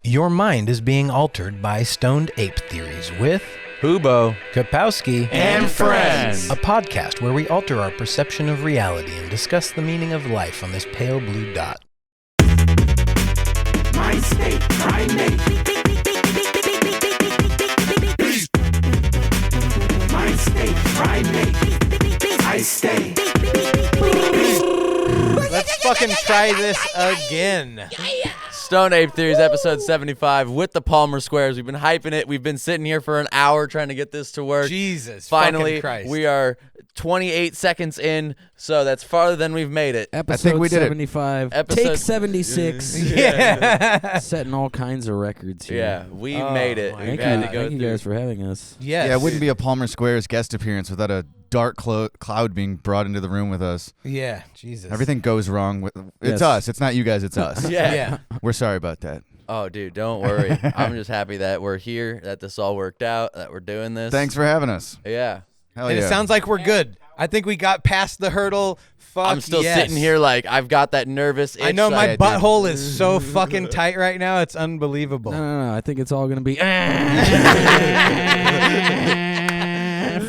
Your mind is being altered by stoned ape theories with Hubo, Kapowski, and Friends. A podcast where we alter our perception of reality and discuss the meaning of life on this pale blue dot. My state, primate. My state, primate. I stay. Let's fucking try this again. Stone Ape Theories, episode 75, with the Palmer Squares. We've been hyping it. We've been sitting here for an hour trying to get this to work. Jesus Finally, fucking Christ. we are 28 seconds in, so that's farther than we've made it. Episode I think we did it. 75. Episode- Take 76. Yeah. Setting all kinds of records here. Yeah, we made it. my We've Thank had you, to go thank you through. guys for having us. Yes. Yeah, it wouldn't be a Palmer Squares guest appearance without a dark cloud being brought into the room with us. Yeah, Jesus. Everything goes wrong with Yes. it's us. It's not you guys. It's us. Yeah. We're sorry about that. Oh, dude, don't worry. I'm just happy that we're here, that this all worked out, that we're doing this. Thanks for having us. Yeah. Hell And yeah. it sounds like we're good. I think we got past the hurdle. Fuck I'm still yes. sitting here like I've got that nervous itch. I know my Yeah, dude. butthole is so fucking tight right now. It's unbelievable. No. I think it's all going to be...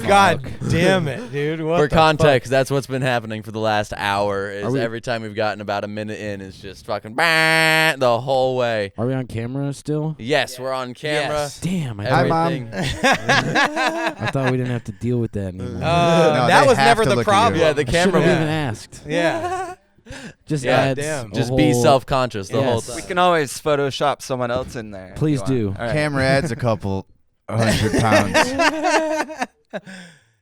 God damn it, dude. What For the context, that's what's been happening for the last hour. Is Are we- every time we've gotten about a minute in, it's just fucking bah, the whole way. Are we on camera still? Yes, we're on camera. Yes. Damn, Hi, Mom. Everything. I thought we didn't have to deal with that anymore. No, that they was have never to the look at you. problem. Yeah, the I should camera. have Yeah. even asked. Yeah. Just Yeah, adds damn. a Just be whole- self-conscious the whole Yes. time. We can always Photoshop someone else in there. if Please you do. want. All right. Camera adds a couple 100 pounds.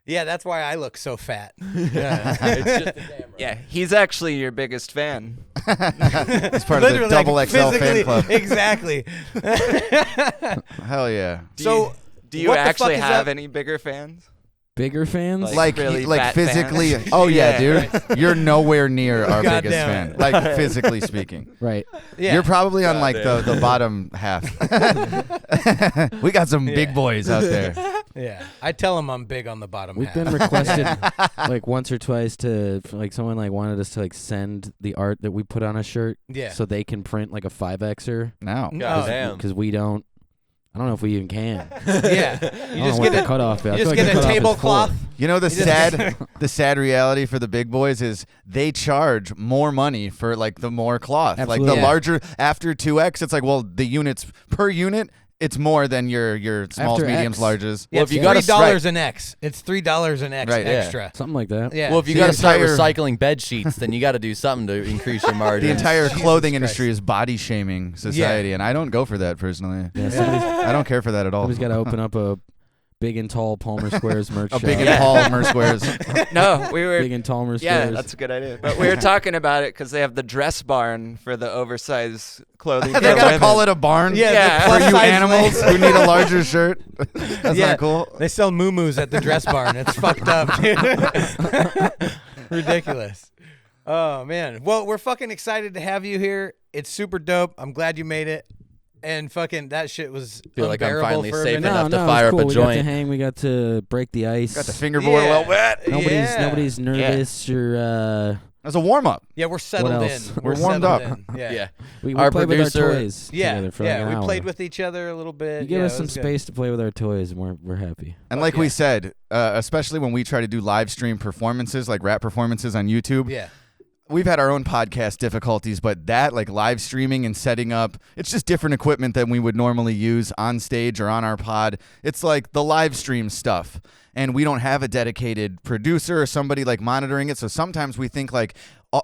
Yeah, that's why I look so fat. Yeah. It's just the camera. Yeah, he's actually your biggest fan. It's part of the Literally, double like, XL physically, fan club. Exactly. Hell yeah. Do you what the actually fuck is have that? any bigger fans? Bigger fans? Like really like fat physically. fans? Oh yeah, Yeah. dude. You're nowhere near our God biggest damn fan. it. Like physically speaking. Right. Yeah. You're probably on God like the bottom half. We got some big boys out there. Yeah. I tell them I'm big on the bottom We've half. been requested like once or twice to like someone like wanted us to like send the art that we put on a shirt Yeah. so they can print like a 5Xer No. No. Damn. because we don't. I don't know if we even can. Yeah. I You don't just know what get the cutoff is. I you feel just like the get a cutoff is tablecloth. full. You know the You just- the sad reality for the big boys is they charge more money for like the more cloth. Absolutely. Like the Yeah. larger after 2X, it's like well the units per unit it's more than your smalls, After mediums, X. larges. Yeah, Well, it's if you gotta $3 an X. It's $3 an X Right, yeah. extra. Something like that. Yeah. Well, if you The got to start entire- recycling bed sheets, then you got to do something to increase your margin. The entire Jesus clothing Christ. industry is body shaming society, and I don't go for that personally. Yeah, somebody's, I don't care for that at all. somebody's got to open up a big and tall Palmer Squares merch A shop. big and Yeah. tall Mer Squares. No, we were. Big and tall Squares. Yeah, that's a good idea. But we were talking about it because they have the dress barn for the oversized clothing. They for gotta women. call it a barn. Yeah, Yeah. the For plus you size animals lane. who need a larger shirt. That's Yeah. not cool. They sell moo-moos at the dress barn. It's fucked up, dude. Ridiculous. Oh, man. Well, we're fucking excited to have you here. It's super dope. I'm glad you made it. And fucking that shit was Feel like I'm unbearable finally for a safe minute. enough to it's fire up cool. a We got to joint. hang. We got to break the ice. Got the fingerboard a little bit. Nobody's nervous or That's a warm up. Yeah, we're settled in. else? We're warmed settled up. in. Yeah. Yeah. we Our played producer- with our toys together for like an we hour. played with each other a little bit. You give Yeah, us it some was good. space to play with our toys, and we're happy. And Fuck like yeah. we said, especially when we try to do live stream performances, like rap performances on YouTube, Yeah. we've had our own podcast difficulties, but that, like live streaming and setting up, it's just different equipment than we would normally use on stage or on our pod. It's like the live stream stuff. And we don't have a dedicated producer or somebody like monitoring it. So sometimes we think like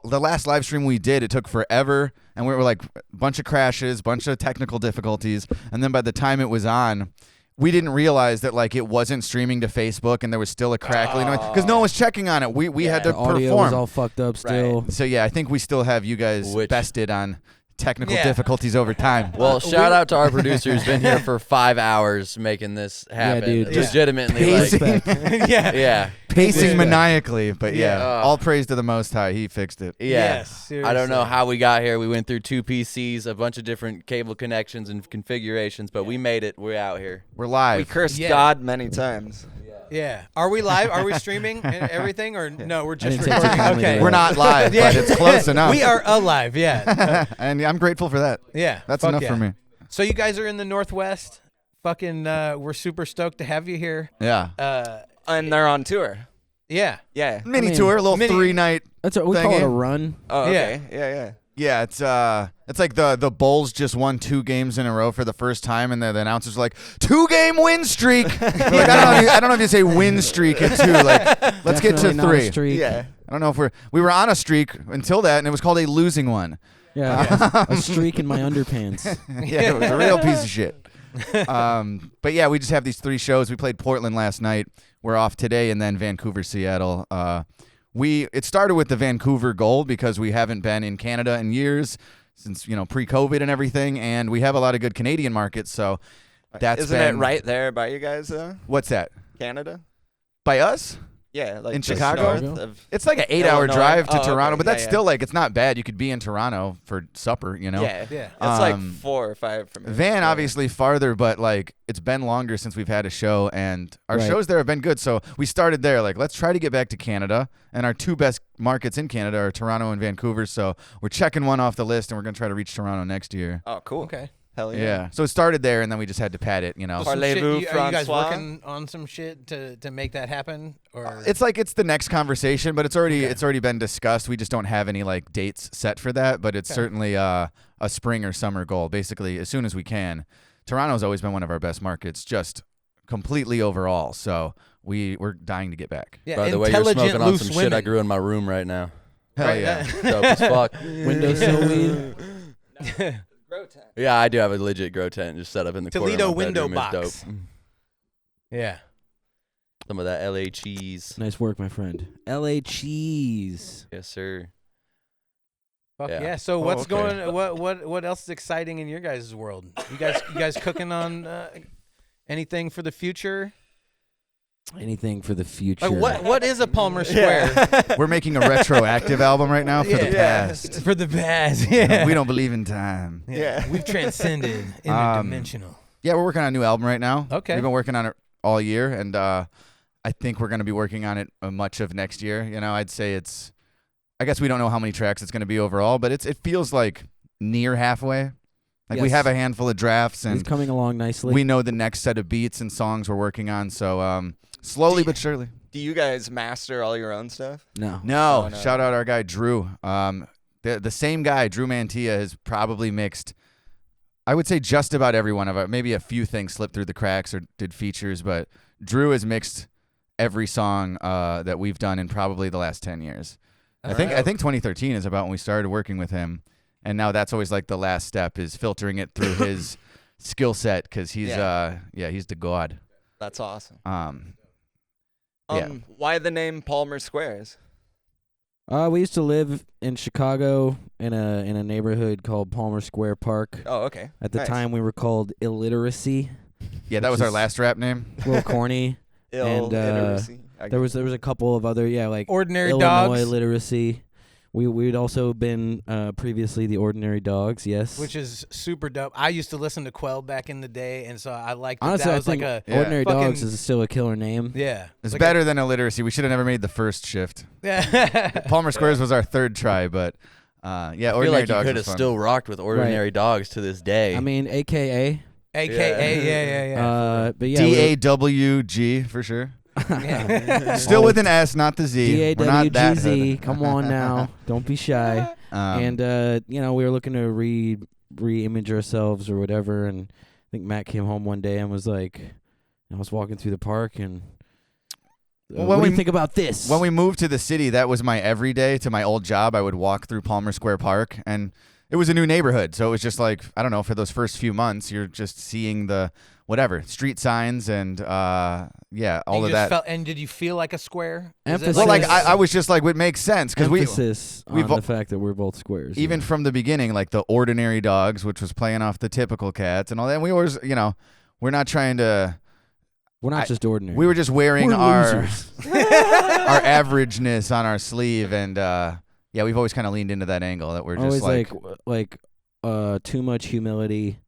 the last live stream we did, it took forever. And we were like a bunch of crashes, bunch of technical difficulties. And then by the time it was on, we didn't realize that like it wasn't streaming to Facebook and there was still a crackling noise because no one was checking on it. We had to The audio perform. was all fucked up still. So yeah, I think we still have you guys Which- bested on technical Yeah. difficulties over time. Well, shout out to our producer who's been here for 5 hours making this happen. dude. Legitimately. Pacing, Yeah. Yeah. pacing Yeah. maniacally, but yeah, Yeah. all praise to the Most High. He fixed it. Yeah. Yes, I don't know seriously. how we got here. We went through 2 PCs, a bunch of different cable connections and configurations, but we made it. We're out here. We're We live. cursed Yeah. God many times. Yeah. Are we live? Are we streaming and everything? Or no, we're just didn't take recording? time to Okay. do We're not live, but Yeah. it's close enough. We are alive, yeah. and I'm grateful for that. Yeah. That's fuck enough yeah. for me. So you guys are in the Northwest. Fucking, we're super stoked to have you here. Yeah. And they're on tour. Yeah. Yeah. Mini tour, a little 3-night. That's what we call it, a run. Oh, okay. Yeah. Yeah, it's like the Bulls just won 2 games in a row for the first time, and the announcers are like 2-game win streak. Like, I don't know if you say win streak at 2. Like, let's get to Definitely not a 3. streak. Yeah. I don't know if we were on a streak until that, and it was called a losing one. Yeah, a streak in my underpants. Yeah, it was a real piece of shit. But yeah, we just have these 3 shows. We played Portland last night. We're off today, and then Vancouver, Seattle. It started with the Vancouver goal because we haven't been in Canada in years since pre-COVID and everything, and we have a lot of good Canadian markets. So Isn't it right there by you guys though? What's that? Canada? By us? Yeah, like In just Chicago? north of It's like an 8-hour Illinois. drive to Oh, Toronto, okay. but that's Yeah, still like it's not bad. You could be in Toronto for supper, Yeah. Yeah. It's like Um, 4 or 5 from here. Van Yeah. obviously farther, but like it's been longer since we've had a show, and our Right. shows there have been good. So we started there. Like, let's try to get back to Canada, and our 2 best markets in Canada are Toronto and Vancouver. So we're checking one off the list, and we're gonna try to reach Toronto next year. Oh, cool. Okay. Hell Yeah. yeah. So it started there, and then we just had to pad it. So some Parlez-vous, shit, are you guys Francois? working on some shit to make that happen? Or It's like it's the next conversation, but it's already been discussed. We just don't have any like dates set for that, but it's certainly a spring or summer goal. Basically, as soon as we can. Toronto's always been one of our best markets, just completely overall. So we're dying to get back. yeah, By the way, you're intelligent smoking on loose some women. shit I grew in my room right now. Hell Right, yeah. Dope as fuck. Windowsill weed. Yeah, I do have a legit grow tent just set up in the Toledo corner. window of my bedroom. box. It's dope. Yeah. Some of that LA cheese. Nice work, my friend. L.A. cheese. Yes, sir. Fuck Yeah. yeah. So Oh, what's okay. going? What else is exciting in your guys' world? You guys cooking on anything for the future? Anything for the future. Like what is a Palmer Square? We're making a retroactive album right now for the Yeah. past. For the past. Yeah. We don't believe in time. Yeah. We've transcended interdimensional. Yeah, we're working on a new album right now. Okay. We've been working on it all year, and I think we're going to be working on it much of next year. I'd say I guess we don't know how many tracks it's going to be overall, but it feels like near halfway. Like we Yes. have a handful of drafts, It's and coming along nicely. we know the next set of beats and songs we're working on. So slowly but surely. Do you guys master all your own stuff? no. No, Oh, no. shout out our guy Drew. The same guy, Drew Mantilla, has probably mixed, I would say, just about every one of it. Maybe a few things slipped through the cracks or did features, but Drew has mixed every song that we've done in probably the last 10 years. I think 2013 is about when we started working with him, and now that's always like the last step is filtering it through his skill set because he's he's the god. That's awesome. Yeah. Why the name Palmer Squares? We used to live in Chicago in a neighborhood called Palmer Square Park. Oh, okay. At the Nice. time, we were called Illiteracy. Yeah, that Which was our is- last rap name. A little corny. And, Illiteracy. There was a couple of other like Ordinary Illinois Dogs, Literacy. We'd also been previously the Ordinary Dogs. Yes. which is super dope. I used to listen to Quell back in the day, and so I liked that. honestly, That I was think like a Yeah. Ordinary fucking- Dogs is still a killer name. yeah. It's like better than illiteracy. We should have never made the first shift. Yeah. Palmer Squares was our third try, but yeah, I feel Ordinary like you Dogs could was have fun. still rocked with ordinary dogs to this day. I mean, AKA. AKA, yeah. But yeah. DAWG for sure. Yeah. Still with an S, not the Z. We're not that hood. DAWGZ. Come on now. Don't be shy. And we were looking to re-image ourselves or whatever, and I think Matt came home one day and was like, I was walking through the park and Well, what when do you we- think about this? when we moved to the city, that was my everyday to my old job. I would walk through Palmer Square Park, and it was a new neighborhood. So it was just like, I don't know, for those first few months, you're just seeing the street signs and all You of just that. and did you feel like a square? Is it Emphasis- Well, like Emphasis- I was just like, it makes sense because emphasis we've on al- the fact that we're both squares. even yeah. from the beginning, like the Ordinary Dogs, which was playing off the typical cats and all that. And we always, we're not trying to. we're not just ordinary. We were just wearing We're our losers. our averageness on our sleeve, and we've always kind of leaned into that angle that we're just always like too much humility.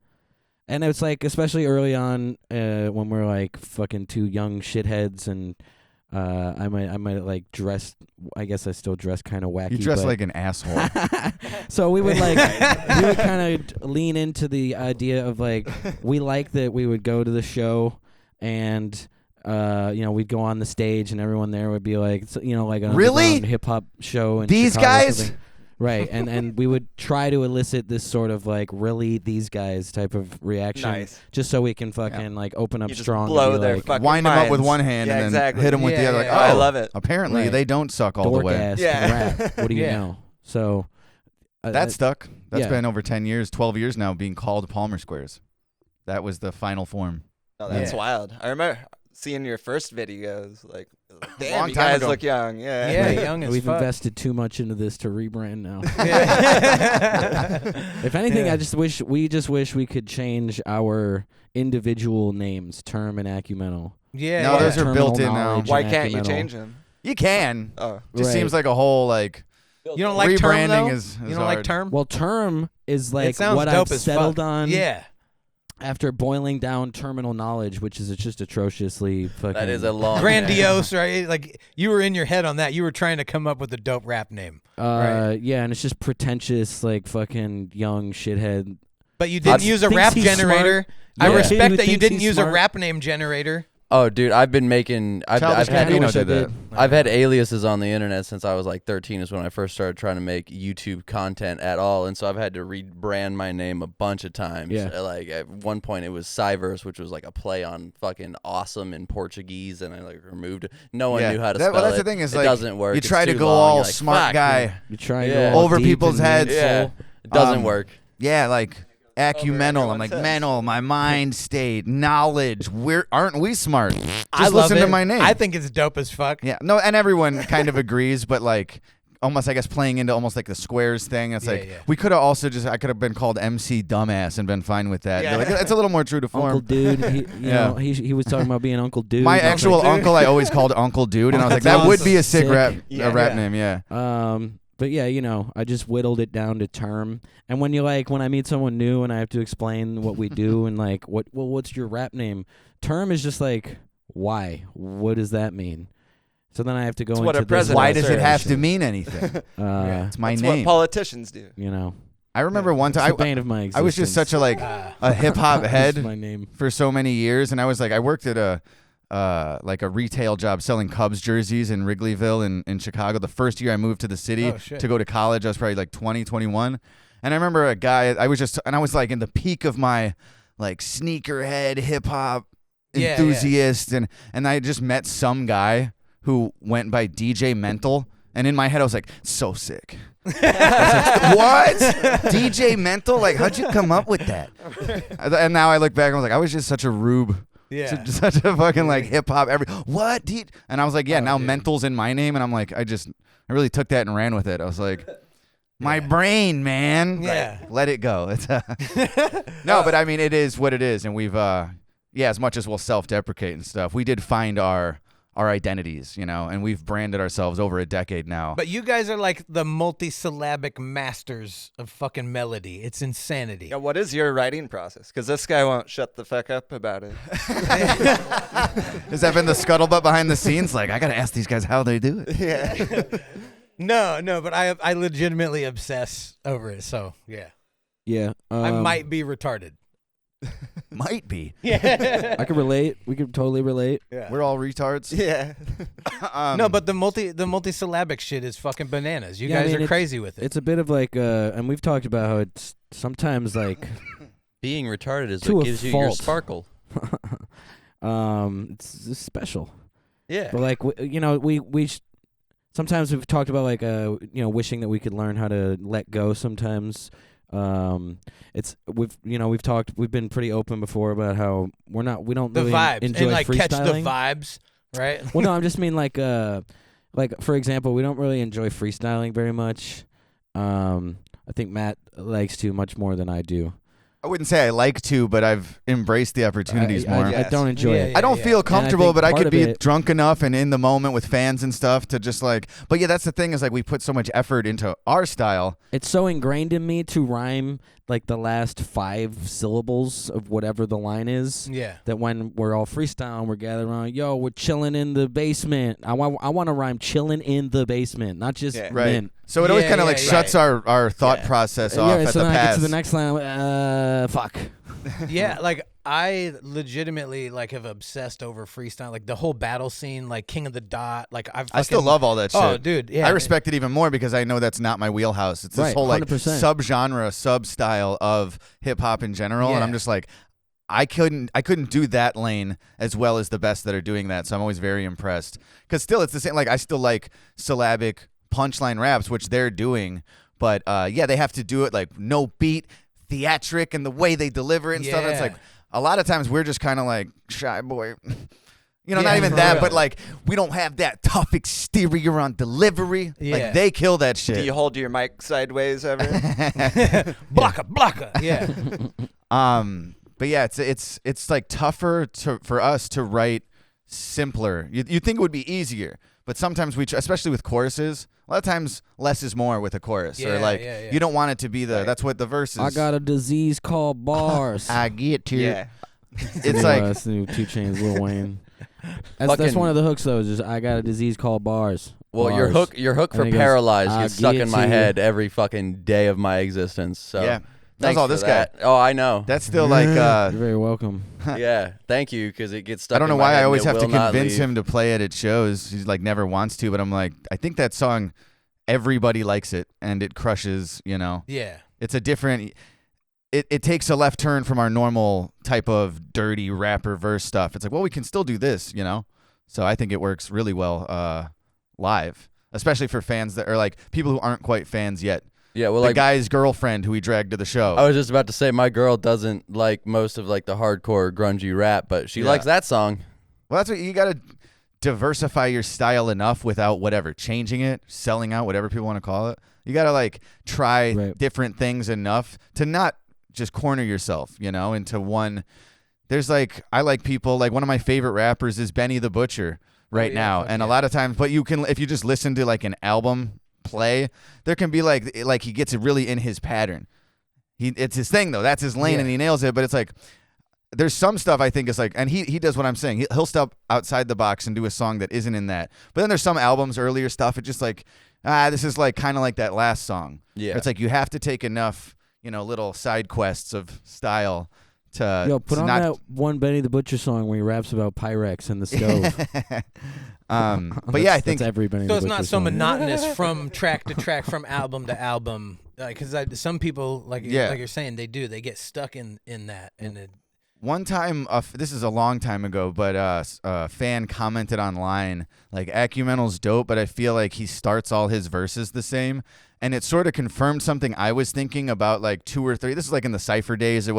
And it's like, especially early on, when we're like fucking two young shitheads and I might like dress. I guess I still dress kind of wacky. You dress but- like an asshole. So we would like we would kind of lean into the idea of like we like that we would go to the show and we'd go on the stage and everyone there would be like like an Really? hip hop show and These guys? right and we would try to elicit this sort of like really these guys type of reaction Nice. just so we can fucking like open up You just strong blow and be their like, fucking Wind them up with minds. one hand Yeah, and then exactly. hit them with the Yeah, other. yeah, Like, yeah. oh, I love it. Apparently Right. they don't suck all the dork way. ass Yeah. rap. What do you Yeah. know? So That stuck. That's yeah. been over 10 years, 12 years now, being called Palmer Squares. That was the final form. Oh, that's Yeah. wild. I remember seeing your first videos. Like, damn, Long you time guys ago. look young. Yeah. Yeah, Right. young as We've fuck. invested too much into this to rebrand now. Yeah. If anything, Yeah. I just wish we could change our individual names, Term and Acumental. Yeah. No, yeah. those are Terminal built in now. knowledge Why and can't you Acumental. change them? You can. Oh, Just Right. seems like a whole like You don't like term rebranding though? is You don't hard. like term? Well, Term is it like sounds what dope I've as settled fuck. on Yeah. after boiling down terminal knowledge, which is just atrociously fucking. That is a long Grandiose, right? Like you were in your head on that. You were trying to come up with a dope rap name. Right. Yeah, and it's just pretentious, like fucking young shithead. But you didn't use a thinks rap he's generator. smart. I Yeah. respect Who that you thinks didn't he's use a smart. rap name generator. Oh, dude, I've been making. I've Childish had Gambino wish I did that. did. I've had aliases on the internet since I was like 13 is when I first started trying to make YouTube content at all, and so I've had to rebrand my name a bunch of times. Yeah. Like at one point it was Cyverse, which was like a play on fucking awesome in Portuguese, and I like removed it. No one knew how to spell well, that's it. the thing is it like doesn't work. you It's try to too go long. all You're like, smart fuck, guy. You try Yeah. to go all Over deep people's and heads. meaningful. Yeah, it doesn't Um, work. Yeah, like acumental. I'm like everyone says. mental, my mind state, knowledge. Aren't we smart? Just I love listen it. to my name. I think it's dope as fuck. Yeah, no, and everyone kind of agrees, but like almost, I guess, playing into almost like the squares thing. It's Yeah, like yeah. we could have also I could have been called MC Dumbass and been fine with that. Yeah. Like, it's a little more true to form. Uncle Dude. He, you Yeah. know, he was talking about being Uncle Dude. My and I was actual like, uncle, I always called Uncle Dude, and I was like, that Uncle would be a Dude's sick sick. rap, Yeah. a rap Yeah. name. Yeah. But yeah, I just whittled it down to Term. And when I meet someone new and I have to explain what we do and like what's your rap name? Term is just like, why? What does that mean? So then I have to go It's into what a this president Why That's does it have to illustration. mean anything? It's my That's name. what politicians do. I remember one it's time the bane of my existence. I was just such a hip hop It's head my name. for so many years, and I was like, I worked at a retail job selling Cubs jerseys in Wrigleyville in Chicago. The first year I moved to the city Oh, shit. to go to college, I was probably like 20, 21. And I remember a guy, I was like in the peak of my like sneakerhead hip hop Yeah, enthusiast, and I just met some guy who went by DJ Mental. And in my head, I was like, so sick. I was like, what? DJ Mental? Like, how'd you come up with that? And now I look back and I was like, I was just such a rube. Yeah. Such a fucking like hip hop. What? And I was like, yeah, now dude. Mental's in my name. And I'm like, I really took that and ran with it. I was like, my brain, man. Yeah. Like, let it go. It's no, but I mean, it is what it is. And we've, as much as we'll self-deprecate and stuff, we did find our identities, and we've branded ourselves over a decade now. But you guys are like the multisyllabic masters of fucking melody. It's insanity. Yeah, what is your writing process? Because this guy won't shut the fuck up about it. Has that been the scuttlebutt behind the scenes? Like, I got to ask these guys how they do it. Yeah. No, but I legitimately obsess over it. So yeah, Yeah. I might be retarded. Might be. Yeah. I could relate. We could totally relate. We're all retards. Yeah. No, but the multisyllabic shit is fucking bananas. You Yeah, I guys mean, are it's- crazy with it. It's a bit of like, and we've talked about how it's sometimes like, Being retarded is To what a gives you your fault. sparkle. it's special. Yeah. But like, we sometimes we've talked about like, wishing that we could learn how to let go sometimes. We've been pretty open before about how we don't the really vibes enjoy and like catch the freestyling. vibes, right? Well, no, I'm just mean like for example, we don't really enjoy freestyling very much. I think Matt likes to much more than I do. I wouldn't say I like to, but I've embraced the opportunities more. I don't enjoy Yeah, it. yeah. I don't feel comfortable, think but I part could of be it- drunk enough and in the moment with fans and stuff to just like. But yeah, that's the thing is like we put so much effort into our style. It's so ingrained in me to rhyme like the last 5 syllables of whatever the line is. Yeah. That when we're all freestyling, we're gathered around, yo, we're chilling in the basement. I want to rhyme chilling in the basement, not just Right. in. So it always Yeah, kind of like yeah, shuts our thought process off Yeah, at so the then I get pass. to the next line. Fuck. Yeah, like I legitimately like have obsessed over freestyle, like the whole battle scene, like King of the Dot. Like I still love all that shit. Oh, dude, yeah. I respect it even more because I know that's not my wheelhouse. It's this Right, whole like 100%. subgenre, sub-style of hip hop in general, and Yeah. I'm just like, I couldn't do that lane as well as the best that are doing that. So I'm always very impressed because still it's the same. Like I still like syllabic punchline raps, which they're doing, but yeah, they have to do it like no beat, theatric, and the way they deliver it and stuff. It's Yeah. like a lot of times we're just kind of like shy boy. You know, Yeah, not even for that, real. but like we don't have that tough exterior on delivery. Yeah. Like they kill that Do shit. you hold your mic sideways ever? Blocker. Yeah. But yeah, it's like tougher for us to write simpler. You think it would be easier, but sometimes especially with choruses, a lot of times less is more with a chorus. Or Yeah, like yeah. you don't want it to be that's what the verse is. I got a disease called bars. I get to. Yeah. It's like That's the new 2 Chainz, Lil Wayne. That's Fucking- one of the hooks though. Is just I got a disease called bars. Well, Bars. your hook And for he goes, paralyzed "I'll gets stuck get in my you." head every fucking day of my existence. So yeah. That's thanks all for this guy. that. Oh, I know. That's still like You're very welcome. Yeah, thank you, because it gets stuck. I don't know in my why head I and always it have to will not convince leave. him to play it at shows. He's like never wants to, but I'm like, I think that song, everybody likes it and it crushes. You know, Yeah. it's a different. It takes a left turn from our normal type of dirty rapper verse stuff. It's like, well, we can still do this, you know. So I think it works really well live, especially for fans that are like people who aren't quite fans yet. Yeah, well, The like guy's girlfriend who he dragged to the show. I was just about to say, my girl doesn't like most of like the hardcore grungy rap, but she Yeah. likes that song. Well, that's what you got to diversify your style enough without whatever changing it, selling out, whatever people want to call it. You got to like try Right. different things enough to not just corner yourself, you know, into one. There's like, I like people like one of my favorite rappers is Benny the Butcher right yeah, now. fuck And a yeah. lot of times, but you can, if you just listen to like an album play, there can be like he gets it really in his pattern. It's his thing though. That's his lane Yeah. and he nails it. But it's like, there's some stuff I think is like, and he does what I'm saying. He'll step outside the box and do a song that isn't in that. But then there's some albums, earlier stuff, it's just like, this is like kind of like that last song. Yeah. It's like you have to take enough, you know, little side quests of style to Yo, put to on not, that one Benny the Butcher song where he raps about Pyrex and the stove. but yeah, I think that's every Benny So the it's Butcher not so song. monotonous from track to track, from album to album. Because some people, like you're saying, they get stuck in that, and it, one time, this is a long time ago, but a fan commented online, like, Acumental's dope, but I feel like he starts all his verses the same. And it sort of confirmed something I was thinking about like 2 or 3. This is like in the Cypher days.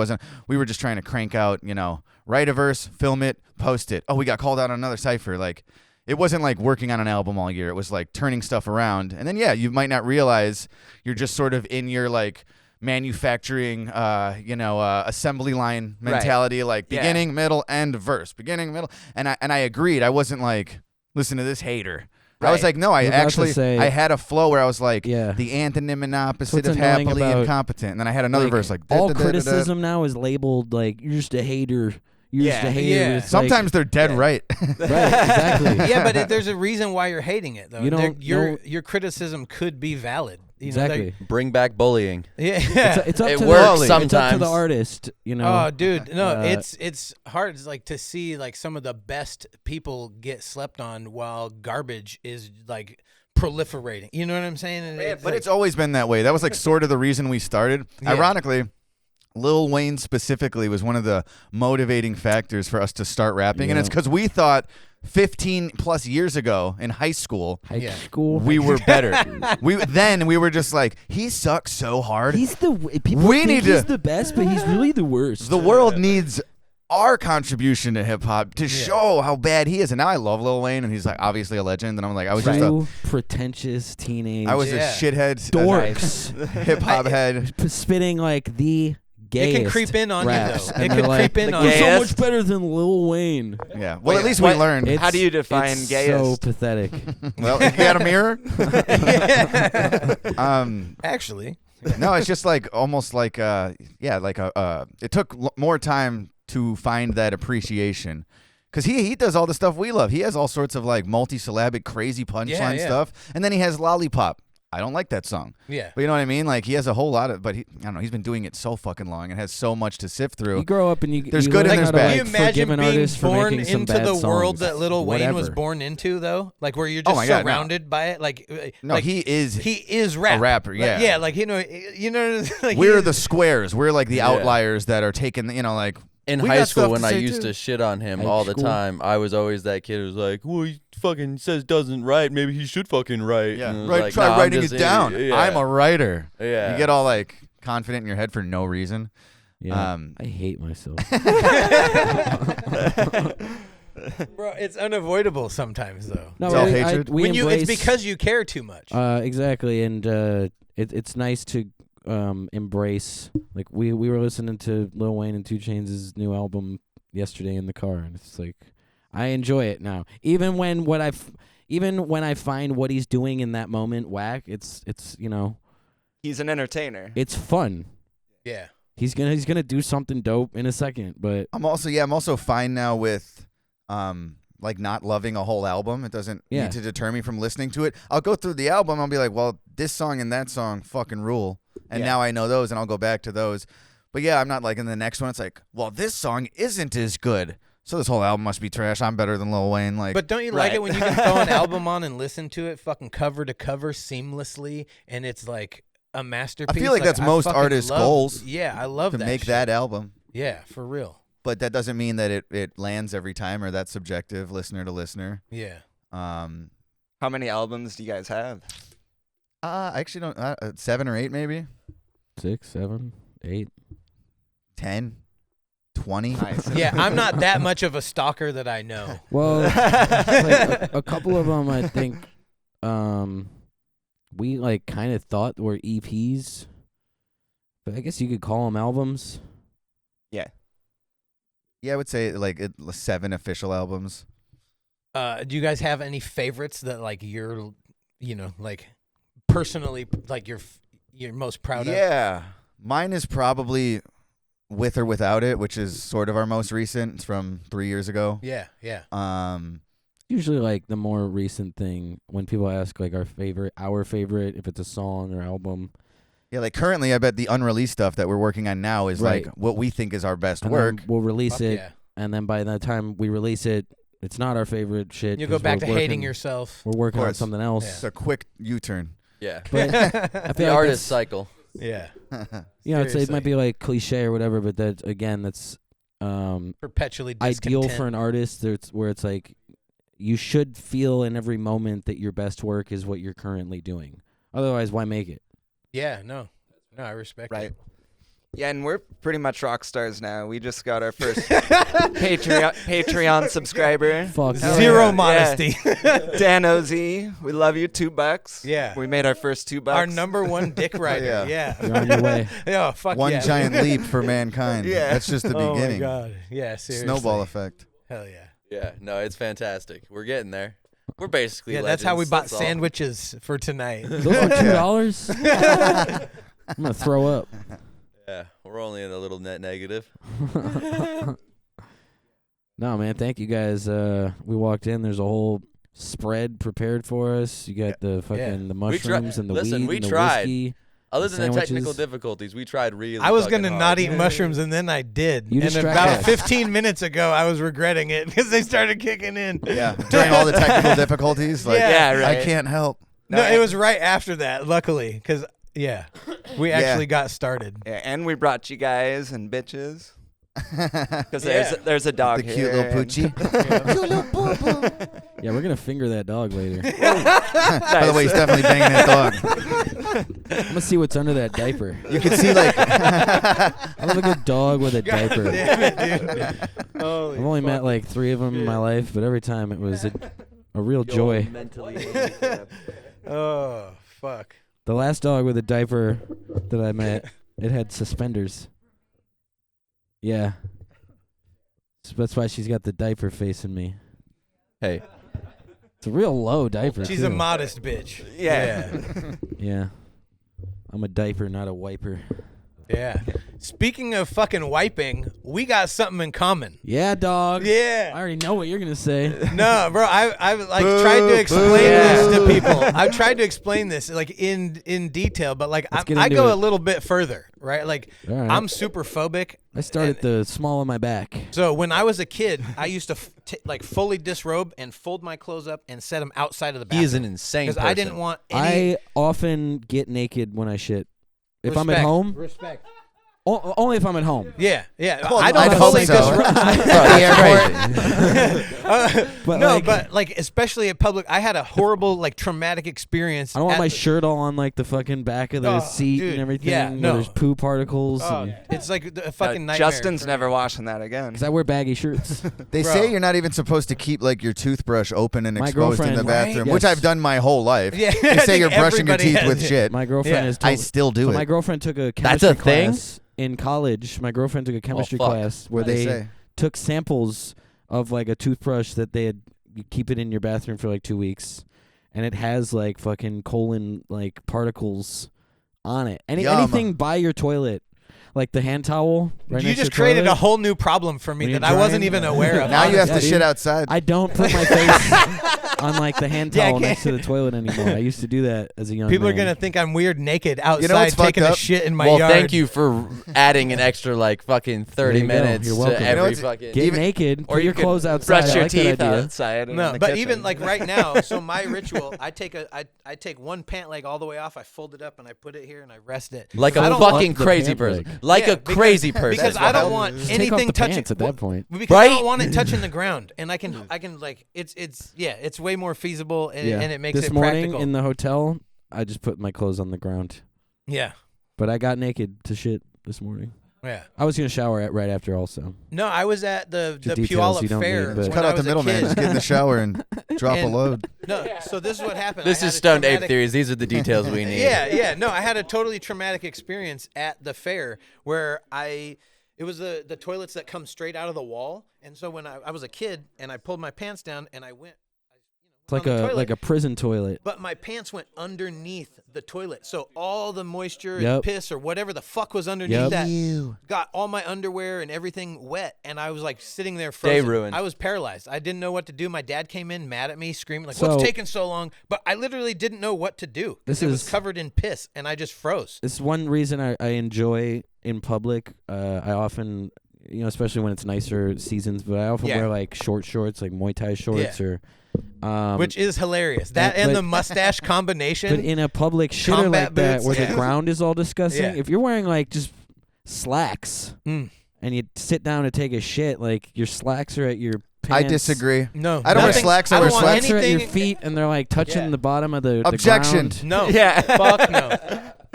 We were just trying to crank out, you know, write a verse, film it, post it. Oh, we got called out on another Cypher. Like, it wasn't like working on an album all year. It was like turning stuff around. And then, yeah, you might not realize you're just sort of in your like manufacturing, assembly line mentality, like beginning, middle, end, verse, beginning, middle. And I agreed. I wasn't like, listen to this hater. I was like, no, I You're about to actually, say- I had a flow where I was like, Yeah. the antonym and opposite what's of annoying happily about, incompetent. And then I had another verse like, all da-da-da-da-da. criticism now is labeled like you're just a hater. You're just a hater. yeah. It's like- Sometimes they're dead right. right, exactly. yeah, but there's a reason why you're hating it, though. You don't know- Your criticism could be valid. You know, Exactly. Bring back bullying. yeah. It's up It to works the, It's up to sometimes. the artist, you know. Oh, dude, no, Uh, it's hard. It's like to see like some of the best people get slept on while garbage is like proliferating. You know what I'm saying? And But it's always been that way. That was like sort of the reason we started. Yeah. Ironically, Lil Wayne specifically was one of the motivating factors for us to start rapping. And Yeah. it's because we thought 15 plus years ago in high school, high Yeah. school. we were better. we were just like, he sucks so hard. He's the people We think need he's to- the best, but he's really the worst. The world needs our contribution to hip hop to show how bad he is. And now I love Lil Wayne, and he's like obviously a legend. And I'm like, I was just Two pretentious teenage a Yeah. shithead dorks hip hop head. spitting like the gayest. It can creep in on raps. you, though. And It they're could like, creep in the on "You're you. so gayest? much better than Lil Wayne. Yeah. Well, Wait, at least what? we learned. How do you define it's gayest? so pathetic. Well, if you had a mirror. Actually, No, it's just like almost like it took more time to find that appreciation. Because he does all the stuff we love. He has all sorts of like multi-syllabic, crazy punchline stuff. And then he has Lollipop. I don't like that song. Yeah. But you know what I mean? Like, he has a whole lot of, but I don't know, he's been doing it so fucking long and has so much to sift through. You grow up and there's you good and learn there's how to, bad. Can you like, imagine forgive an being artist for born making some into bad the world songs. that Lil Wayne was Whatever. born into, though? Like, where you're Oh just my God, no. surrounded by it? Like, No, like, he is rap. a rapper, Like, yeah. yeah, like, like we're he- the squares. We're like the outliers that are taking, like. In We high got school, stuff when to I say, used too. to shit on him High all the school? time, I was always that kid who's like, well, he fucking says doesn't write. Maybe he should fucking write. Yeah, And I was right. like, Try "Nah, I'm writing just it down. yeah. I'm a writer. Yeah. You get all like confident in your head for no reason. Yeah, I hate myself. Bro, it's unavoidable sometimes, though. No, It's all we- hatred? we When embrace, it's because you care too much. exactly, and it's nice to embrace. Like we were listening to Lil Wayne and 2 Chainz' new album yesterday in the car, and it's like I enjoy it now. Even when I find what he's doing in that moment whack, it's He's an entertainer. it's fun. yeah. He's gonna do something dope in a second, but I'm also fine now with like not loving a whole album. It doesn't Yeah. need to deter me from listening to it. I'll go through the album, I'll be like, well, this song and that song fucking rule. And Yeah. now I know those and I'll go back to those. But yeah, I'm not like in the next one it's like, well, this song isn't as good. So this whole album must be trash. I'm better than Lil Wayne. Like, But don't you like Right. it when you can throw an album on and listen to it fucking cover to cover seamlessly, and it's like a masterpiece? I feel like that's most fucking artists' love- goals, Yeah, I love to that make shit. that album. Yeah, for real. But that doesn't mean that it lands every time or that's subjective, listener to listener. Yeah. How many albums do you guys have? I actually don't. 7 or 8 maybe. 6, 7, 8. 10, 20. Nice. Yeah, I'm not that much of a stalker that I know. Well, like a couple of them, I think, we like kind of thought were EPs, but I guess you could call them albums. Yeah. Yeah, I would say like 7 official albums. Do you guys have any favorites that like you're, like personally like you're most proud of? Yeah, mine is probably With or Without It, which is sort of our most recent. It's from 3 years ago. Yeah, yeah. Usually, like the more recent thing when people ask like our favorite, if it's a song or album. Yeah, like currently, I bet the unreleased stuff that we're working on now is Right. like what we think is our best And work. then we'll release Fuck it, yeah. and then by the time we release it, it's not our favorite shit. You go 'cause back to we're hating working- yourself. We're working on course. something else. It's a quick U-turn. Yeah. But I The feel like artist that's- cycle. Yeah. it Seriously. might be like cliche or whatever, but that's Perpetually ideal discontent. for an artist. Where it's like you should feel in every moment that your best work is what you're currently doing. Otherwise, why make it? Yeah, no, I respect Right. it. Yeah, and we're pretty much rock stars now. We just got our first Patreon subscriber. Fuck Hell Zero yeah. modesty. Dan OZ, we love you. $2. Yeah. We made our first $2. Our number one dick rider. Yeah. Yeah. You're on your way. Yeah, fuck One yeah. giant leap for mankind. Yeah. That's just the Oh beginning. my god. Yeah, seriously. Snowball effect. Hell yeah. Yeah. No, it's fantastic. We're getting there. We're basically Yeah, that's how we legends, bought that's all. sandwiches for tonight. Those are $2. I'm gonna throw up. Yeah. We're only in a little net negative. No, man. Thank you guys. We walked in. There's a whole spread prepared for us. You got the fucking the We tri- mushrooms and the listen, weed we and the tried. whiskey. Other than the technical Sandwiches. difficulties, we tried really I was fucking gonna hard. not eat mushrooms, and then I did. You and distracted about us. 15 minutes ago, I was regretting it because they started kicking in. Yeah. During all the technical difficulties, like Yeah, right. I can't help. No, it was right after that. Luckily, because we actually got started. Yeah, and we brought you guys and bitches. Because Yeah. there's a dog The here. cute little and- poochie. Yeah, we're gonna finger that dog later. By the way, he's definitely banging that dog. I'm gonna see what's under that diaper. You can see like I love a good dog with a diaper. Damn it, dude. Holy I've only fuck. met like 3 of them in my life, but every time it was a real joy. Oh fuck. The last dog with a diaper that I met, it had suspenders. Yeah. So that's why she's got the diaper facing me. Hey. It's a real low diaper. She's too. a modest bitch. Yeah. Yeah. I'm a diaper, not a wiper. Yeah. Speaking of fucking wiping, we got something in common. Yeah, dog. Yeah. I already know what you're gonna say. No, bro, I've like tried to explain this to people. I've tried to explain this like in detail, but like Let's get I into go it. a little bit further, right? Like All right. I'm super phobic. I start at the small of my back. So when I was a kid, I used to like fully disrobe and fold my clothes up and set them outside of the bathroom. He is an insane because person. I didn't want any. I often get naked when I shit. If I'm at Respect. home, Respect. Only if I'm at home. Yeah, yeah. Well, I I don't hope fully so. disrobe. But No, like, but like especially at public, I had a horrible like traumatic experience. I don't want at my the- shirt all on like the fucking back of the Oh, seat dude, and everything. yeah, where no. there's poo particles. Oh, and, it's like a fucking nightmare. Justin's for never me. washing that again. Cause I wear baggy shirts. They Bro. say you're not even supposed to keep like your toothbrush open and My exposed in the girlfriend- bathroom, Right? which Yes. I've done my whole life. Yeah, They I say think you're brushing your everybody teeth has with it. shit. My girlfriend Yeah. has told I still do so it. my girlfriend took a That's chemistry a thing? class in college. My girlfriend took a chemistry fuck. class where What'd they they say? took samples of like a toothbrush that they had. You keep it in your bathroom for like 2 weeks, and it has like fucking colon like particles on it. Yum. Anything by your toilet, like the hand towel. Right You next just to the created toilet. a whole new problem for me When that you're I wasn't drying. even aware of. Now you have Yeah, to dude. shit outside. I don't put my face on like the hand Yeah, I towel can't- next to the toilet anymore. I used to do that as a young People are man. gonna think I'm weird naked outside You know what's fucked taking a up? shit in my Well, yard. thank you for adding an extra like fucking 30 There you go. minutes You're to welcome. every You know what's- fucking. Get even- naked, Or put you your could clothes outside. brush I your like that teeth idea. outside. and No, in the but kitchen. even like right now, so my ritual, I take one pant leg all the way off, I fold it up, and I put it here, and I rest it. Like I a don't want- fucking the crazy pant person. leg. Like Yeah, a crazy person. because I don't want Just take off anything the touching pants at that point. Because I Right? don't want it touching the ground, and I can like it's way more feasible, and, and it makes this it morning practical. in the hotel, I just put my clothes on the ground. Yeah, But I got naked to shit this morning. yeah. I was gonna shower right after also. No, I was at the Details Puyallup you don't Fair. need, but- when Cut I out the was a middleman. kid. Just get in the shower and drop a And- load. No, so this is what happened. This I is had a Stoned Ape traumatic- Theories. These are the details we need. Yeah. No, I had a totally traumatic experience at the fair where it was the toilets that come straight out of the wall, and so when I was a kid and I pulled my pants down and I went. It's like on the a toilet. like a prison toilet. But my pants went underneath the toilet, so all the moisture and Yep. piss or whatever the fuck was underneath Yep. that got all my underwear and everything wet, and I was like sitting there frozen. ruined. I was paralyzed. I didn't know what to do. My dad came in mad at me, screaming like, So- "What's taking so long?" But I literally didn't know what to do. This It was is- covered in piss, and I just froze. It's one reason I enjoy in public. I often, especially when it's nicer seasons, but I often Yeah. wear like short shorts, like Muay Thai shorts, or Which is hilarious. That and but- the mustache combination. But in a public shitter Combat like that, boots, where yeah. the ground is all disgusting, Yeah. if you're wearing like just slacks Mm. and you sit down to take a shit, like your slacks are at your I pants. disagree. No, I don't wear nothing- slacks, I I wear don't want sweats. Slacks are at your anything- feet, and they're like touching Yeah. the bottom of the Objection. ground. No, Yeah. fuck no.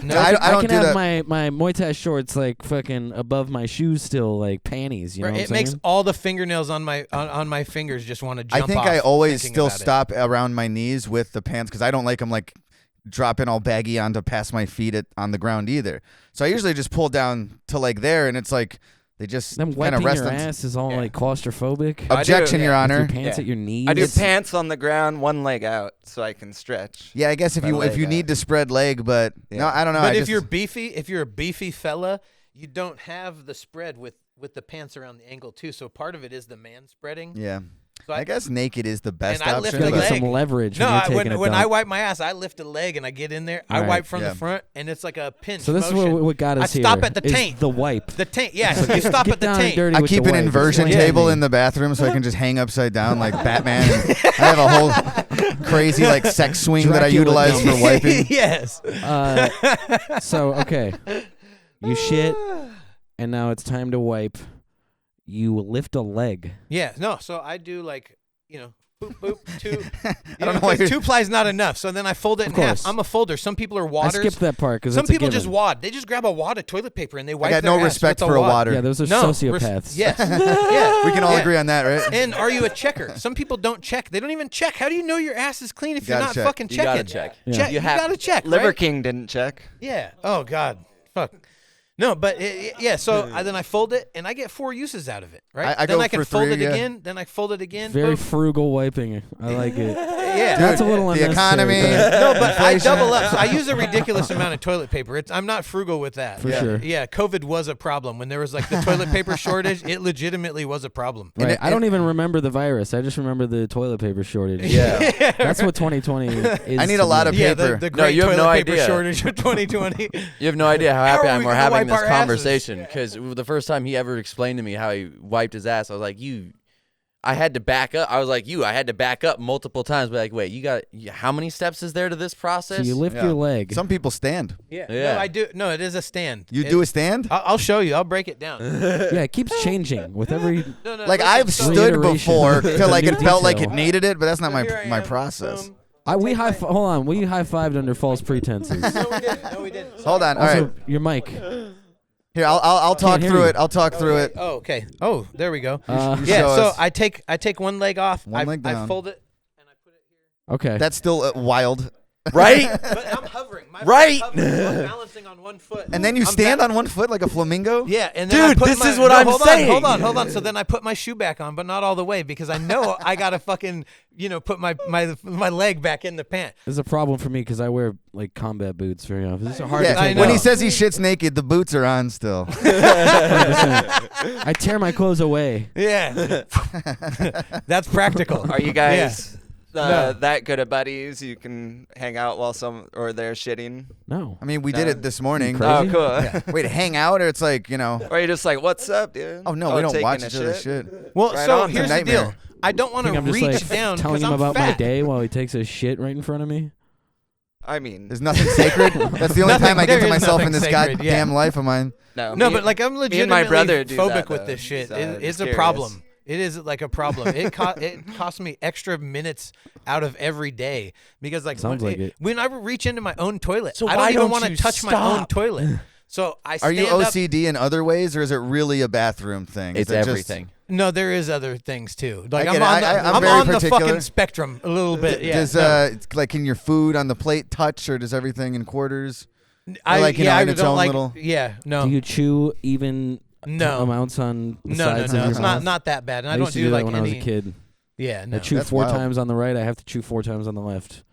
No, I don't can do have that. my Muay Thai shorts like fucking above my shoes still, like panties. You know Bro, what it I'm makes saying? all the fingernails on my fingers just want to I jump think off I always thinking still about it. stop around my knees with the pants because I don't like them like dropping all baggy onto past my feet on the ground either. So I usually just pull down to like there, and it's like they just Them kind of wiping rest your on. ass is all Yeah. like claustrophobic. I do, Objection, yeah. Your With Honor. your pants Yeah. at your knees. I do pants on the ground, one leg out, so I can stretch. Yeah, I guess if My you leg need out. to spread leg, but no, I don't know. But I if just, you're a beefy fella, you don't have the spread with the pants around the ankle too. So part of it is the man spreading. yeah, So I guess naked is the best And I lift option. the gotta get leg. some leverage No, when you're taking a when I dump. wipe my ass, I lift a leg and I get in there. I All right. wipe from Yeah. the front, and it's like a pinch. So this motion. is what got us I here. stop at the is taint. The wipe. The taint. Yeah, so you stop Get at the down and taint. dirty I with keep the an wipe. inversion Explain to table me. in the bathroom so I can just hang upside down like Batman. And I have a whole crazy like sex swing that I Dracula utilize dummy. for wiping. Yes. So okay, you shit, and now it's time to wipe. You lift a leg. Yeah. No. So I do like boop boop two. I don't know why you're- two ply's not enough. So then I fold it in Of half. course. I'm a folder. Some people are I waders. skipped that part because Some people just wad. They just grab a wad of toilet paper and they wipe I got their no ass respect with for a wad. water. Yeah, those are No, sociopaths. yes. Yeah. We can all Yeah. agree on that, right? And are you a checker? Some people don't check. They don't even check. How do you know your ass is clean if You you're gotta not check. fucking You gotta checking? check. Yeah. Check. You You have gotta check. Liver right? King didn't check. Yeah. Oh God. Fuck. No, but yeah. So then I fold it, and I get 4 uses out of it. Right. I then go I can for fold 3, it yeah. again. Then I fold it again. Very boom. frugal wiping. I like it. Yeah. That's a little the unnecessary. economy. but- No, but I Inflation. double up. So I use a ridiculous amount of toilet paper. I'm not frugal with that. For sure. Yeah, COVID was a problem when there was like the toilet paper shortage. It legitimately was a problem. Right. it- I don't even remember the virus. I just remember the toilet paper shortage. Yeah. That's what 2020 is. I need to a lot me. of Yeah, paper. the No, great you have toilet no paper idea. shortage of 2020. You have no idea how happy How are I'm we we're gonna having wipe this our asses? conversation because the first time he ever explained to me how he wiped his ass, I was like, I had to back up. I was like, I had to back up multiple times. Be like, wait, how many steps is there to this So process? you lift Yeah. your leg. Some people stand. Yeah. Yeah. No, I do. No, it is a stand. You do a stand? I'll show you. I'll break it down. Yeah, it keeps changing with every. No, no. Like listen, I've so- stood Reiteration. before It's till a like new it felt like it detail. needed it, but that's not So here I my am. process. Boom. We hold on. We high fived under false pretenses. No, we didn't. No, we didn't. Hold on. All Also, right. your mic. Here, I'll talk hear through you. it. I'll talk through it. Oh, okay. Oh, there we go. Uh, Yeah. show So us. I take one leg off. One leg I down. fold it and I put it here. okay. That's still wild. right? But I'm hovering. My Right. foot's hovering. I'm balancing on one foot. And then you I'm stand ba- on one foot like a flamingo? Yeah, and then I Dude, put this my- is what no, I'm hold saying. On, hold on. So then I put my shoe back on, but not all the way because I know I gotta fucking put my leg back in the pant. This is a problem for me because I wear like combat boots very often. This is hard Yeah, to I take know. when he off. says he shits naked, the boots are on still. 100%. I tear my clothes away. Yeah, that's practical. Are you guys No. that good of buddies? You can hang out while they're shitting. No. I mean, we did No. it this morning. Crazy? Oh, cool. Wait, hang out or it's like, Or you're just like, what's up, dude? oh no, we don't taking watch a each other's shit. Well, Right so on. here's It's a the deal. nightmare. I don't want Think to I'm just reach like down telling because him I'm about my fat. day while he takes a shit right in front of me. I mean, There's nothing sacred. That's the only Nothing- time I there get to is myself in nothing this sacred, goddamn yeah. life of mine. no. No, me- but like I'm me and legitimately my brother do phobic that, with though, this shit. so It's just a curious. problem. It is like a problem. It costs me extra minutes out of every day because like Sounds like it. when I reach into my own toilet, So I why don't even don't want to you touch my own stop? toilet. So I Are stand you up. OCD in other ways or is it really a bathroom thing? Is It's it just- everything. No, there is other things too. Like I I'm get it. on the, I'm I'm very on the particular. fucking spectrum a little bit. Yeah. Does no. like can your food on the plate touch or does everything in quarters? I like, you yeah, know, I in its don't own like. little- Yeah. No. Do you chew even No. amounts on the No. sides of your It's mouth? not that bad. And I used don't to do that like when any. I was a kid. Yeah. No. I chew That's 4 wild. times on the right. I have to chew 4 times on the left.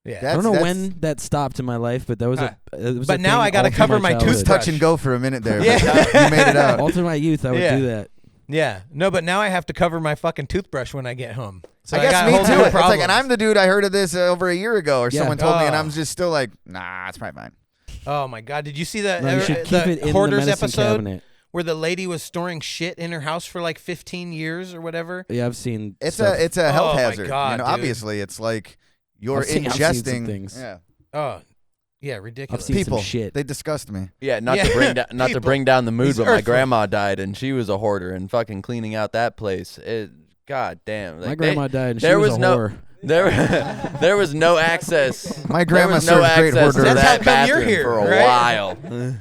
Yeah. That- I don't know that's- when that stopped in my life, but that was Huh. it was But a now thing I gotta all through cover my childhood. It was touch and go for a minute there. Yeah. But you made it out. All through my youth, I would Yeah. do that. Yeah, no, but now I have to cover my fucking toothbrush when I get home. So I guess got me a whole too. new It's like, and problems. I'm the dude. I heard of this over a year ago, or Yeah. someone told me, and Oh. I'm just still like, nah, it's probably fine. Oh my god, did you see the No, you should keep the it in the hoarders medicine episode cabinet. where the lady was storing shit in her house for like 15 years or whatever? Yeah, I've seen. It's stuff. a health Oh my hazard. God, you know, dude. obviously, it's like you're I've seen some ingesting things. Yeah, Oh, yeah, I've ridiculous. seen people. some shit. They disgust me. Yeah, not Yeah, to bring not to people. bring down the mood, These but my earthlings. grandma died and she was a hoarder and fucking cleaning out that place. God damn. My Like, grandma died, and she there was was a no- whore. there was no access. My There grandma was no served great access hoarder. to That's how that come you're bathroom here, for a right? while.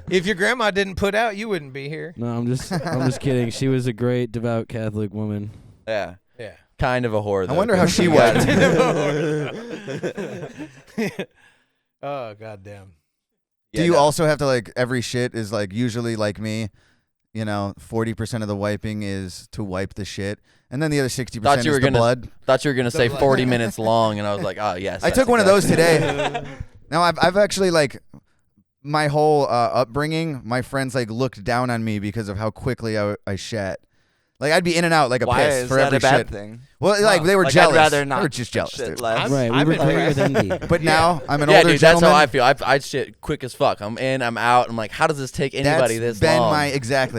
If your grandma didn't put out, you wouldn't be here. No, I'm just kidding. She was a great devout Catholic woman. Yeah, Yeah. kind of a whore. I Though, wonder how 'cause she you got- Oh goddamn. Do Yeah, you no. also have to like every shit is like usually like me, 40% of the wiping is to wipe the shit, and then the other 60% Thought is you were the gonna blood. Thought you were gonna say blood. 40 minutes long, and I was like, oh yes. I that's took one of those exactly- today. Now I've actually like my whole upbringing. My friends like looked down on me because of how quickly I shat. Like I'd be in and out like a Why piss is for that every a bad shit. thing? Well, like they were Like, jealous. I'd rather not They were just jealous. shit Dude. less. Right, we I'm were very impressed. with envy. But now I'm an Yeah, older dude, that's gentleman. how I feel. I shit quick as fuck. I'm in, I'm out. I'm like, how does this take anybody That's this been long?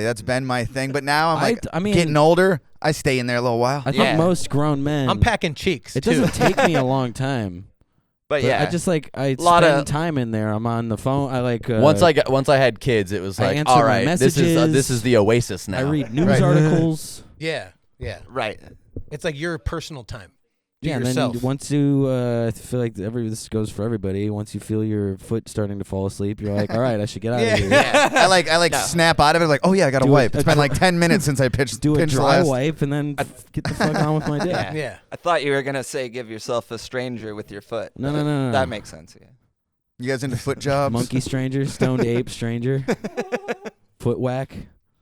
that's been my thing. But now I'm like I mean, getting older. I stay in there a little while. I think Yeah. most grown men. I'm packing cheeks It too. doesn't take me a long time. But But yeah, I just like I Lot spend of- time in there. I'm on the phone. I like once I had kids, it was I like, answer all my right, this messages. is the oasis now. I read news Right. articles. Yeah, yeah. right. It's like your personal time. To Yeah, and yourself. then once you, I feel like this goes for everybody. Once you feel your foot starting to fall asleep, you're like, all right, I should get out Yeah. of here. Yeah. I like No. snap out of it. Like, oh yeah, I got to Do wipe. a It's been like 10 minutes since I pinched Do a pinched the dry last. wipe and then get the fuck on with my day. Yeah. Yeah. I thought you were gonna say give yourself a stranger with your foot. No, but no, no, no, That no. makes sense. Yeah. You guys into foot jobs? Monkey stranger, stoned ape stranger, foot whack.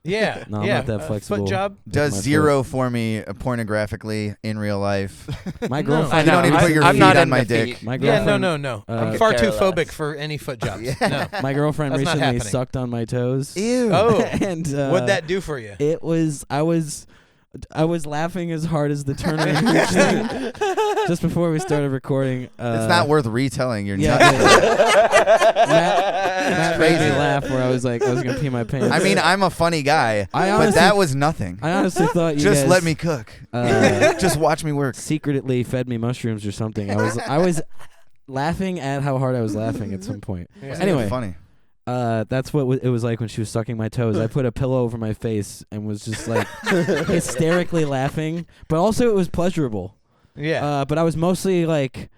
Yeah. No, I'm yeah. not that flexible. Foot job. Does my zero for me pornographically in real life. My No. girlfriend. You don't need to put your I'm feet not on my into dick. feet. My Yeah, girlfriend. no. Uh, I'm Could far too care phobic less. for any foot jobs. Yeah. No. My girlfriend That's not recently happening. sucked on my toes. Ew. Oh. And What'd that do for you? It was. I was laughing as hard as the Turner and Hooch thing just before we started recording. It's not worth retelling. You're Yeah, not. Matt made me laugh where I was like, I was gonna pee my pants. I mean, I'm a funny guy, I but honestly- that was nothing. I honestly thought you Just guys, let me cook. Just watch me work. secretly fed me mushrooms or something. I was laughing at how hard I was laughing at some point. Yeah. Anyway, Funny. that's what it was like when she was sucking my toes. I put a pillow over my face and was just like hysterically laughing, but also it was pleasurable. Yeah. But I was mostly like,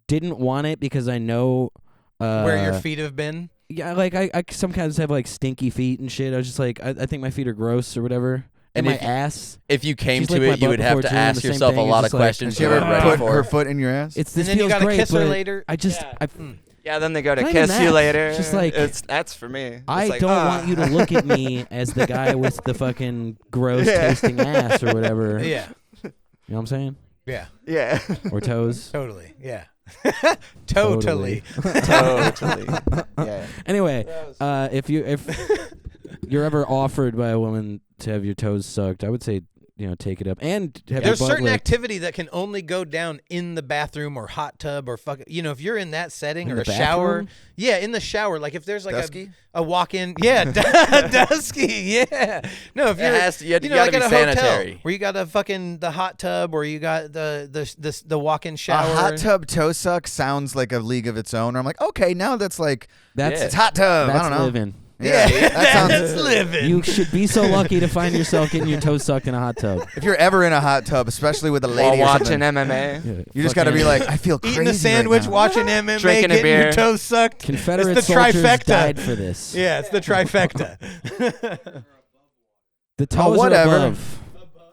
didn't want it because I know Where your feet have been. Yeah, like I sometimes have like stinky feet and shit. I was just like, I think my feet are gross or whatever. And And my if- ass. If you came She's to like my it, you butt would have before to doing ask the same yourself a thing. lot It's of just like- questions Did you you ever weren't ready put for. her foot in your ass? It's And this then you feels gotta great, kiss her but later. I just I Yeah, then they go to Not even kiss you that. later. Just like- that's for me. It's I like, don't ah. want you to look at me as the guy with the fucking gross tasting ass or whatever. Yeah. You know what I'm saying? Yeah. Yeah, Or toes. Totally. Yeah. Totally. totally. Yeah. Anyway, if you're ever offered by a woman to have your toes sucked, I would say, take it up and have There's your butt certain licked. activity that can only go down in the bathroom or hot tub or if you're in that setting In or the a shower. bathroom? Yeah, in the shower. Like if there's like Dusky? a walk-in. Yeah, dusky. Yeah. No, if It you're has to- you gotta like be at a hotel sanitary. where you got the hot tub or you got the walk-in A shower. hot tub toe suck sounds like a league of its own. I'm like, okay, now that's like That's it's hot tub. that's I don't know. living. Yeah, that sounds. That's living. You should be so lucky to find yourself getting your toes sucked in a hot tub. If you're ever in a hot tub, especially with a While lady or watching something, MMA. you just got to be like, I feel crazy Eating a sandwich, right now. watching MMA, Drinking a getting your beer. toes sucked. Confederate it's the soldiers trifecta. died for this. Yeah, it's the trifecta. The toes whatever. are above.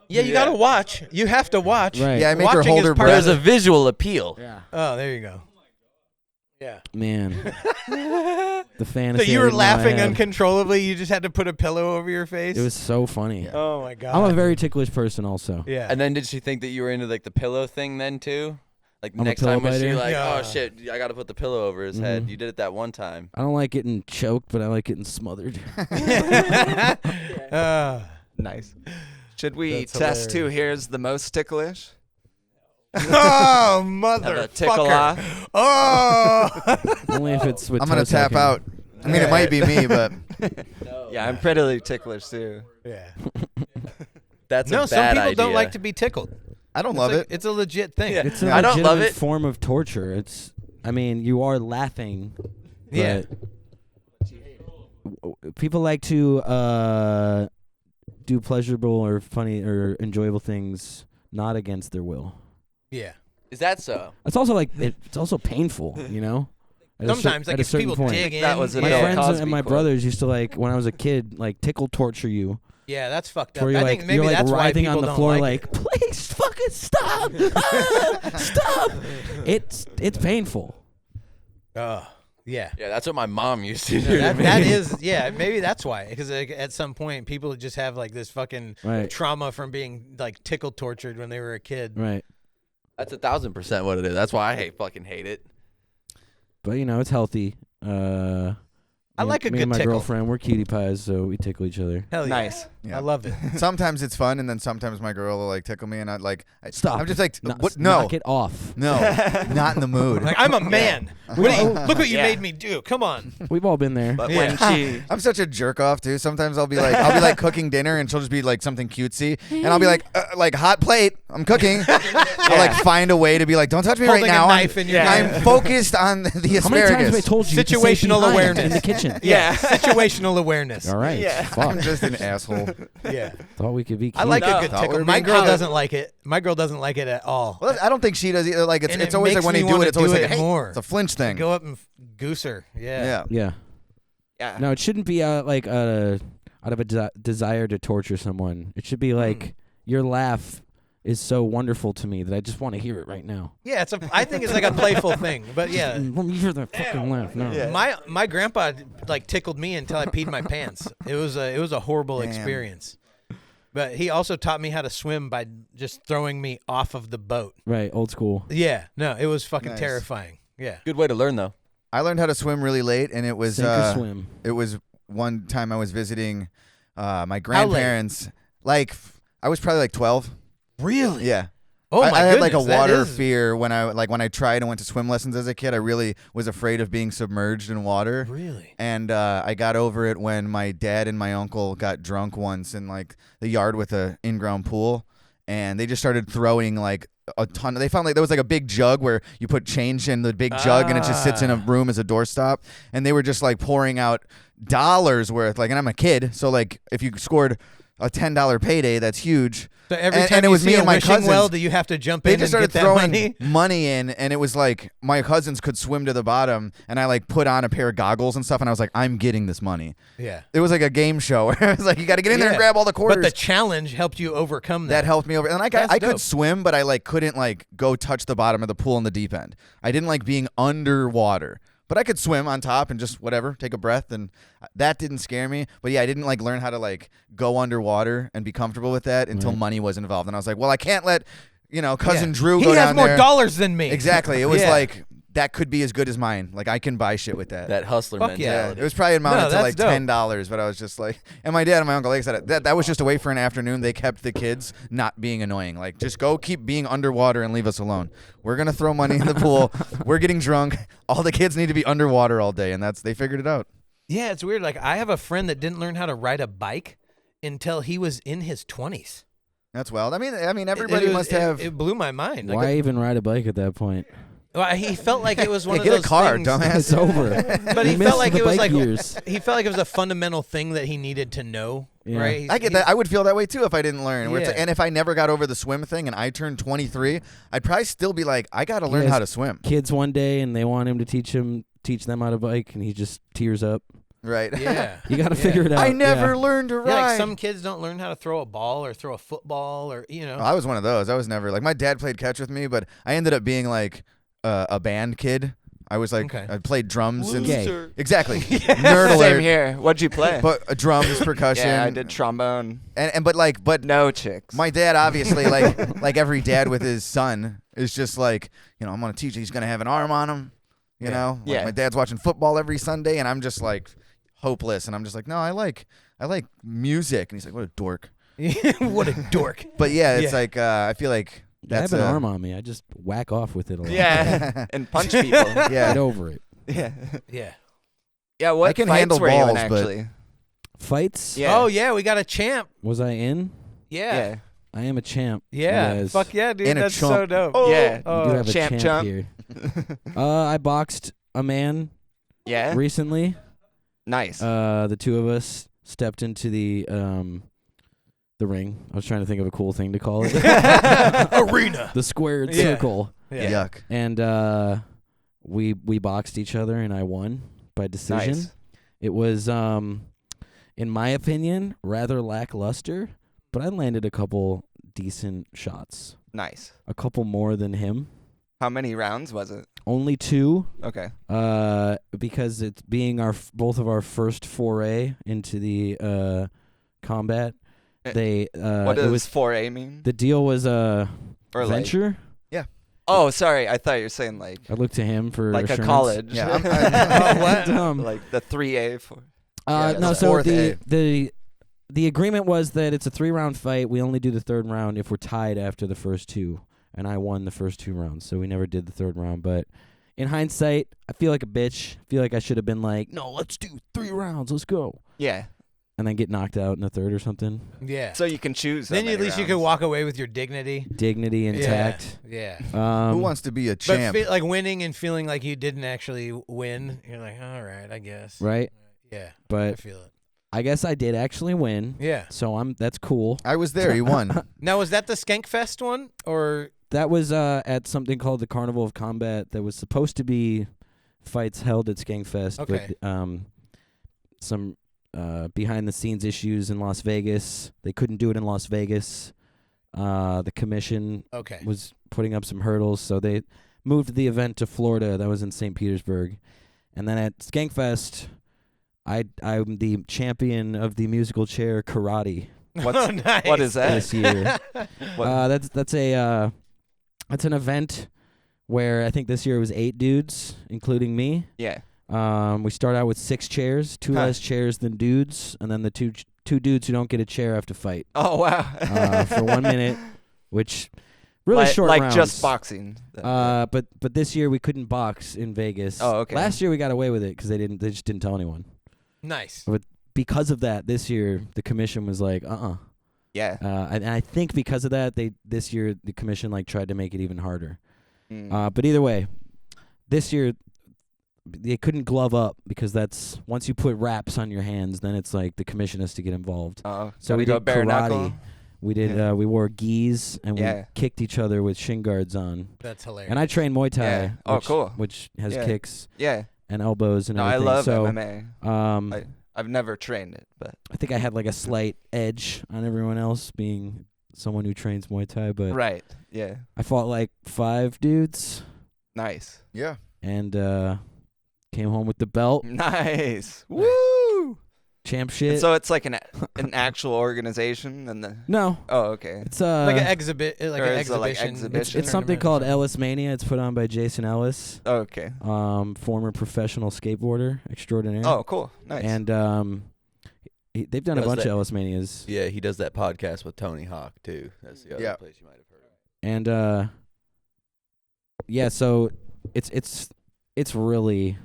Yeah, you gotta watch. You have to watch. Right. Yeah, I make her Watching hold is her part breath. There's a visual appeal. Yeah. Oh, there you go. Yeah. Man. The So fantasy. you I were didn't know I laughing had. uncontrollably. You just had to put a pillow over your face. It was so funny. Oh my god. I'm a very ticklish person also. Yeah. And then did she think that you were into like the pillow thing then too? Like I'm a next pillow time was she biter? like, Yeah. oh shit, I got to put the pillow over his head. Mhm. You did it that one time. I don't like getting choked, but I like getting smothered. Nice. Should we That's test who hilarious. here is the most ticklish? Oh, Have a tickle motherfucker. off? Oh. Only if it's with I'm gonna toe tap sucking. out. I mean, it might be me, but Yeah, I'm pretty ticklish too. Yeah. That's No, a some bad people idea. don't like to be tickled. I don't It's love like- it. It's a legit thing. Yeah. It's a I don't love legitimate it. form of torture. You are laughing. Yeah. But people like to do pleasurable or funny or enjoyable things not against their will. Yeah. Is that so? It's also like it's also painful, At a Sometimes, at like a if certain people point. dig in. That was a My Bill friends Cosby and my quote. brothers used to when I was a kid, tickle torture you. Yeah, that's fucked up. Where you're I like think maybe you're that's why writhing people on the don't floor, like it. please fucking stop, stop. It's painful. Oh, yeah. Yeah, that's what my mom used to do. That, to me. that is, yeah, maybe that's why. Because at some point, people just have like this fucking Right. trauma from being like tickle tortured when they were a kid. Right. That's 1,000% what it is. That's why I fucking hate it. But it's healthy. I like a me good and my tickle. girlfriend, we're cutie pies, so we tickle each other. Hell yeah. Nice. Yeah. I love it. Sometimes it's fun, and then sometimes my girl will tickle me, and Stop. I'm just like, No- what? No, Knock it off. no, not in the mood. Like, I'm a man. Look what you Yeah. made me do. Come on. We've all been there. But Yeah. when she I'm such a jerk off too. Sometimes I'll be like cooking dinner, and she'll just be like something cutesy, and I'll be like hot plate. I'm cooking. I'll like find a way to be like, don't touch me Holding right a now. knife in your hand. I'm focused on the How many times have I asparagus. told you to stay Situational behind awareness. in the kitchen? Yeah. Situational awareness. All right. Yeah. I'm Fuck. just an asshole. Yeah. Thought we could be. I like cute. a good Thought we tickle. were My being girl cute. doesn't like it. My girl doesn't like it at all. Well, I don't think she does either. Like And it's it always like makes when me they do wanna it, it's always do like, it hey, more. it's a flinch thing. Go up and goose her. Yeah. Yeah. yeah. No, it shouldn't be out of a desire to torture someone. It should be like your laugh is so wonderful to me that I just want to hear it right now. Yeah, I think it's like a playful thing, but yeah. Let me hear that fucking laugh. No. Yeah. My grandpa like tickled me until I peed my pants. It was a horrible Damn. experience. But he also taught me how to swim by just throwing me off of the boat. Right, old school. Yeah, no, it was fucking Nice. terrifying. Yeah. Good way to learn though. I learned how to swim really late, and it was Sink or swim. it was one time I was visiting my grandparents. Like I was probably like 12. Really? Yeah. Oh my I had like a goodness, that water is- fear when I tried and went to swim lessons as a kid. I really was afraid of being submerged in water. Really? And I got over it when my dad and my uncle got drunk once in like the yard with a in-ground pool, and they just started throwing like a ton. They found like there was like a big jug where you put change in the big jug and it just sits in a room as a doorstop, and they were just like pouring out dollars worth. Like, and I'm a kid, so like if you scored a $10 payday, that's huge. So every And- time and it you was see me a and my wishing cousins. well, do you have to jump They in just and started get that throwing money? in, and it was like my cousins could swim to the bottom, and I like put on a pair of goggles and stuff, and I was like, I'm getting this money. Yeah. It was like a game show where it was like, you got to get in there and Yeah. grab all the quarters. But the challenge helped you overcome that. That helped me over, and like That's I dope. could swim, but I like couldn't like go touch the bottom of the pool in the deep end. I didn't like being underwater, but I could swim on top and just whatever, take a breath, and that didn't scare me. But yeah, I didn't like learn how to like go underwater and be comfortable with that until money was involved, and I was like, well, I can't let cousin Yeah. Drew He go has down more there. dollars than me. Exactly, it was Yeah. like that could be as good as mine. Like I can buy shit with that. That hustler Fuck yeah. mentality. It was probably amounted to that's like dope. $10, but I was just like, and my dad and my uncle, like I said, that was just a way for an afternoon. They kept the kids not being annoying. Like, just go keep being underwater and leave us alone. We're gonna throw money in the pool. We're getting drunk. All the kids need to be underwater all day, and they figured it out. Yeah, it's weird. Like I have a friend that didn't learn how to ride a bike until he was in his 20s. That's wild. I mean, everybody must have. It blew my mind. Like, Why even ride a bike at that point? well, he felt like it was one Hey, of get a those car, things. dumbass. It's over. But he You missed felt like the it was bike like years. he felt like it was a fundamental thing that he needed to know. Yeah. Right? I get that. I would feel that way too if I didn't learn. Where it's Yeah. like, and if I never got over the swim thing and I turned 23, I'd probably still be like, I got to learn has how to swim. Kids one day and they want him to teach them how to bike, and he just tears up. Right. Yeah. You got to Yeah. figure it out. I never Yeah. learned to ride. Yeah, like some kids don't learn how to throw a ball or throw a football or Oh, I was one of those. I was never like, my dad played catch with me, but I ended up being like a band kid. I was like, Okay. I played drums and Gay. exactly nerd Same alert. here. What'd you play? But drums, percussion. yeah, I did trombone. And but No chicks. my dad obviously like every dad with his son is just like, I'm gonna teach. He's gonna have an arm on him. You know. Like, Yeah. my dad's watching football every Sunday, and I'm just like hopeless, and I'm just like, no, I like music, and he's like, what a dork. what a dork. But yeah, it's Yeah. like I feel like I that's have an arm on me. I just whack off with it a lot. yeah, and punch people. Yeah. Get over it. yeah. Yeah. Yeah. What I can fights handle were you in balls, but- actually? Fights? Yeah. Oh yeah, we got a champ. Was I in? Yeah. Yeah. I am a champ. Yeah. Yes. Fuck yeah, dude. And a That's so chump. dope. Yeah. You Oh, do have a champ champ, chump. here. I boxed a man Yeah. recently. Nice. The two of us stepped into the ring. I was trying to think of a cool thing to call it. Arena. The squared Yeah. circle. Yeah. yuck. And we boxed each other, and I won by decision. Nice. It was, in my opinion, rather lackluster, but I landed a couple decent shots. Nice. A couple more than him. How many rounds was it? Only 2. Okay. Because it's being both of our first foray into the combat. They What it does was 4A mean? the deal was Or like- venture. Oh, sorry. I thought you were saying like I looked to him for like a assurance. college. Yeah, I'm- What? like the 3A for. Yeah, No, that's so fourth the agreement was that it's a 3-round fight. We only do the 3rd round if we're tied after the first 2, and I won the first 2 rounds, so we never did the 3rd round. But in hindsight, I feel like a bitch. I feel like I should have been like, no, let's do 3 rounds, let's go, Yeah. and then get knocked out in the 3rd or something. Yeah. So you can choose. Then how at many least you could rounds. walk away with your dignity. Dignity intact. Yeah. Who wants to be a But champ? like winning and feeling like you didn't actually win, you're like, all right, I guess. Right, Yeah. I but feel it. I guess I did actually win. Yeah. So that's cool. I was there. You won. Now, was that the Skankfest one or? That was at something called the Carnival of Combat. That was supposed to be fights held at Skankfest, Okay. but some behind the scenes issues in Las Vegas. They couldn't do it in Las Vegas. The commission Okay. was putting up some hurdles, so they moved the event to Florida. That was in St. Petersburg. And then at Skankfest, I'm the champion of the musical chair karate Nice. What is that? this year. What- That's an event where I think this year it was 8 dudes, including me. Yeah. We start out with 6 chairs, 2 less chairs than dudes, and then the two dudes who don't get a chair have to fight Oh wow. for 1 minute, which really short like rounds. just boxing. But this year we couldn't box in Vegas. Oh, okay. Last year we got away with it because they just didn't tell anyone. Nice. But because of that, this year the commission was like, Yeah. and I think because of that, this year the commission like tried to make it even harder. Mm. But either way, this year they couldn't glove up because that's once you put wraps on your hands, then it's like the commission has to get involved. So So we go did bare-knuckle. karate. We did. Yeah. We wore gis and we Yeah. kicked each other with shin guards on. That's hilarious. And I train Muay Thai. Yeah. Oh, which, cool. Which has Yeah. kicks Yeah. and elbows and No, I everything. love so, MMA. I've never trained it, but I think I had like a slight edge on everyone else being someone who trains Muay Thai, but right. Yeah. I fought like 5 dudes Nice. Yeah. and came home with the belt, Nice. Woo! champ And shit. so it's like an actual organization, and the No, oh okay. it's like an exhibit, like Or an is it like exhibition. exhibition? it's something called Ellis Mania. It's put on by Jason Ellis, Okay. former professional skateboarder extraordinaire. Oh, cool. Nice. And they've done a Does bunch that- of Ellis Manias. Yeah, he does that podcast with Tony Hawk too. That's the other Yeah. place you might have heard of. And yeah, so it's really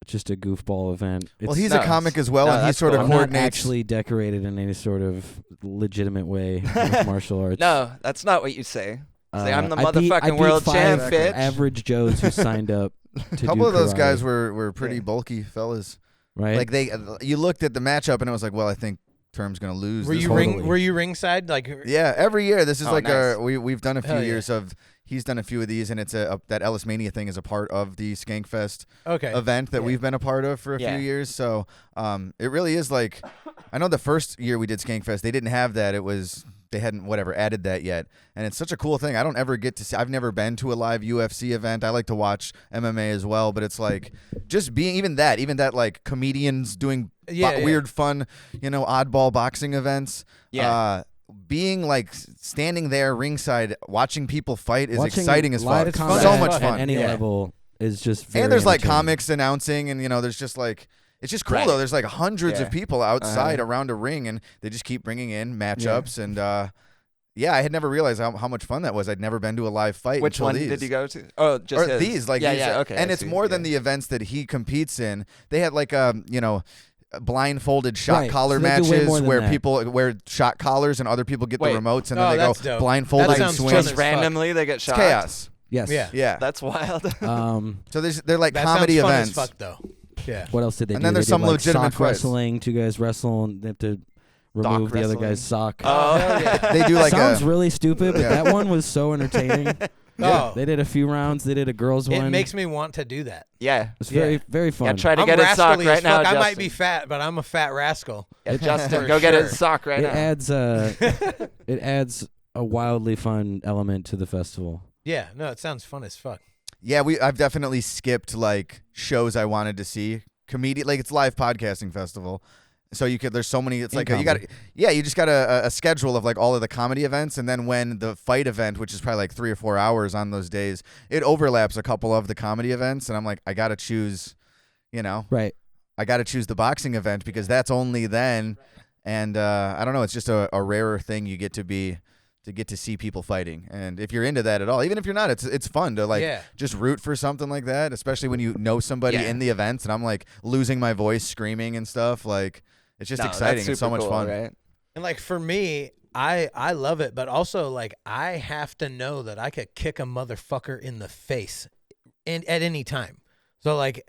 just a goofball event. Well, It's he's No, a comic as well, no, and he that's sort cool. of I'm not coordinates. actually decorated in any sort of legitimate way with martial arts. no, that's not what you say. Say, I'm the I beat motherfucking world 5 champ, bitch. average Joes who signed up to A do couple of those karate, guys were pretty Yeah. bulky fellas. right. Like you looked at the matchup and it was like, well, I think Term's gonna lose. Were this you whole- Totally. Were you ringside? Like Yeah, every year. This is Oh, like nice. we've done a few Hell yeah. years of. He's done a few of these, and it's that Ellis Mania thing is a part of the Skankfest okay. event that Yeah. we've been a part of for a Yeah. few years. So it really is like, I know the first year we did Skankfest, they didn't have that. They hadn't added that yet, and it's such a cool thing. I don't ever get to see. I've never been to a live UFC event. I like to watch MMA as well, but it's like just being even that like comedians doing Yeah. weird, fun, oddball boxing events. Yeah. Being like standing there ringside watching people fight is Watching exciting as live fuck. combat So much at fun. any Yeah. level is just very And there's like entertaining. comics announcing, and there's just like it's just cool Right. though. There's like hundreds of Yeah. people outside around a ring, and they just keep bringing in matchups. And yeah, I had never realized how much fun that was. I'd never been to a live fight. Which until one these. did you go to? Oh, just Or his. these, like yeah, these, yeah, okay. and I it's see, more than yeah. the events that he competes in. They had like blindfolded shot Right, collar so they do way matches more than where that. people wear shot collars and other people get Wait. the remotes, and Oh, then they go that's dope. blindfolded That and sounds swing. fun Just as fuck. randomly they get It's shot. chaos. Yes. Yeah. Yeah. That's wild. So they're like That comedy sounds fun events. as fuck, though. Yeah. What else did they And do? then They there's did, some like, legitimate sock fights. wrestling. 2 guys wrestle and they have to remove the other wrestling. guy's sock. Oh, hell yeah. They do like Sounds a really stupid, but Yeah. that one was so entertaining. Oh, They did a few rounds. They did a girls it one. makes me want to do that. yeah. It's very, Yeah. very fun. Yeah, try to I'm get his sock rascally right as now, fuck. I Justin. might be fat, but I'm a fat rascal. Yeah, Justin, For go get his sure. sock right it now. adds it adds a wildly fun element to the festival. Yeah. No, it sounds fun as fuck. yeah. I've definitely skipped like shows I wanted to see. Like it's live podcasting festival. So there's so many. It's In like you comedy. you just got a schedule of like all of the comedy events, and then when the fight event, which is probably like 3 or 4 hours on those days, it overlaps a couple of the comedy events, and I'm like, I gotta choose, Right. I gotta choose the boxing event because that's only then, and I don't know, it's just a rarer thing you get to see people fighting, and if you're into that at all, even if you're not, it's fun to like Yeah. just root for something like that, especially when you know somebody Yeah. in the events, and I'm like losing my voice screaming and stuff like. It's just No, exciting. that's It's so super much cool, fun. right? And like for me, I love it, but also like I have to know that I could kick a motherfucker in the face, and at any time. So like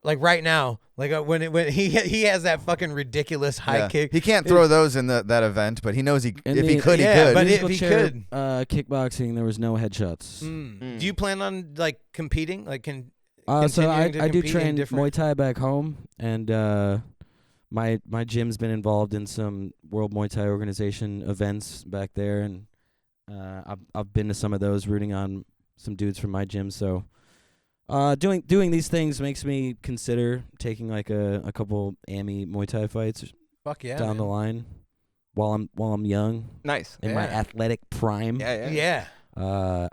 right now, like when he has that fucking ridiculous high Yeah. kick. He can't throw those in that event, but he knows if he could, he yeah, could. but Musical if he chair, could. Kickboxing, there was no headshots. Do you plan on like competing? Like So continuing to I do compete in train different- Muay Thai back home, and my gym's been involved in some World Muay Thai Organization events back there, and I've been to some of those, rooting on some dudes from my gym. So doing these things makes me consider taking like a couple AMI Muay Thai fights Fuck yeah, down man. the line while I'm young Nice. in my Yeah. athletic prime. Yeah. Yeah.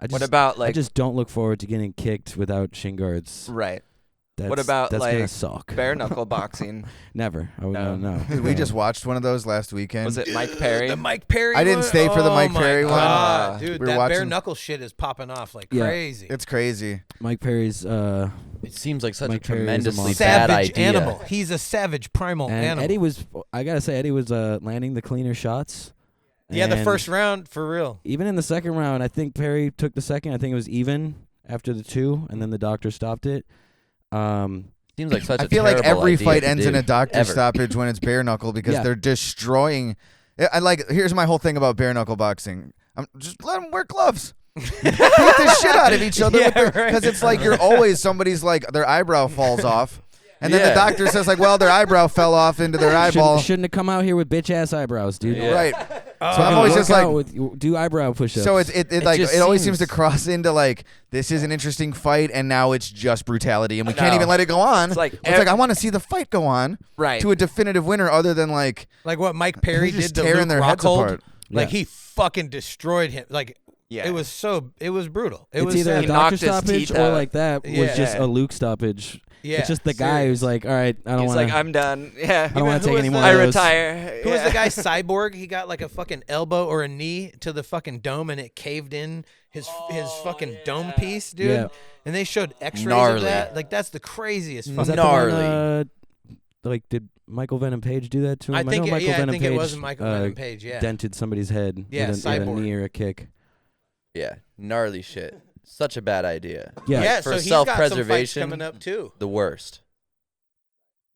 What about I like just don't look forward to getting kicked without shin guards. right? That's, about, that's gonna like, suck? Bare-knuckle boxing. Never. I would No. no. Dude, we just watched one of those last weekend. Was it Mike Perry? The Mike Perry I didn't one? stay for the Oh Mike my Perry one. God, dude, We were that watching- bare knuckle shit is popping off like Yeah. crazy. It's crazy. Mike Perry's It seems like such Mike a Perry is a tremendously monster. bad savage idea. animal. He's a savage primal and animal. Eddie was. I gotta say, Eddie was landing the cleaner shots. yeah, the And first round for real. even in the second round, I think Perry took the second. I think it was even after the 2, and then the doctor stopped it. Seems like such I a feel like terrible every idea fight to ends in do, a doctor ever. stoppage when it's bare knuckle because Yeah. they're destroying. I like. Here's my whole thing about bare knuckle boxing. Just let them wear gloves. Beat the shit out of each other Yeah, because right. it's like you're always somebody's like their eyebrow falls off, and then Yeah. the doctor says like, well, their eyebrow fell off into their eyeball. Shouldn't have come out here with bitch ass eyebrows, dude. Yeah. Right. So I'm Fucking always work just like. out with, do eyebrow push-ups. So it like just it always seems to seems- cross into like this is an interesting fight and now it's just brutality and we can't No. even let it go on. It's like I want to see the fight go on Right. to a definitive winner other than like Like what Mike Perry they're just did to tearing Luke their heads Rockhold. apart. Like Yeah. he fucking destroyed him. Like Yeah. it was brutal. It it's was either a sad. He doctor knocked his stoppage teeth or out. like that was Yeah. just a Luke stoppage. Yeah, It's just the guy who's like, all right, I don't He's want like, I'm done. Yeah. I don't want Who to take was any the- more I of those. retire. Who was Yeah. the guy Cyborg? He got like a fucking elbow or a knee to the fucking dome and it caved in his fucking dome piece, dude. Yeah. And they showed X-rays Gnarly. of that. Like that's the craziest. Was fucking that Gnarly. the one, like, did Michael Venom Page do that to him? I think know it, Michael I Venom think Page, it was Michael Venom Page. Yeah. dented somebody's head Yeah, with a Cyborg. knee or a kick. Yeah, gnarly shit. Such a bad idea. Yeah. Yeah. For So he's got some fights self-preservation, coming up too. The worst.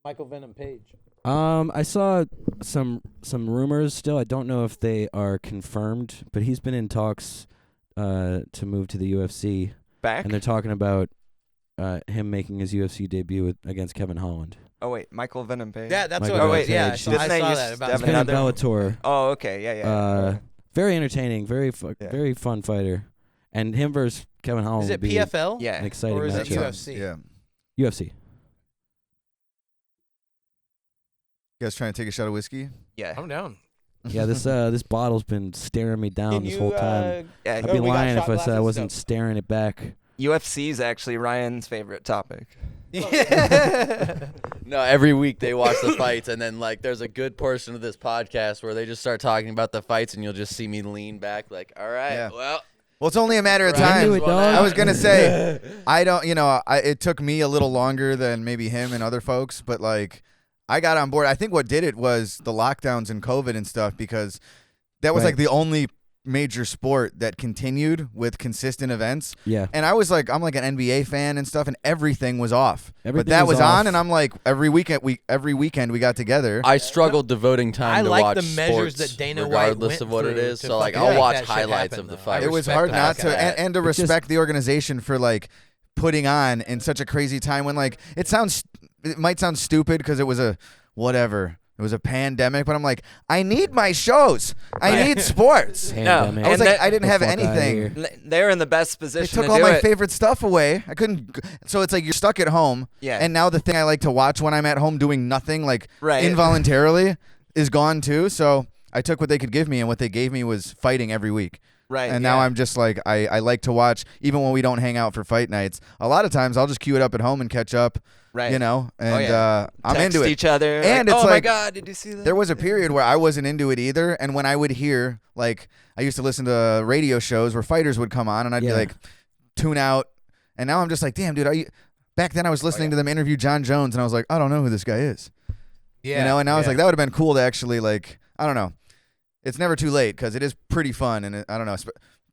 Michael Venom Page. I saw some rumors still. I don't know if they are confirmed, but he's been in talks to move to the UFC, Back? and they're talking about him making his UFC debut against Kevin Holland. Oh, wait. Michael Venom Page? Yeah, that's Michael what. Oh, wait. Venom Yeah, Page. so Didn't I they saw used that to about. have He's been in another- Bellator. Oh, okay. Yeah. Very entertaining, very Yeah. very fun fighter, and him versus Kevin Holland Is would it be PFL? Yeah. an exciting Or is it matchup. UFC? Yeah. UFC. You guys trying to take a shot of whiskey? Yeah. I'm down. Yeah, this bottle's been staring me down this whole time. Yeah. I'd Oh, be we got lying shot if I said I glasses, wasn't dope. staring it back. UFC is actually Ryan's favorite topic. No, every week they watch the fights, and then like there's a good portion of this podcast where they just start talking about the fights, and you'll just see me lean back, like, all right, Yeah. well, Well, it's only a matter of Ryan's time. Into it, won dog. out. I was gonna say, I don't. It took me a little longer than maybe him and other folks, but like, I got on board. I think what did it was the lockdowns and COVID and stuff because that was Right. like the only major sport that continued with consistent events. Yeah. And I was like, I'm like an NBA fan and stuff, and everything was off. Everything but that was was on, off. and I'm like, every weekend we got together. I struggled devoting time I to like watch the measures sports that Dana White regardless went of what it through is. to So like, fucking I'll make watch that shit highlights happen, of the though. fight. It was respect hard that. not to, that. and to It's just- respect the organization for like putting on in such a crazy time when like it might sound stupid because it was a whatever. It was a pandemic, but I'm like, I need my shows. I need sports. Pandemic. I was And like, that- I didn't Get have the fuck outta anything. here. They're in the best They position took to all do my it. favorite stuff away. I couldn't. So it's like you're stuck at home. Yeah. And now the thing I like to watch when I'm at home doing nothing, like Right. involuntarily, is gone too. So I took what they could give me, and what they gave me was fighting every week. Right. And now yeah. I'm just like, I like to watch, even when we don't hang out for fight nights. A lot of times I'll just queue it up at home and catch up, Right. you know, and yeah. I'm Text into it. each other. And like, it's oh my like- God, did you see that? There was a period where I wasn't into it either. And when I would hear, like, I used to listen to radio shows where fighters would come on and I'd be Yeah. like, tune out. And now I'm just like, damn, dude, back then I was listening to them interview John Jones and I was like, I don't know who this guy is. Yeah. You know, and I was yeah. like, that would have been cool to actually, like, I don't know. It's never too late because it is pretty fun. And I don't know.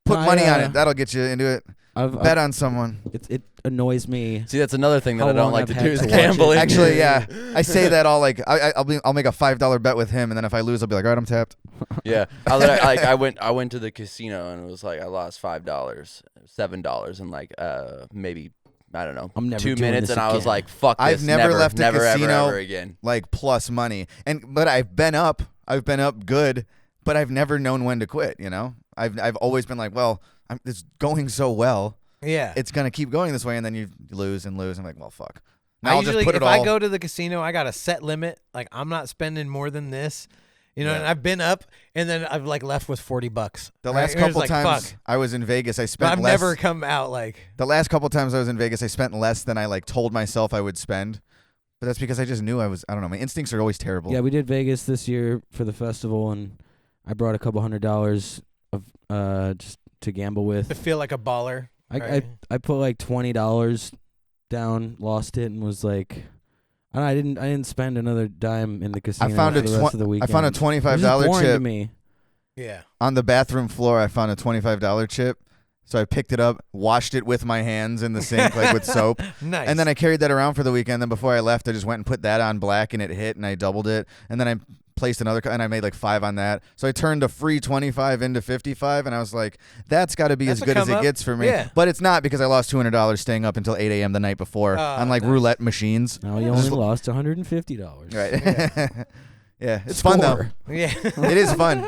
Put I, money on uh, it. That'll get you into it. Bet on someone. It annoys me. See, that's another thing that How I don't long like I've to had do is to watch it. gambling. Actually, yeah. I say that all like I'll make a $5 bet with him, and then if I lose, I'll be like, all right, I'm tapped. Yeah, I went to the casino and it was like I lost $5, $7, and like maybe I don't know I'm never 2 doing minutes, this and I was again. like, fuck this, I've never left a never casino ever again. like plus money, but I've been up good, but I've never known when to quit. You know, I've always been like, well, it's going so well. Yeah. It's gonna keep going this way, and then you lose and lose. I'm like, well, fuck. Now I I'll usually, just put it if all. I go to the casino, I got a set limit. Like I'm not spending more than this. You know, Yeah. and I've been up, and then I've like left with $40. The right? last And it's couple like, times fuck. I was in Vegas, I But spent I've less. never come out like. The last couple times I was in Vegas, I spent less than I like told myself I would spend. But that's because I just knew I don't know. My instincts are always terrible. Yeah, we did Vegas this year for the festival, and I brought a couple $100 of just to gamble with. To feel like a baller. Right? I put like $20 down, lost it, and was like, I didn't spend another dime in the casino found for a the rest of the weekend. I found a It was just $25 boring to chip me. Yeah. on the bathroom floor. I found a $25 chip. So I picked it up, washed it with my hands in the sink, like with soap. Nice. And then I carried that around for the weekend. Then before I left, I just went and put that on black, and it hit, and I doubled it. And then I placed another, and I made like 5 on that. So I turned a free 25 into 55, and I was like, that's got to be That's as a good as come it up. gてfor me. Yeah. But it's not, because I lost $200 staying up until 8 a.m. the night before on like nice. roulette machines. Now you only lost $150. Right. Yeah, it's fun though. Score. Yeah. It is fun.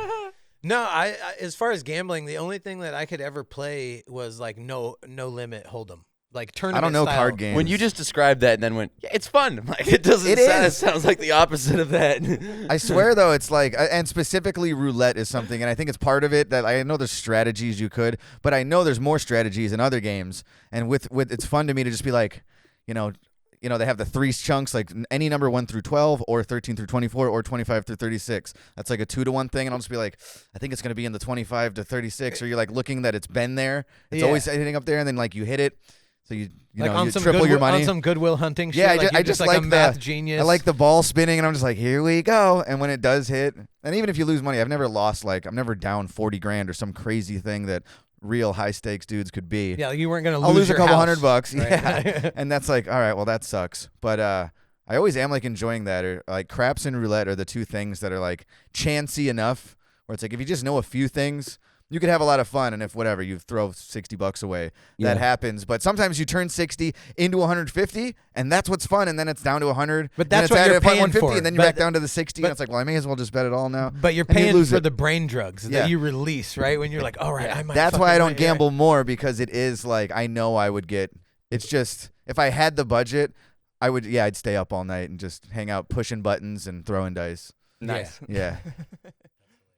No, I as far as gambling, the only thing that I could ever play was like no limit hold'em, like tournament. I don't know style. card games. When you just described that and then went, yeah, it's fun. Like it doesn't. It It is. sounds like the opposite of that. I swear though, it's like, and specifically roulette is something, and I think it's part of it that I know there's strategies you could, but I know there's more strategies in other games, and with it's fun to me to just be like, you know, they have the 3 chunks, like any number 1 through 12, or 13 through 24, or 25 through 36. That's like a 2-to-1 thing, and I'll just be like, I think it's gonna be in the 25 to 36, or you're like looking that it's been there. It's Yeah. always hitting up there, and then like you hit it, so you Like know on you some triple your money. on some Goodwill Hunting shit. Yeah, like I you're just like like a math the genius. I like the ball spinning, and I'm just like, here we go. And when it does hit, and even if you lose money, I've never lost, like I'm never down 40 grand or some crazy thing that real high stakes dudes could be. Yeah, you weren't gonna lose. I'll lose a your couple house. $100, Right. yeah. And that's like, all right, well that sucks. But I always am like enjoying that. Or like craps and roulette are the 2 things that are like chancy enough, where it's like if you just know a few things, you could have a lot of fun, and if whatever, you throw $60 away, that Yeah. happens. But sometimes you turn 60 into 150, and that's what's fun, and then it's down to 100. But and that's then what it's you're at paying 150, for. and then you're But- back down to the 60, but- and it's like, well, I may as well just bet it all now. But you're And you paying lose for it. the brain drugs Yeah. that you release, right? When you're like, all right, I might. That's why I fucking don't win, gamble more, because it is like I know I would get. It's just if I had the budget, I would. Yeah, I'd stay up all night and just hang out pushing buttons and throwing dice. Nice. Yeah.